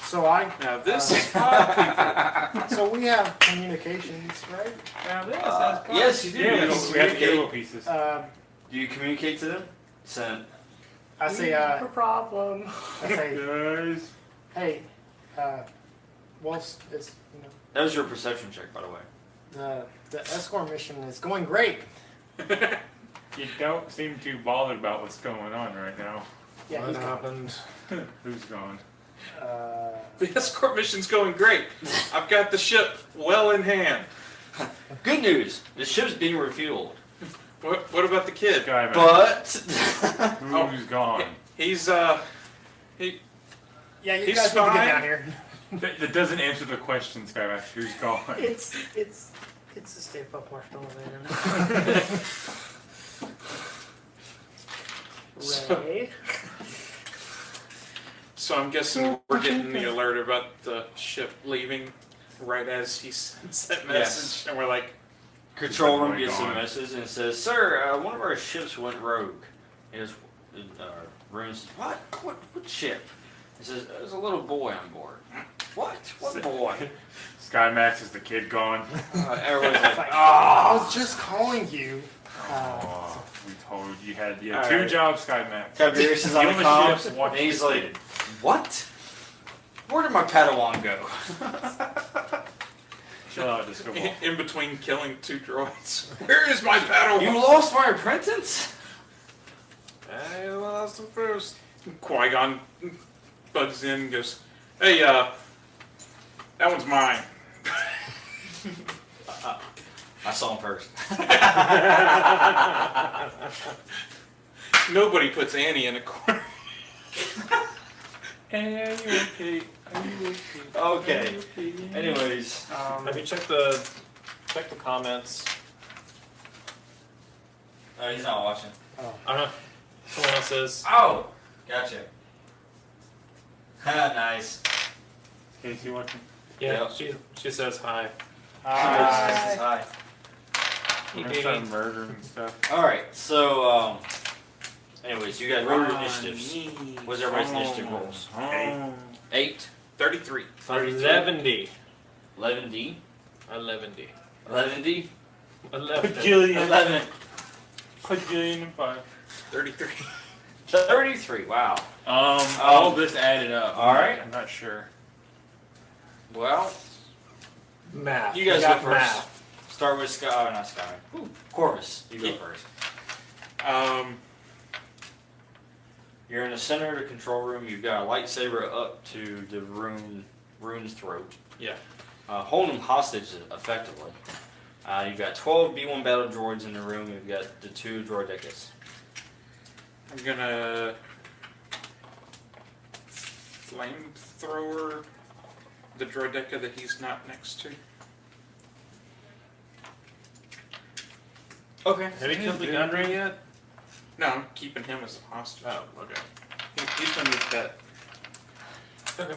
So I. Now this is pod people. So we have communications, right? Now this is pod. Yes, you do. Yeah, You we have the communicate. cable pieces. Do you communicate to them? Send. I say, No problem. I say, Guys. hey, well, it's you know, That was your perception check, by the way. the escort mission is going great. You don't seem too bothered about what's going on right now. Yeah, What he's gone. happened? Who's gone? The escort mission's going great. I've got the ship well in hand. Good news. The ship's being refueled. What about the kid? Skyman. But Who's gone? He's Yeah, you He's guys need to fine. get down here. That doesn't answer the question, Skymax. Who's gone? It's a Stay Puft Marshmallow Man. Ray. So I'm guessing we're getting the alert about the ship leaving right as he sends that message, Yes. and we're like, control room Definitely gets a gone. message and it says, "Sir, one of our ships went rogue." His room says, What ship?" It says, "There's a little boy on board." What? What boy? Skymax is the kid gone. Everyone's like, I "Oh." was just calling you. Oh, we told you had All two right. jobs, Skymax. Tiberius is on the Give him a comms, ship, watch and he's the like, kid. "What? Where did my Padawan go?" Chill out, Disco Ball. in between killing two droids. Where is my battle? You lost my apprentice? I lost him first. Qui-Gon bugs in and goes, "Hey, that one's mine." I saw him first. Nobody puts Annie in a corner. Okay. Okay. Anyways, Have you checked the comments? he's not watching. Someone else is. Oh, gotcha. Nice. Casey watching? Yeah, Yeah. she says hi. Hi. Hey, I'm gonna baby. start murdering and stuff. All right. So, anyways, you guys rolled your initiatives. What's everybody's initiative rolls? 8, 33. 11D. 11D, 11D. 11D, 11. 11, Quadrillion and 5. 33. 33. Wow. All this added up. All right. I'm not sure. Well, Math. you guys We got go first. math. Start with Sky. Oh, not Sky. Corvus. You go Yeah. first. You're in the center of the control room. You've got a lightsaber up to the rune's throat. Yeah. Holding him hostage effectively. You've got 12 B1 battle droids in the room. You've got the 2 droidecas. I'm gonna flamethrower the droideca that he's not next to. Okay. Have you killed the Gundry yet? No, I'm keeping him as a hostage. Oh, okay. He's been with that. Okay.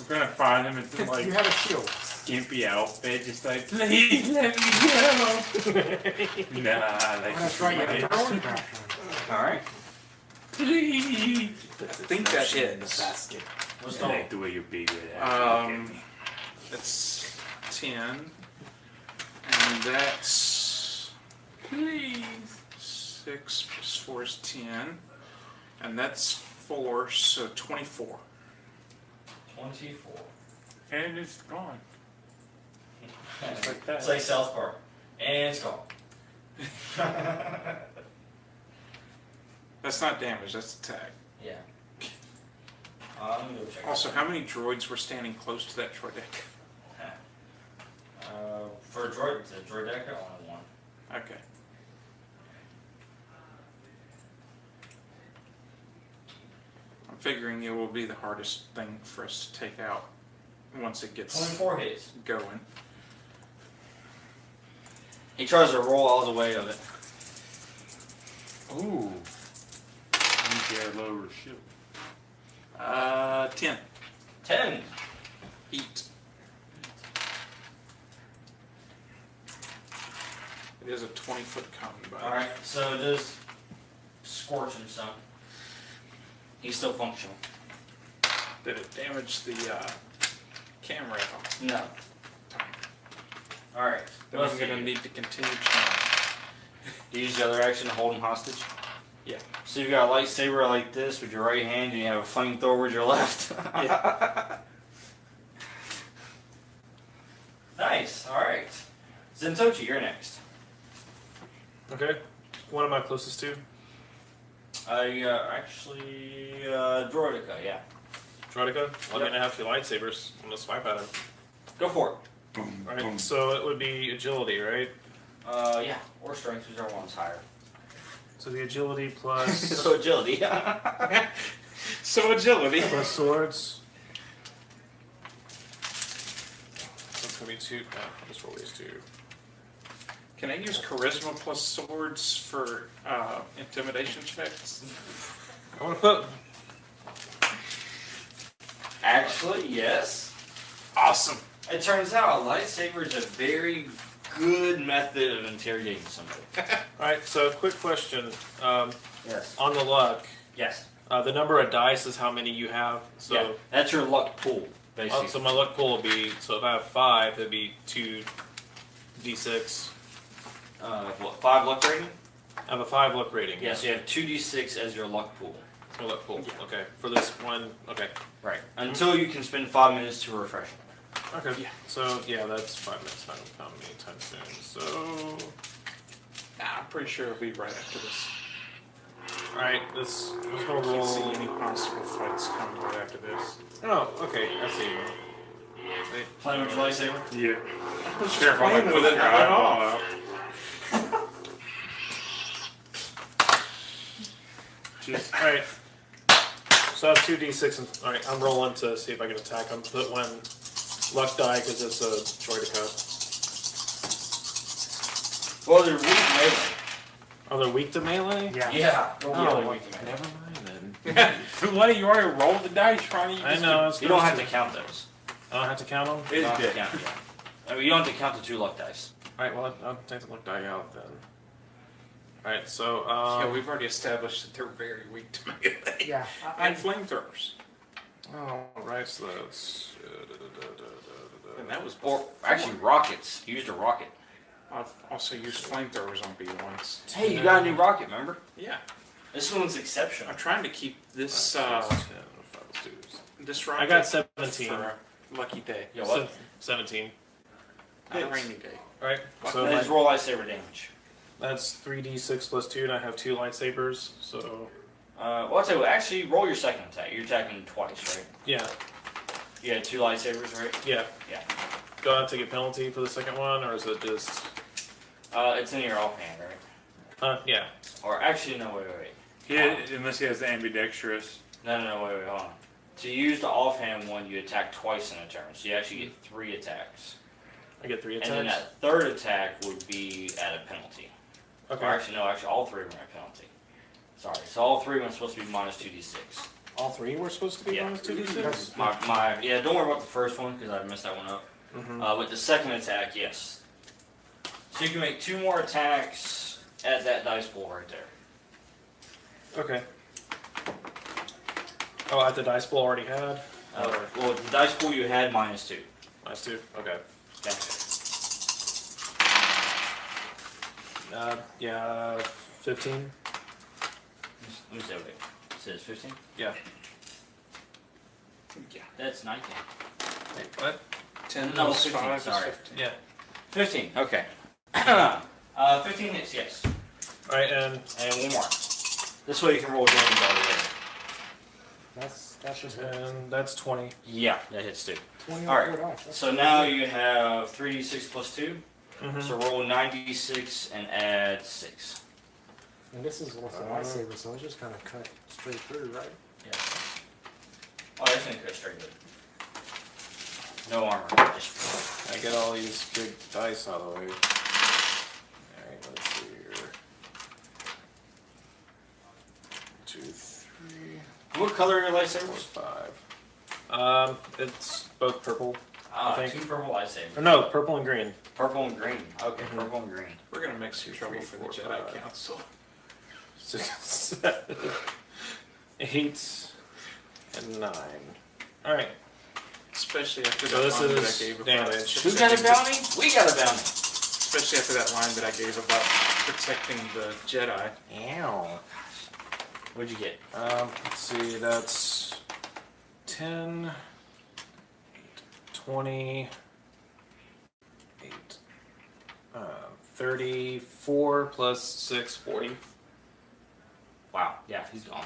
We're gonna find him in some like You have a shield. skimpy outfit, just like, please let me go. Nah, like, That's right, you have a photograph. All right. please. I think that hits. Basket. What's I the like the way you beat it. That's 10. And that's Please. 6 plus 4 is 10. And that's 4, so 24. 24. And it's gone. Just like that. It's like South Park. And it's gone. That's not damage, that's attack. Yeah. Let me go check. Also, how many droids were standing close to that droid deck? For a droid, the droid deck, only one. Okay. I'm figuring it will be the hardest thing for us to take out once it gets 24 hits. going. He tries to roll all the way of it. Ooh. I need to add lower shield. 10. 10. Heat. It is a 20-foot combi. Alright, so it does scorch him some. He's still functional. Did it damage the camera? No. Alright. Then I'm going to need to continue trying. You use the other action to hold him hostage? Yeah. So you've got a lightsaber like this with your right hand and you have a flamethrower with your left. Yeah. Nice, alright. Zentochi, you're next. Okay. What am I closest to? Actually, Droidica, yeah. Droidica? Well, Yep. I'm gonna have 2 lightsabers. I'm gonna swipe at him. Go for it. Boom, Alright, boom. so it would be agility, right? Yeah, or strength, whichever one's higher. So the agility plus So agility. So agility. plus swords. That's gonna be 2. I'll just roll these 2. Can I use charisma plus swords for intimidation checks? I wanna put. Actually, yes. Awesome. It turns out a lightsaber is a very good method of interrogating somebody. Alright, so quick question. Yes. On the luck, Yes. the number of dice is how many you have. So, Yeah, that's your luck pool, basically. so my luck pool will be. So if I have 5, it'd be 2d6. What, 5 luck rating? I have a 5 luck rating. Yeah, so you have 2d6 as your luck pool. My luck pool. Okay. For this one. Okay. Right. Until you can spend 5 minutes to refresh it. Okay. Yeah. So yeah, that's 5 minutes. Not gonna come anytime soon. So. Nah, I'm pretty sure it'll be right after this. Alright, let's go I can't see roll. any possible fights coming right after this. Oh, okay, I see. Wait. Playing with your lightsaber? Yeah. Careful, playing I'm with it, gonna not eyeball off. out. Just Alright. So I have 2d6 and. Alright, I'm rolling to see if I can attack him. Put one luck die because it's a droidica. Well, they're weak melee. Oh, they're weak to melee? Yeah. Yeah. Oh, really well, weak to melee. never mind then. too late. You already rolled the dice, Ronnie. I know. It's You don't supposed have to count those. I don't have to count them? You don't It's have to dead. count, yeah. I mean, you don't have to count the 2 luck dice. Alright, well, I'll take the luck die out then. Alright, so. Yeah, we've already established that they're very weak to melee. Yeah. And flamethrowers. Alright, so that's. And that was Or, actually, rockets. You used a rocket. I've also used flamethrowers on B1s. Hey, you got a new rocket, remember? Yeah. This one's exceptional. I'm trying to keep this this rocket I got 17. for a lucky day. Yeah, what? 17. Not a rainy day. Alright, so Then just roll lightsaber damage. that's 3d6 plus 2, and I have 2 lightsabers, so. Well, I'll tell you what, actually, roll your second attack. You're attacking twice, right? Yeah, You had 2 lightsabers, right? yeah. Yeah. Do I have to take a penalty for the second one, or is it just. It's in your offhand, right? Yeah. Or actually, no, wait. Yeah, unless he has the ambidextrous. No, wait, hold on. To use the offhand one, you attack twice in a turn, so you actually get 3 attacks. I get 3 And attacks? then that third attack would be at a penalty. Okay. Or actually, all 3 of them are at penalty. Sorry, so all 3 of them are supposed to be minus 2d6. All 3 were supposed to be Yeah. minus 2d6? Yeah, don't worry about the first one, because I messed that one up. Mm-hmm. With the second attack, yes. So you can make 2 more attacks at that dice pool right there. Okay. Oh, at the dice pool already had? Well, the dice pool you had minus 2. Minus 2? Okay. Okay. Yeah, 15. Let me say, wait. Says 15. Yeah. Yeah. That's 19. Wait, what? 10 No, plus 15, 5 sorry. is 15. Yeah. 15. Okay. 15 hits. Yes. All right, and And one more. This way you can roll damage all the way. That should hit. and that's 20. Yeah, that hits too. 20 All on right. 4 dice. That's So now you have 3d6 plus 2. Mm-hmm. So roll 96 and add 6. And this is with the lightsaber, so it's just kind of cut straight through, right? Yeah. Oh, that's gonna cut straight good. No armor. Just I get all these big dice out of the way. Alright, let's see here. 2, 3, what color are your 4, lightsabers? 5. It's both purple. I think. 2 purple lightsabers. Or no, purple and green. Purple and green. Okay, Mhm. purple and green. We're going to make some trouble for the 4, Jedi 5. Council. 6, 7, 8, and 9. Alright, Especially after so that this line that I is gave about damage. Who got a bounty? We got a bounty. Especially after that line that I gave about protecting the Jedi. Ow. What'd you get? Let's see, that's 10, 20, 8, 34 plus 6, 40. Wow. Yeah, he's gone.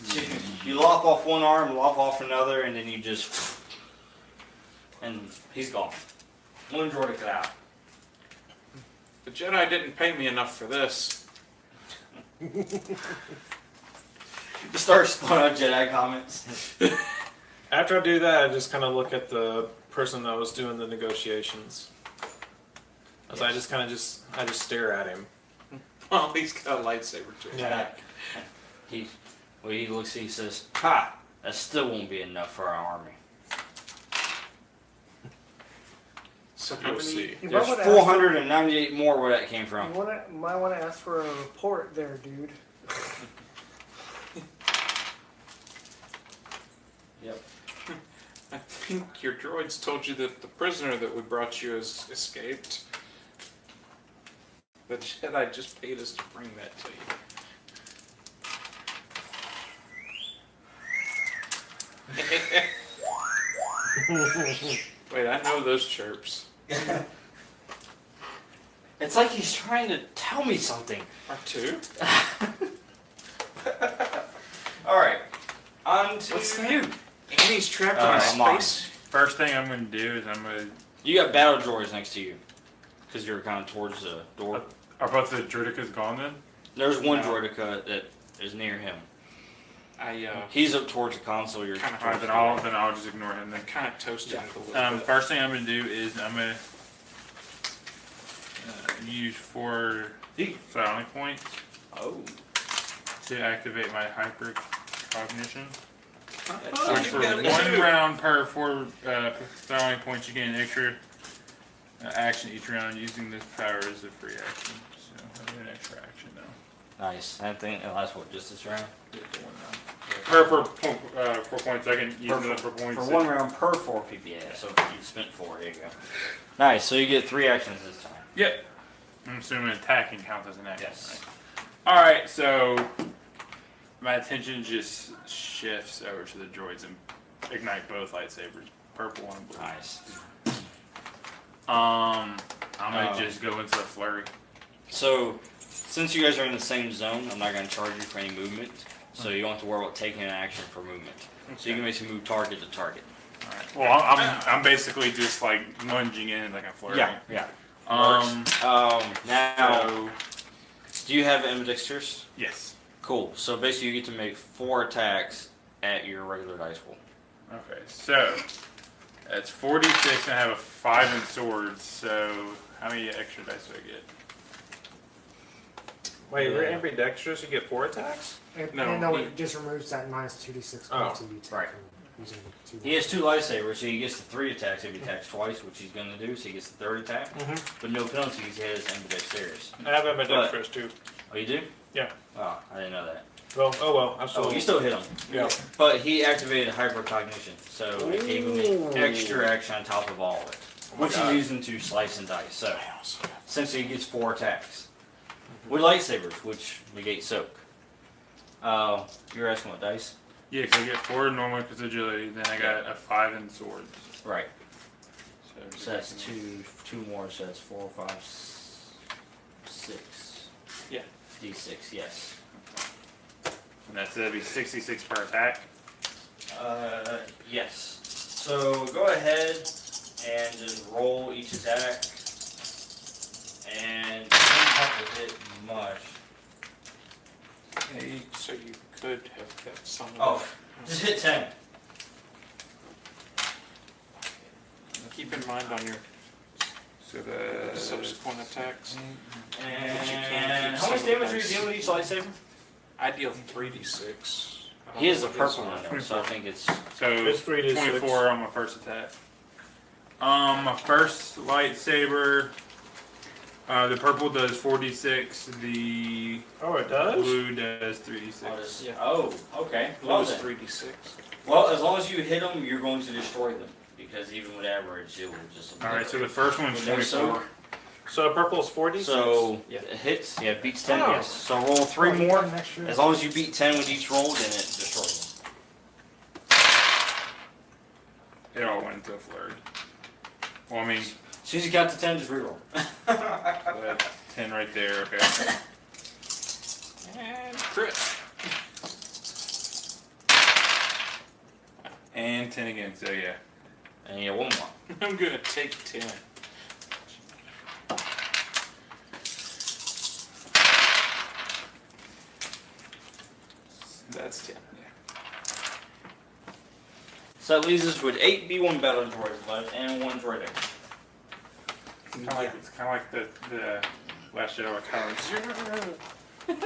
So you lop off one arm, lop off another, and then you just... And he's gone. One droid cut out. The Jedi didn't pay me enough for this. You start spawning out Jedi comments. After I do that, I just kind of look at the person that was doing the negotiations. As I just kind of I just stare at him. Well, he's got a lightsaber too. Yeah. He looks, he says, "Ha! That still won't be enough for our army. So how You'll many? see. You There's might wanna 498 more where that came ask from." for, might want to ask for a report there, dude. Yep. I think your droids told you that the prisoner that we brought you has escaped. The Jedi just paid us to bring that to you. Wait, I know those chirps. It's like he's trying to tell me something. R2? Alright. On to What's that? you. And he's trapped in a Come on. space. First thing I'm gonna do is I'm gonna. You got battle droids next to you. Because you're kind of towards the door. Are both the Druidicas gone then? There's one No. droidica that is near him. I He's up towards the console. You're Kinda towards hard, the Then I'll just ignore him then. kind of toasted Yeah. it a little bit. First thing I'm gonna do is I'm gonna use 4 psionic points Oh. to activate my hyper cognition. Oh, Which you for got it one too. round per 4 psionic points, you get an extra action each round. Using this power as a free action. So I get an extra action now. Nice. I think it lasts what, just this round? Yeah, for 1 round. Or for 4 points, I can use them for points. For 1 round per 4 PPA. So if you spent 4, there you go. Nice. So you get 3 actions this time. Yep. I'm assuming attacking counts as an action. Yes. Right? Alright, so my attention just shifts over to the droids and ignite both lightsabers, purple and blue. Nice. I'm gonna just go into a flurry. So, since you guys are in the same zone, I'm not going to charge you for any movement. So you don't have to worry about taking an action for movement. So you can basically move target to target. Alright. Well, I'm basically just like lunging in like a flurry. Yeah. Um. Now, So do you have ambidextrous? yes. Cool. So basically, you get to make 4 attacks at your regular dice roll. Okay. So that's 46, and I have a 5 in swords. So how many extra dice do I get? Wait, you're Yeah. ambidextrous, you get 4 attacks? No, it just removes that minus 2d6 Oh, points you take right. from using 2. He has 2 lightsabers, so he gets the 3 attacks if he attacks twice, which he's going to do. So he gets the 3rd attack, but no penalties. He has ambidextrous. I have ambidextrous too. Oh, you do? Yeah. Oh, I didn't know that. Well, oh well, I still. Oh, you still hit him. Yeah. But he activated hypercognition, so it gave him an extra action on top of all of it, which God. he's using to slice and dice. So essentially, he gets 4 attacks with lightsabers, which negate soak. You're asking what dice? Yeah, because I get 4 normal because agility, then I got a 5 in swords. Right. So, So that's two more. So that's 4, 5, 6. Yeah. D6. Yes. And that'd be 66 per attack. Yes. So go ahead and just roll each attack, and you don't have to hit much. Okay, so you could have kept some of Oh, just hit 10. Keep in mind on your So the subsequent attacks. And But you can keep how much some damage are you dice. dealing with each lightsaber? I deal 3d6. I don't He has know the what his purple are. one, though, so I think it's. So It's 3d6. 24 on my first attack. My first lightsaber, the purple does 4d6, the Oh, it does? blue does 3d6. Yeah. Oh, okay. Well, Well, it's then. 3d6. Well, as long as you hit them, you're going to destroy them. Because even with average, it will just. Alright, so the first one's With no 24. soak. So purple is 46? So Yeah. it hits, yeah, beats 10, Oh. yes. So roll 3 Oh, you more. got an extra- As long as you beat 10 with each roll, then it destroys them. It all went into a flurry. Well, I mean, As soon as you count to 10, just reroll. that's 10 right there, okay. And crit. And 10 again, so yeah. And you get one more. I'm gonna take 10. That's 10, yeah. So that leaves us with 8 B1 battle droids left and 1 droid X. It's kind of like the Last Jedi with colors.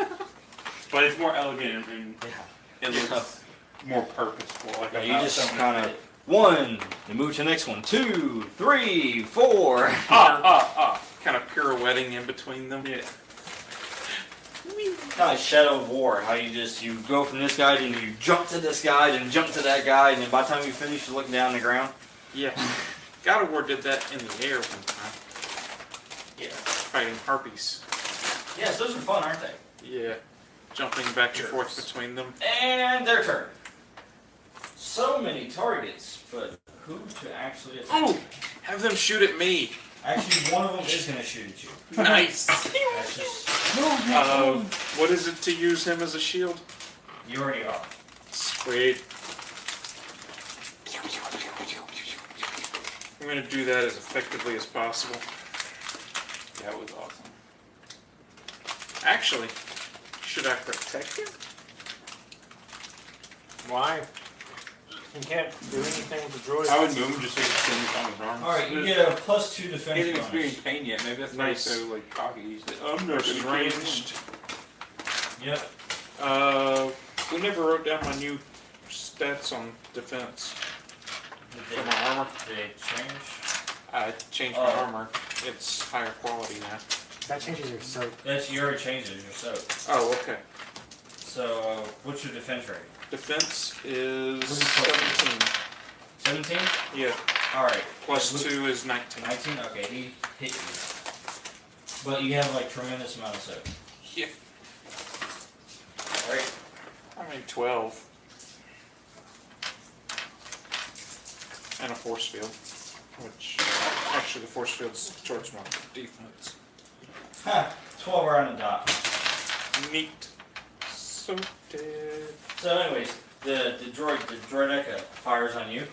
But it's more elegant and it looks more purposeful. Like Yeah, a you just something kind like of 1, you move to the next one. 2, 3, 4. Kind of pirouetting in between them. Yeah. Kind of like Shadow of War, how you go from this guy, and you jump to this guy, then jump to that guy, and then by the time you finish, you're looking down on the ground. Yeah. God of War did that in the air one time. Yeah. Fighting harpies. Yes, those are fun, aren't they? Yeah. Jumping back and forth between them. And their turn. So many targets, but who to actually attack? Oh! Have them shoot at me. Actually, one of them is going to shoot at you. Nice. That's just, What is it to use him as a shield? you already are. Sweet. I'm gonna do that as effectively as possible. that was awesome. Actually, should I protect him? Why? You can't do anything with the droid. I would move him just so he could send me on his arm. Alright, you get a +2 He defense hasn't bonus. experienced pain yet. Maybe that's why he's Nice. so like cocky. He's like, I'm not Versus gonna kill him. ranged. Yep. We never wrote down my new stats on defense for my armor. Did they change? I changed my armor. It's higher quality now. That changes your soap. That's you already changed it yourself. Oh, okay. So, what's your defense rating? Defense is What is it? 17. 17? Yeah. Alright. Plus 2 is 19. 19? Okay, he hit you. But you have like tremendous amount of soap. Yeah. Right? I mean 12. And a force field. Which, actually the force field's towards my defense. Ha! 12 around the dot. Neat. So dead. So anyways, the droid Echo fires on you.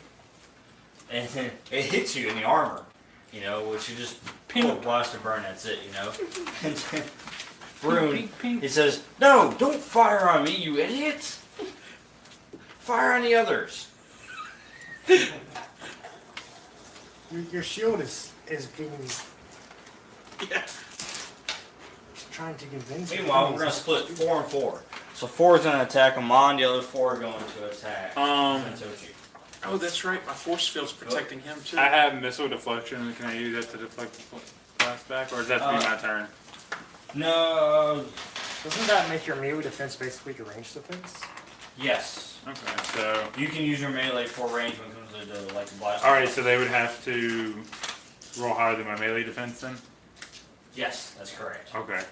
And then it hits you in the armor. You know, which you just pull blast to burn, that's it, you know. And then Brune, he says, "No, don't fire on me, you idiot! Fire on the others." Your shield is being Yeah. trying to convince you. Meanwhile, we're gonna split 4 and 4. So 4 is gonna attack Amon, the other 4 are going to attack Sentochi. Oh, that's right. My force field's protecting him too. I have missile deflection. Can I use that to deflect the blast back, or does that have to be my turn? No. Doesn't that make your melee defense basically a ranged defense? Yes. Okay, so You can use your melee for range when it comes to the, like the blast. all right, so they would have to roll higher than my melee defense then. Yes, that's correct. Okay.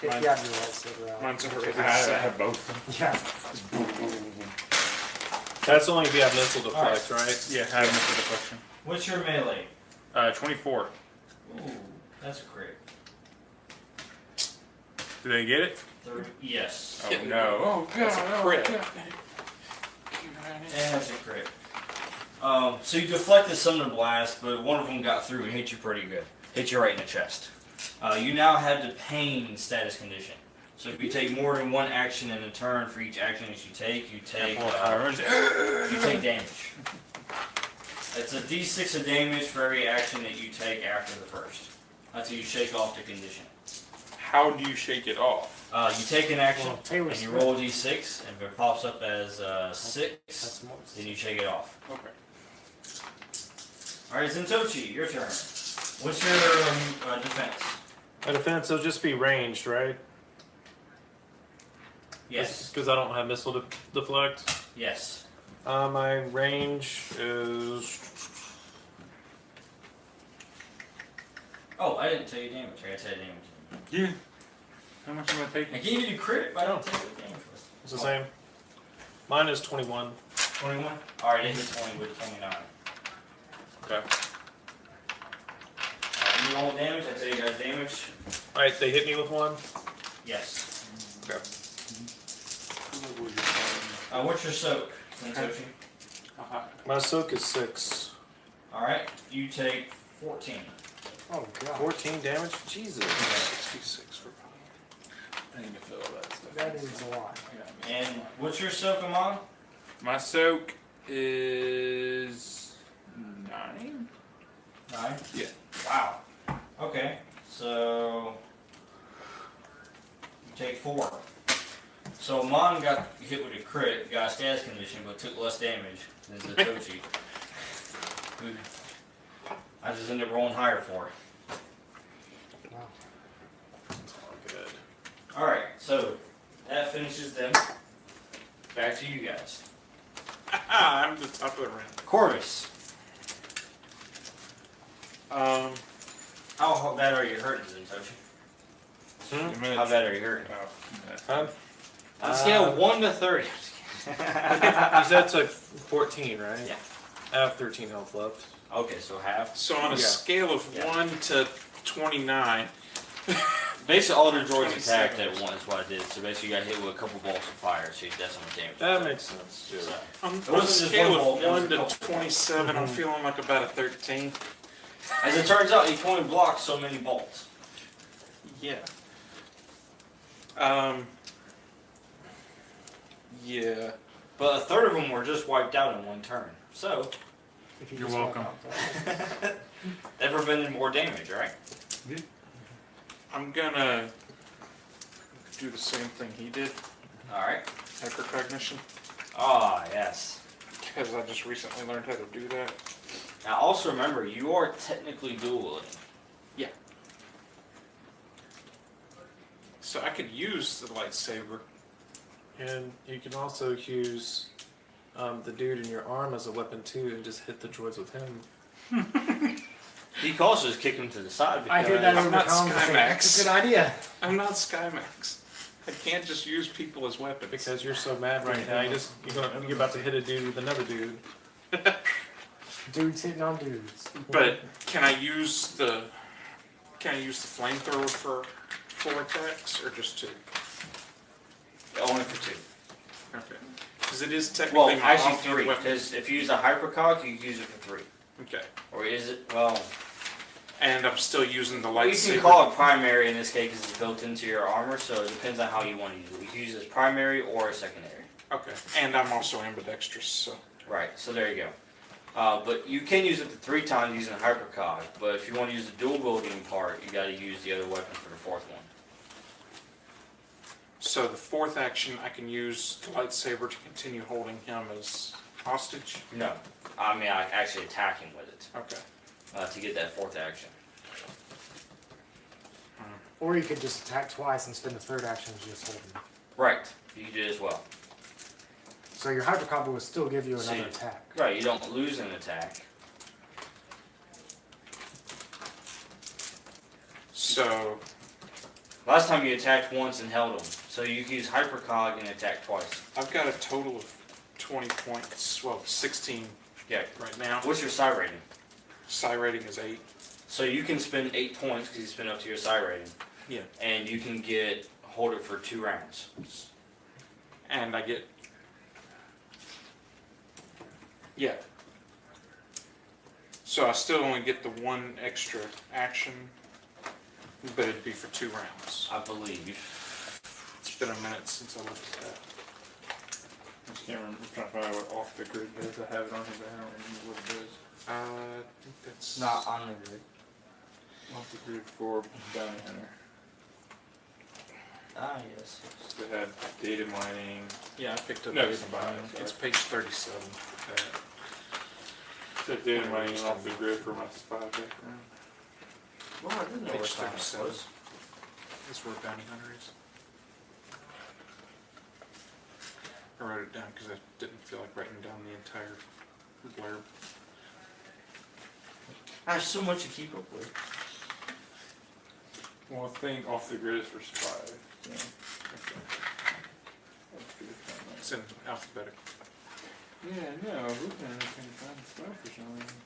you have your lightsaber out. Mine's already I set. have both. Yeah. That's only if you have missile deflect, right? Yeah, I have missed the question. What's your melee? 24. Ooh, that's a crit. Did they get it? Yes. Oh Getting- no. Oh god, That's a crit. That's a crit. So you deflected some of the blast, but one of them got through and hit you pretty good. Hit you right in the chest. You now have the pain status condition. So if you take more than one action in a turn for each action that you take you take damage. It's a d6 of damage for every action that you take after the first. Until you shake off the condition. How do you shake it off? You take an action Well, Taylor and you Swift. roll a d6, and if it pops up as 6, That's more. then you shake it off. Okay. Alright, Zentochi, your turn. What's your defense? My defense will just be ranged, right? Yes. Because I don't have missile deflect. Yes. My range is. Oh, I didn't tell you damage. I gotta tell you damage. Yeah. How much am I I taking? gave you the crit, but I don't tell you what damage was. It's the same. Mine is 21. 21? Alright, it hit 20 with 29. Okay. You roll damage, I tell you guys damage. Alright, they hit me with 1. Yes. Okay. What's your soak, Zentochi? My soak is 6. Alright, you take 14. Oh god. 14 damage? Jesus. 66 for power. I need to fill all that stuff. That is a lot. And what's your soak, Amon? My soak is 9. 9? Yeah. Wow. Okay, so you take 4. So Amon got hit with a crit, got a status condition, but took less damage than Zentochi. Who I just ended up rolling higher for. Wow. Good. Alright, so that finishes them. Back to you guys. I'm the top of the round. Corvus, Um, how bad are you hurting, Zentochi? How bad are you hurting? Huh? On a scale of 1 to 30. You said it's like 14, right? Yeah. I have 13 health left. Okay, so half. so on a Yeah. scale of Yeah. 1 to 29, Basically, all the droids 27. attacked at once. Is what I did. So basically, you got hit with a couple bolts of fire. So that's how much damage. That makes sense. So, on It a wasn't just scale one bolt, of it was 1 a to couple. 27, I'm feeling like about a 13. as it turns out, he can only block so many bolts. Yeah. Yeah. But a third of them were just wiped out in one turn. So If you You're just welcome. walk out there. that prevented more damage, right? I'm gonna do the same thing he did, All right. hypercognition, Ah, yes. because I just recently learned how to do that. Now, also remember, you are technically dual wielding. So I could use the lightsaber. And you can also use the dude in your arm as a weapon too and just hit the droids with him. You can also just kick him to the side. I Because heard that I'm over not conversation. Skymax. It's a good idea. I'm not Skymax. I can't just use people as weapons. Because you're so mad right now, you're about to hit a dude with another dude. Dudes hitting on dudes. But can I use the flamethrower for 4 attacks or just 2? only for 2. Okay. Because it is Well, technically my actually offhand 3. weapon. Because if you use a hypercog, you can use it for 3. Okay. Or is it? Well, And I'm still using the you lightsaber. can call it primary in this case because it's built into your armor. So it depends on how you want to use it. You can use it as primary or as secondary. Okay. And I'm also ambidextrous, so. Right. So there you go. But you can use it to 3 times using a hypercog. But if you want to use the dual wielding part, you got to use the other weapon for the 4th one. So the 4th action, I can use the lightsaber to continue holding him as hostage. No, I mean I actually attack him with it Okay. to get that 4th action. Or you could just attack twice and spend the third action just holding. Right. You do as well. So your hyper combo will still give you See. another attack. Right. You don't lose an attack. So Last time you attacked once and held them, so you can use hypercog and attack twice. I've got a total of 20 points. Well, 16 Yeah. right now. What's your psi rating? Psi rating is 8. So you can spend 8 points because you spend up to your psi rating. Yeah. And you can hold it for 2 rounds. And I get. Yeah. So I still only get the 1 extra action, but it'd be for 2 rounds. I believe. It's been a minute since I looked at that. I just can't remember. I'm trying to find out what off the grid does. I have it on here, but I don't remember what it does. I think that's Not on the grid. Off the grid for Bounty Hunter. Ah, yes. So they had data mining. Yeah, I picked up. No, data mining. sorry. It's page 37. So data mining off the grid for my spy background. Well, I didn't know Page what time it 37. was. That's where Bounty Hunter is. I wrote it down because I didn't feel like writing down the entire blurb. I have so much to keep up with. Well, I think off the grid is for spy. Yeah. Okay. That's good. It's in alphabetical. Yeah, no, we're going to find stuff for some reason.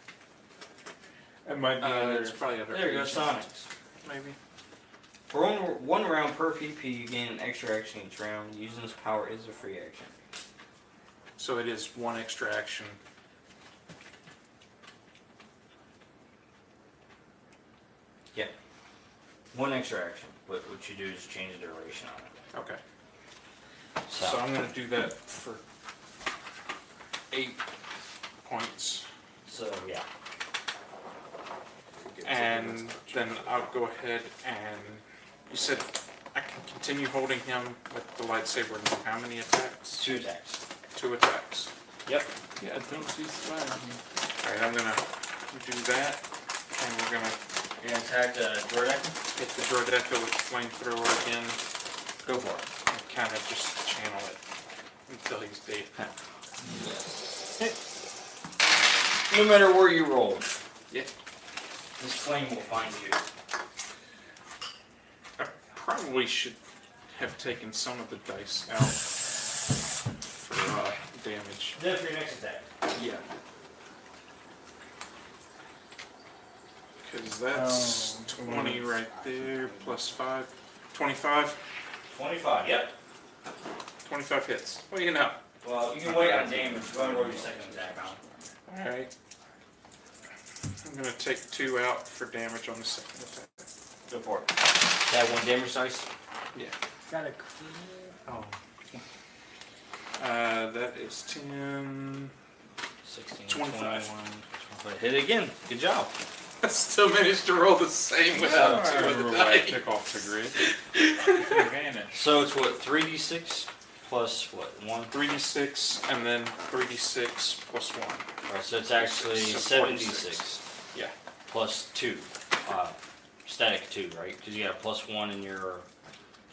It might be under. It's probably under. There you go, agent, Sonics. Maybe. For one round per PP, you gain an extra action each round. Using this power is a free action. So it is 1 extra action. Yeah. 1 extra action. But what you do is change the duration on it. Okay. So, So I'm going to do that for 8 points. so yeah. And then I'll go ahead and you said I can continue holding him with the lightsaber and how many attacks? 2 attacks. 2 attacks. Yep. Yeah, I don't see spy in here. Alright, I'm gonna do that. And we're gonna You're gonna attack the Jordak? hit the Droideka with flamethrower again. Go for it. And kind of just channel it until he's dead. No matter where you roll, Yeah. this flame will find you. I probably should have taken some of the dice out for damage. Then for your next attack. Yeah. Because that's 20 right there, plus 5. 25. 25, yep. 25 hits. What do you know? Well, you can wait on damage. Go ahead and roll your second attack on. Alright. I'm going to take 2 out for damage on the second attack. Go for it. That 1 damage dice? Yeah. Got a clear. Oh. That is 10. 16, 25. 21. Hit it again. Good job. I still managed to roll the same without I 2 of remember the when I dice. took off the grid. Advantage. So it's what, 3d6 plus what, 1? 3d6 and then 3d6 plus 1. Alright, so it's actually So 76 Yeah. plus 2. Static 2, right? Because you have plus 1 in your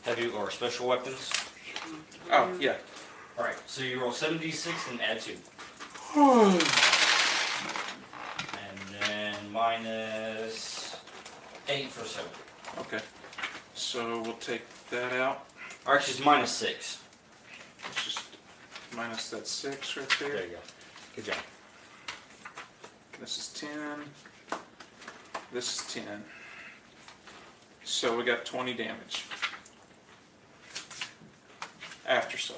heavy or special weapons. Oh, yeah. Alright, so you roll 7d6 and add 2. And then minus 8 for 7. Okay. So we'll take that out. Or actually, it's minus 6. It's just minus that 6 right There there. you go. Good job. This is 10. This is 10. So we got 20 damage. After so.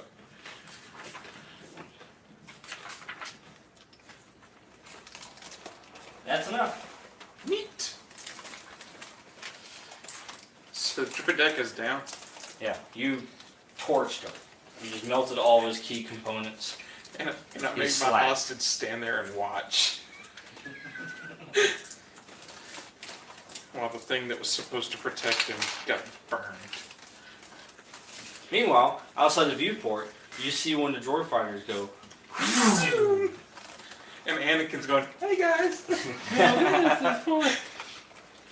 That's enough. Neat. So Droideka's down. Yeah, you torched him. You just melted all of his key components. And I made He's my slapped. hostage stand there and watch. While the thing that was supposed to protect him got burned. Meanwhile, outside the viewport, you see one of the droid fighters go. And Anakin's going, hey guys!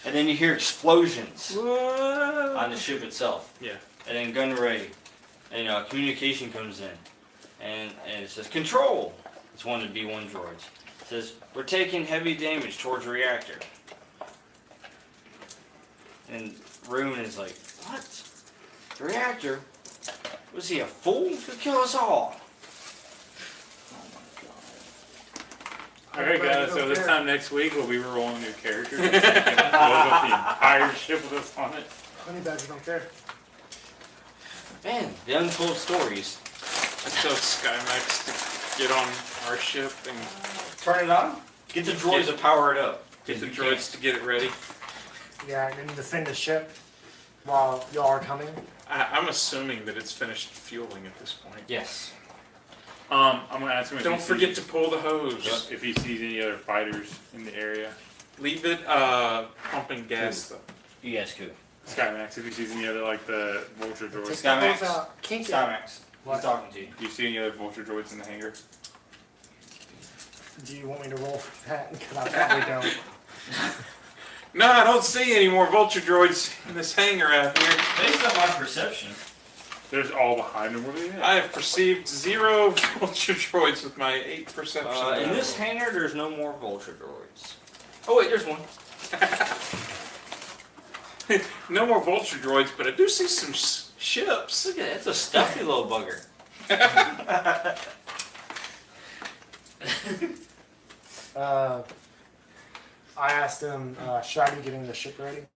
And then you hear explosions Whoa! on the ship itself. Yeah. And then gun ready. And communication comes in. And it says, control! It's one of the B1 droids. It says, we're taking heavy damage towards the reactor. And Rune is like, What? The reactor? Was he a fool? He'll kill us all. Alright guys, so this time next week we'll be rolling new characters. We'll up the entire ship with us on it. Honey badger don't care. Man, the untold stories. I tell Skymax to get on our ship and Turn it on. Get the droids to power it up. get the droids to get it ready. Yeah, and then defend the ship while y'all are coming. I'm assuming that it's finished fueling at this point. Yes. I'm gonna ask him if Don't he forget to sees, pull the hose. if he sees any other fighters in the area. Leave it pumping gas though. You guys could. Skymax, if he sees any other like the vulture droids. Take Skymax. the hose out. Kink it. Skymax. What? He's talking to you. Do you see any other vulture droids in the hangar? Do you want me to roll for that? Because I probably don't. No, I don't see any more vulture droids in this hangar out here. Based on my perception. There's all behind him. What are they at? I have perceived 0 vulture droids with my 8 perception. In this hangar, there's no more vulture droids. Oh wait, there's one. No more vulture droids, but I do see some ships. Look at it. It's a stuffy little bugger. I asked him, should I be getting the ship ready?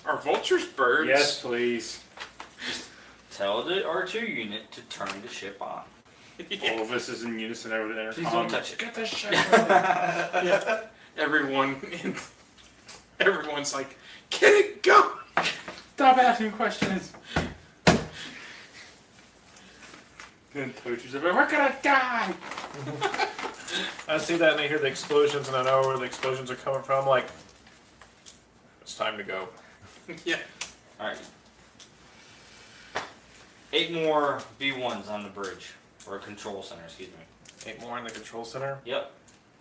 Are vultures birds? Yes, please. Tell the R2 unit to turn the ship on. All of us is in unison over the Please don't intercom. touch it. Get the ship ready. Yeah. Everyone's like, get it go. Stop asking questions. Then Tochi's like, we're gonna die. I see that and I hear the explosions and I know where the explosions are coming from. I'm like, it's time to go. Yeah. Alright. 8 more B1s on the bridge. Or control center, excuse me. 8 more in the control center. Yep.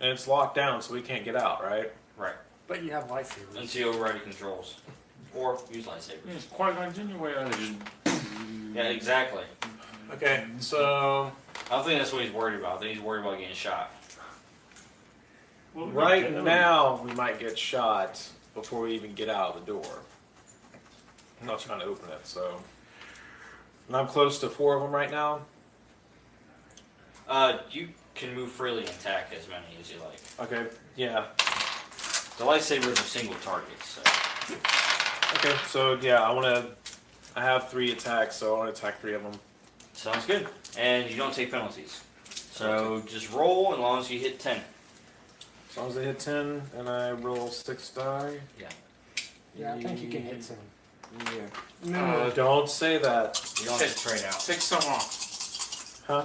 And it's locked down so we can't get out, right? Right. But you have lightsabers. Until you override the controls. Or use lightsabers. It's quite like genuine. Yeah, exactly. Okay, so I don't think that's what he's worried about. I think he's worried about getting shot. right now we might get shot before we even get out of the door. I'm not trying to open it, so. And I'm close to 4 of them right now. You can move freely and attack as many as you like. Okay, yeah. The lightsabers are single targets, so. Okay, so yeah, I have 3 attacks, so I want to attack 3 of them. Sounds good. And you don't take penalties. So just roll as long as you hit 10. As long as I hit 10 and I roll 6 die. Yeah, I think you can hit some. Yeah. No. Don't say that. You don't have to trade out. Take some off. Huh?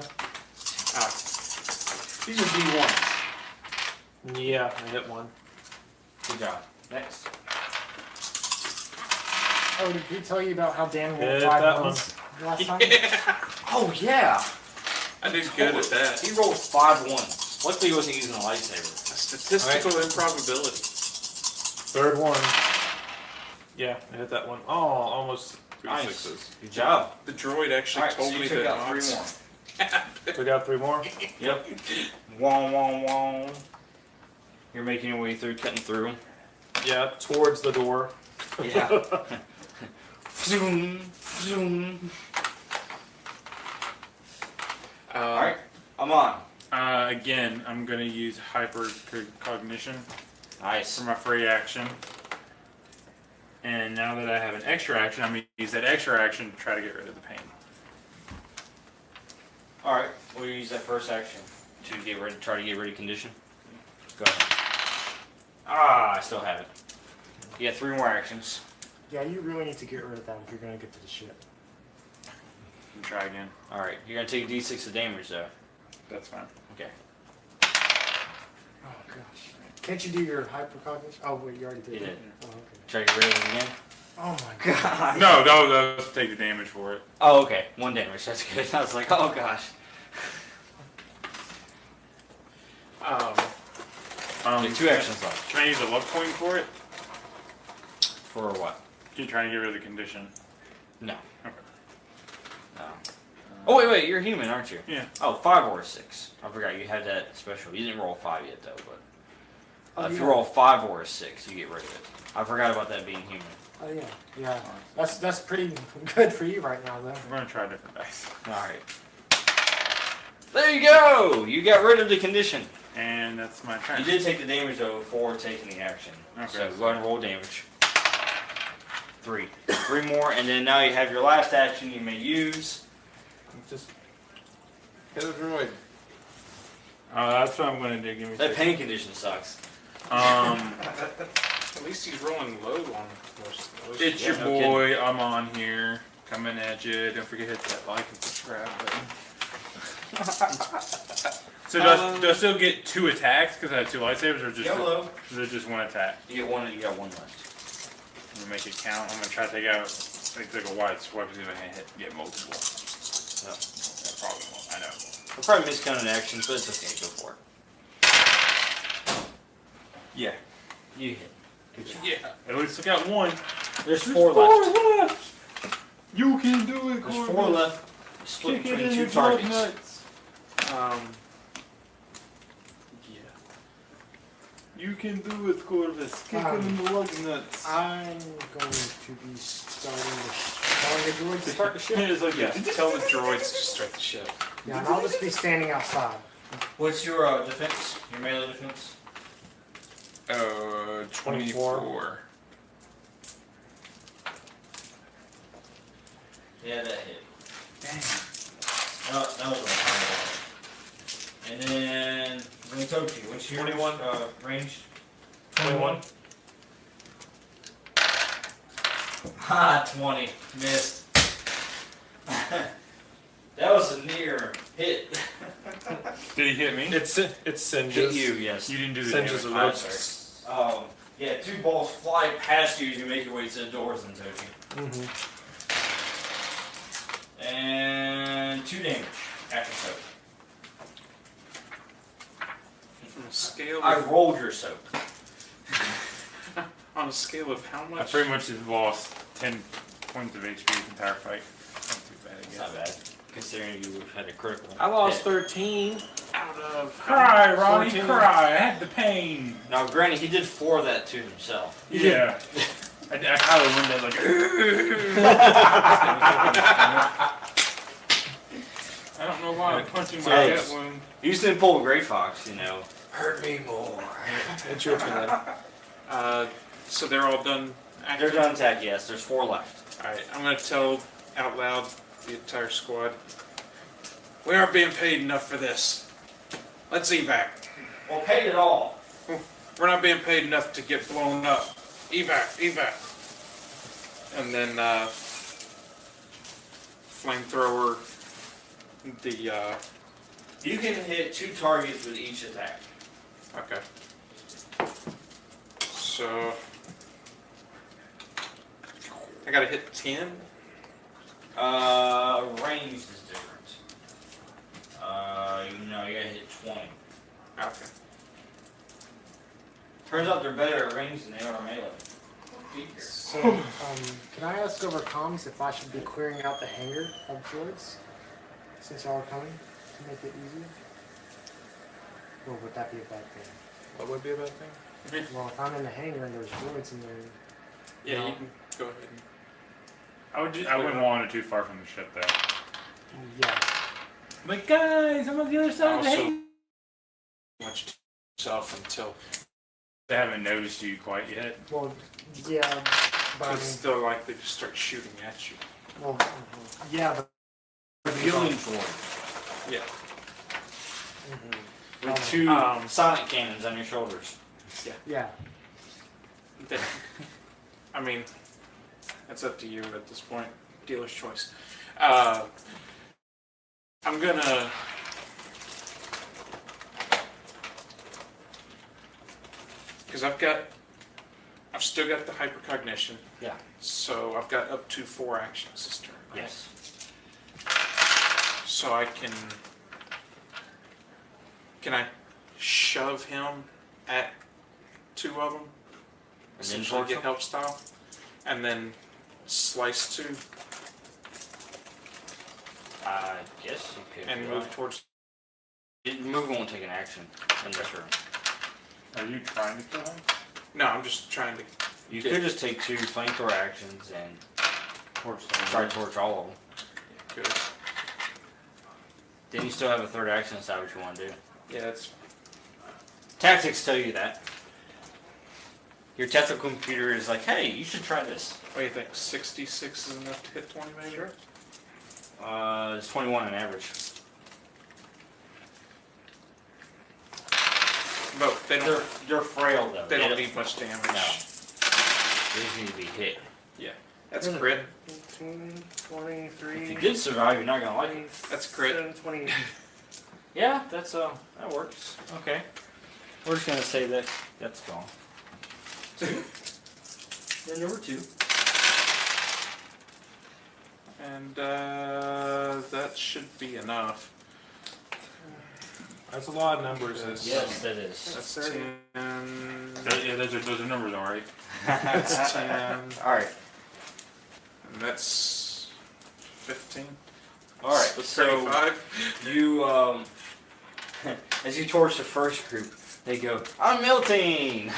These are B1s. Yeah, I hit 1. Good job. Next. Oh, did he tell you about how Dan rolled Hit 5 that ones last time? Oh, yeah. I did good at that. He rolled 5 1s. Luckily, he wasn't using a lightsaber. A statistical improbability. 3rd one. Yeah, I hit that one. Oh, almost 3 Nice. 6s. Good job. The droid actually Alright, so told you me took that. out 3 more. Took out 3 more. Yep. Wong, wong, wong. You're making your way through, cutting through. Yeah, towards the door. Yeah. Zoom, zoom. Alright, I'm on. Again, I'm gonna use hypercognition Nice. for my free action. And now that I have an extra action, I'm gonna use that extra action to try to get rid of the pain. Alright, we'll use that first action to get ready, try to get ready condition. Go ahead. Ah, I still have it. You got 3 more actions. Yeah, you really need to get rid of that if you're going to get to the ship. And try again. Alright, you're gonna take a d6 of damage though. That's fine. Okay. Oh, gosh. Can't you do your hypercognition? Oh, wait, you already did You it. did. Oh, okay. Try to get rid of it again. Oh, my God. No, let's take the damage for it. Oh, okay. 1 damage. That's good. I was like, oh gosh. Okay, 2 actions left. Can I use a luck point for it? For what? Keep trying to get rid of the condition. No. Okay. No. Oh wait, you're human, aren't you? Yeah. Oh, 5 or 6. I forgot you had that special. You didn't roll 5 yet though, but If you roll a 5 or a 6, you get rid of it. I forgot about that being human. Oh yeah, yeah. That's pretty good for you right now, though. We're gonna try different dice. Alright. There you go! You got rid of the condition. And that's my turn. You did take the damage though for taking the action. Okay. So go ahead and roll damage. 3. 3 more, and then now you have your last action you may use. Just hit a droid. That's what I'm gonna do. Give me a That second. pain condition sucks. At least he's rolling low on most. It's Yeah, your no boy. I'm on here. Coming at you. Don't forget to hit that like and subscribe button. So do I still get 2 attacks because I have 2 lightsabers, or just YOLO. is it just 1 attack? You got one left. I'm gonna make it count. I'm gonna try to take out like a wide swipe, see if I can get multiple. No. I probably won't. I know. I'll probably miscounted actions, but it's okay, go for it. Yeah. You hit. Good job. Yeah. At least I got 1. There's 4 left. You can do it. There's 4 left. Split Kick it between in 2 the blood targets. nuts. Yeah. You can do it, Corvus. Kick it in the lug nuts. I'm going to be telling the droid to start the ship. It's like, Yeah. Tell the droids to start the ship. Yeah, and I'll just be standing outside. What's your defense? Your melee defense? 24. Yeah, that hit. Dang. No, that was right. And then Zentochi, what's your 21. Range? 21. Ha, 20. Missed. That was a near hit. Did he hit me? It singes. Hit you, yes. You didn't do the Singes damage. a I'm roast. Yeah, 2 balls fly past you as you make your way to the doors, Zentochi. Mm-hmm. And 2 damage after soak. On a scale I of, rolled your soak. on a scale of how I much? pretty much have lost 10 points of HP the entire fight. Not too bad, I It's guess. not bad, considering you had a critical. I lost hit. 13 out of. Cry, Ronnie, 14. cry. I had the pain. Now, granted, he did 4 of that to himself. Yeah. I probably went there like. I don't know why I'm punching my Hey. gut wound. You used to pull a Grey Fox, you know. Hurt me more. It's your turn. So they're all done. They're done attack, yes. There's 4 left. Alright, I'm gonna tell out loud the entire squad. We aren't being paid enough for this. Let's evac. Well, paid it all. We're not being paid enough to get blown up. Evac. And then flamethrower the You can hit 2 targets with each attack. okay. So I gotta hit 10. Range is different. You gotta hit 20. Okay. Turns out they're better at range than they are melee. So, can I ask over comms if I should be clearing out the hangar of droids? Since y'all are coming, to make it easier? Or would that be a bad thing? What would be a bad thing? Well, if I'm in the hangar and there's droids in there, Yeah, No. you can go ahead and I wouldn't wander too far from the ship though. yeah. Like, guys, I'm on the other side of the also hangar. watch yourself until They haven't noticed you quite yet. Well, yeah, but I mean, it's still likely to start shooting at you. well, yeah, but Healing form. Yeah. With 2 sonic cannons on your shoulders. yeah. Then- I mean, that's up to you at this point. Dealer's choice. I'm gonna. Because I've still got the hypercognition. Yeah. So I've got up to 4 actions this turn. Right? Yes. So I can. Can I shove him at 2 of them? And then Essentially torch get them? help style, and then slice 2 I guess you could. and move towards. Moving won't take an action in this room. Are you trying to kill him? No, I'm just trying to. You could just take 2 flamethrower actions and try to torch all of them. Good. Then you still have a third action to decide what you want to do. Yeah, that's. Tactics tell you that. Your tactical computer is like, hey, you should try this. What do you think? 66 is enough to hit 20, maybe? Sure. It's 21 on average. No, they don't. They're frail though. They don't need much damage. No. They just need to be hit. That's a crit. 18, 23. If you did survive, you're not gonna like it. That's crit. 28. Yeah, that's that works. Okay. We're just gonna say that that's gone. Then number 2. And that should be enough. That's a lot of numbers. Yes, that is. That's 30. 10. Yeah, those are numbers, all right. That's 10. All right. And that's 15. All right. So 35. you, as you torch the first group, they go, "I'm melting."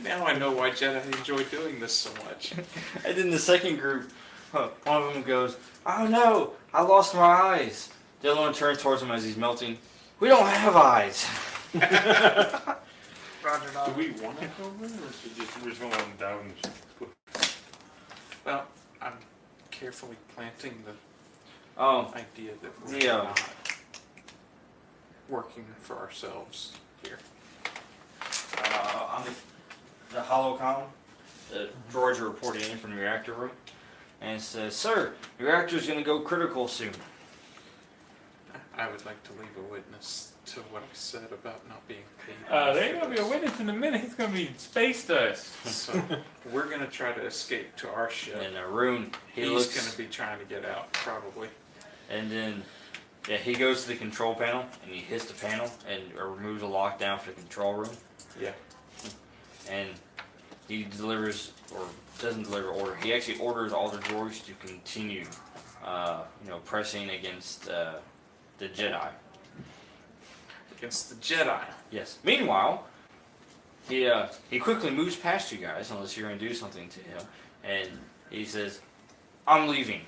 Now I know why Jedi enjoy doing this so much. And then the second group, one of them goes, "Oh no, I lost my eyes." The other one turns towards him as he's melting. "We don't have eyes." Roger, Do dog. we want to go over, or should we just want to down? Well, I'm carefully planting the Oh, idea that we're Yeah. not working for ourselves here. on the holocom, the droids are reporting in from the reactor room, and it says, "Sir, the reactor's going to go critical soon." I would like to leave a witness to what I said about not being paid. There ain't gonna be a witness in a minute. He's gonna be space dust. So we're gonna try to escape to our ship. And Arun, He's looks, gonna be trying to get out, probably. and then he goes to the control panel and he hits the panel and removes a lockdown for the control room. Yeah. And he delivers, or doesn't deliver order. He actually orders all the droids to continue, pressing against the Jedi. Against the Jedi. Yes. Meanwhile, he quickly moves past you guys, unless you're going to do something to him, and he says, "I'm leaving."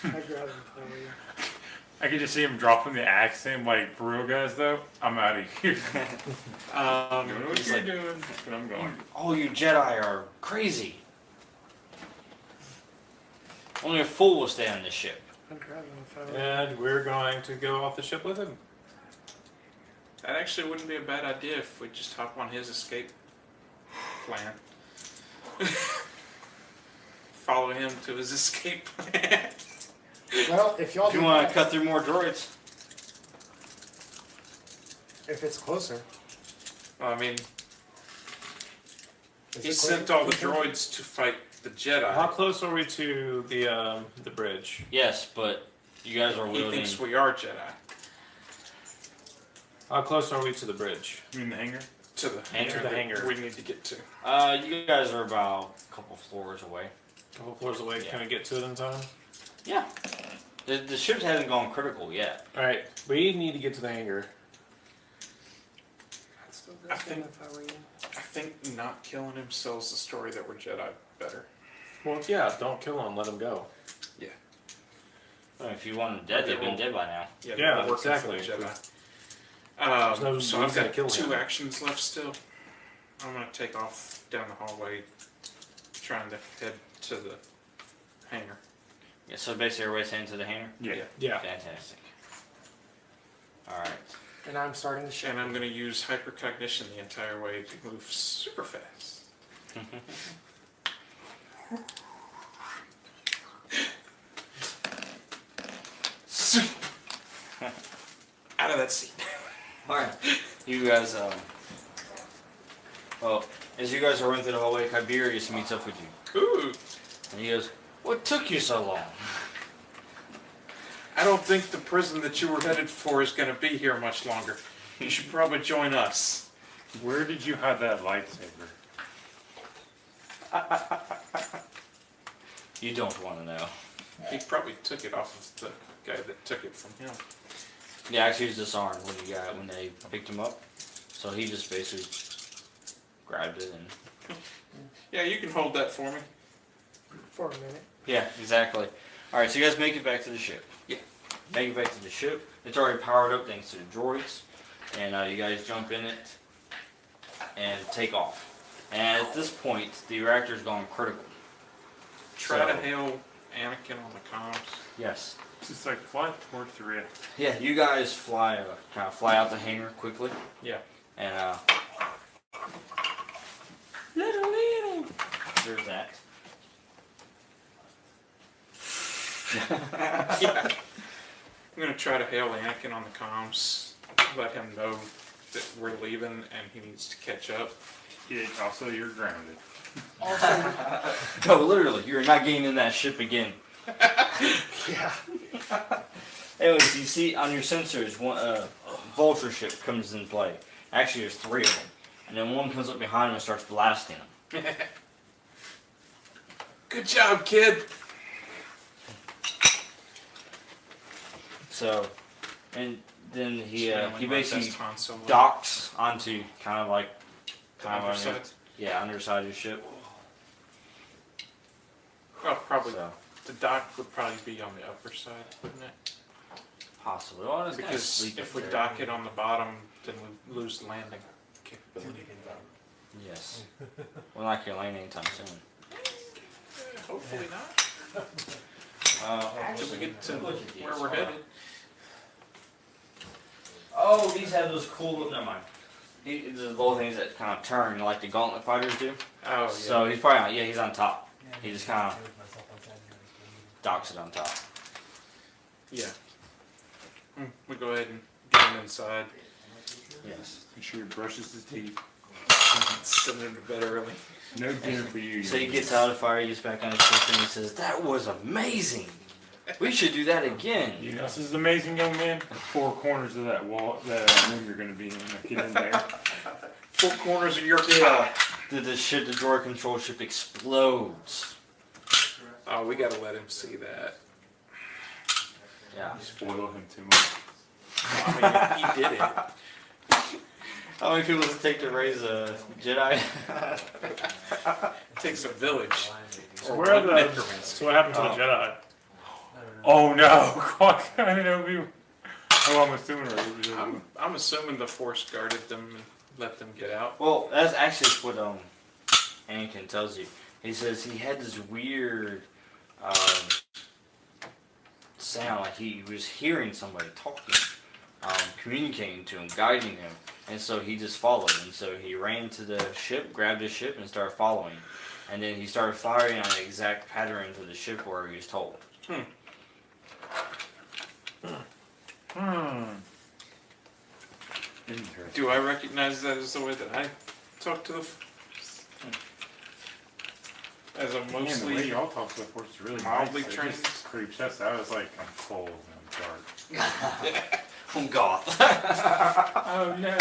I grab him for you. I could just see him dropping the axe in, like, for real guys, though. I'm out of here. I don't know what He's you're like- doing, but I'm going. All you Jedi are crazy. Only a fool will stay on this ship. I grab him for you. And we're going to go off the ship with him. That actually wouldn't be a bad idea if we just hop on his escape plan. Follow him to his escape plan. Well, if y'all If you do want that, to cut through more droids, if it's closer, Well, I mean, is he it sent closer? all the droids to fight the Jedi. How close are we to the bridge? yes, but you guys are He wielding. thinks we are Jedi. How close are we to the bridge? You in the hangar? To the Hangar. hangar To the that hangar. we need to get to. You guys are about a couple floors away. A couple floors away. Yeah. Can we get to it in time? Yeah. The ship hasn't gone critical yet. All right. We need to get to the hangar. I'd still I grab him think- if I were you. I think not killing him sells the story that we're Jedi better. Well, yeah. Don't kill him. Let him go. Well, if you want them dead, they've been dead by now. Yeah, Yeah, we're working exactly. for the Jedi. no So I've reason to got kill 2 him. actions left still. I'm gonna take off down the hallway, trying to head to the hangar. Yeah, so basically everybody's heading to the hangar? Yeah. Yeah. Fantastic. Alright. and I'm starting the ship. And I'm gonna use hypercognition the entire way to move super fast. Out of that seat. Alright. You guys, well, as you guys are running through the hallway, Tiberius meets up with you. Ooh. And he goes, "What took you so long?" I don't think the prison that you were headed for is gonna be here much longer. You should probably join us. Where did you hide that lightsaber? You don't want to know. He probably took it off of the guy that took it from him. Yeah, actually, he was disarmed when they picked him up. So he just basically grabbed it and. Yeah, you can hold that for me. For a minute. Yeah, exactly. All right, so you guys make it back to the ship. Yeah. Make it back to the ship. It's already powered up thanks to the droids, and you guys jump in it and take off. And at this point, the reactor's gone critical. Try So- to hail Anakin on the comms. Yes. Just like fly towards the reactor. Yeah, you guys kind of fly out the hangar quickly. Yeah. And there's that. Yeah. I'm gonna try to hail Anakin on the comms, let him know that we're leaving and he needs to catch up. Yeah, also you're grounded. No, literally, you're not getting in that ship again. Yeah. Anyways, you see on your sensors, one vulture ship comes in play. Actually, there's 3 of them, and then one comes up behind them and starts blasting them. Good job, kid. So, and then he Smelling like basically best Han Solo. docks onto kind of Underside. underside of your ship. Well, probably So the dock would probably be on the upper side, wouldn't it? possibly. Well, it's kinda Because sleek if up we there. dock it on the bottom, then we lose landing capability. Yes. We're not gonna land anytime soon. Hopefully not. Until we get to where we're headed. Oh, these have those cool. Never mind. The little things that kind of turn like the gauntlet fighters do. Oh, yeah. So he's probably on, he's on top. He just kind of docks it on top. Yeah. We go ahead and get him inside. Yes. Make sure he brushes his teeth. Send him to bed early. No dinner for you. So he gets out of the fire, he gets back on his ship, and he says, "That was amazing. We should do that again." You know, this is amazing, young man. The 4 corners of that wall, that room you're going to be in. Get in there. 4 corners of your Yeah. The droid control ship explodes. Oh, we gotta let him see that. Yeah. You spoil him too much. I mean, he did it. How many people does it take to raise a Jedi? It takes a village. So Or where are one the? increments. So what happened to the Jedi? Oh no! I don't know if you. Oh, I'm assuming right. I'm assuming the Force guarded them and let them get out. Well, that's actually what Anakin tells you. He says he had this weird sound, like he was hearing somebody talking, communicating to him, guiding him, and so he just followed. And so he ran to the ship, grabbed his ship, and started following. And then he started firing on the exact pattern to the ship where he was told. Do I recognize that as the way that I talk to the? As a Man, the way mostly y'all talk to the Force is really mildly nice. trained. It just creeps us out. It's like I'm cold and I'm dark. From Goth. Oh no!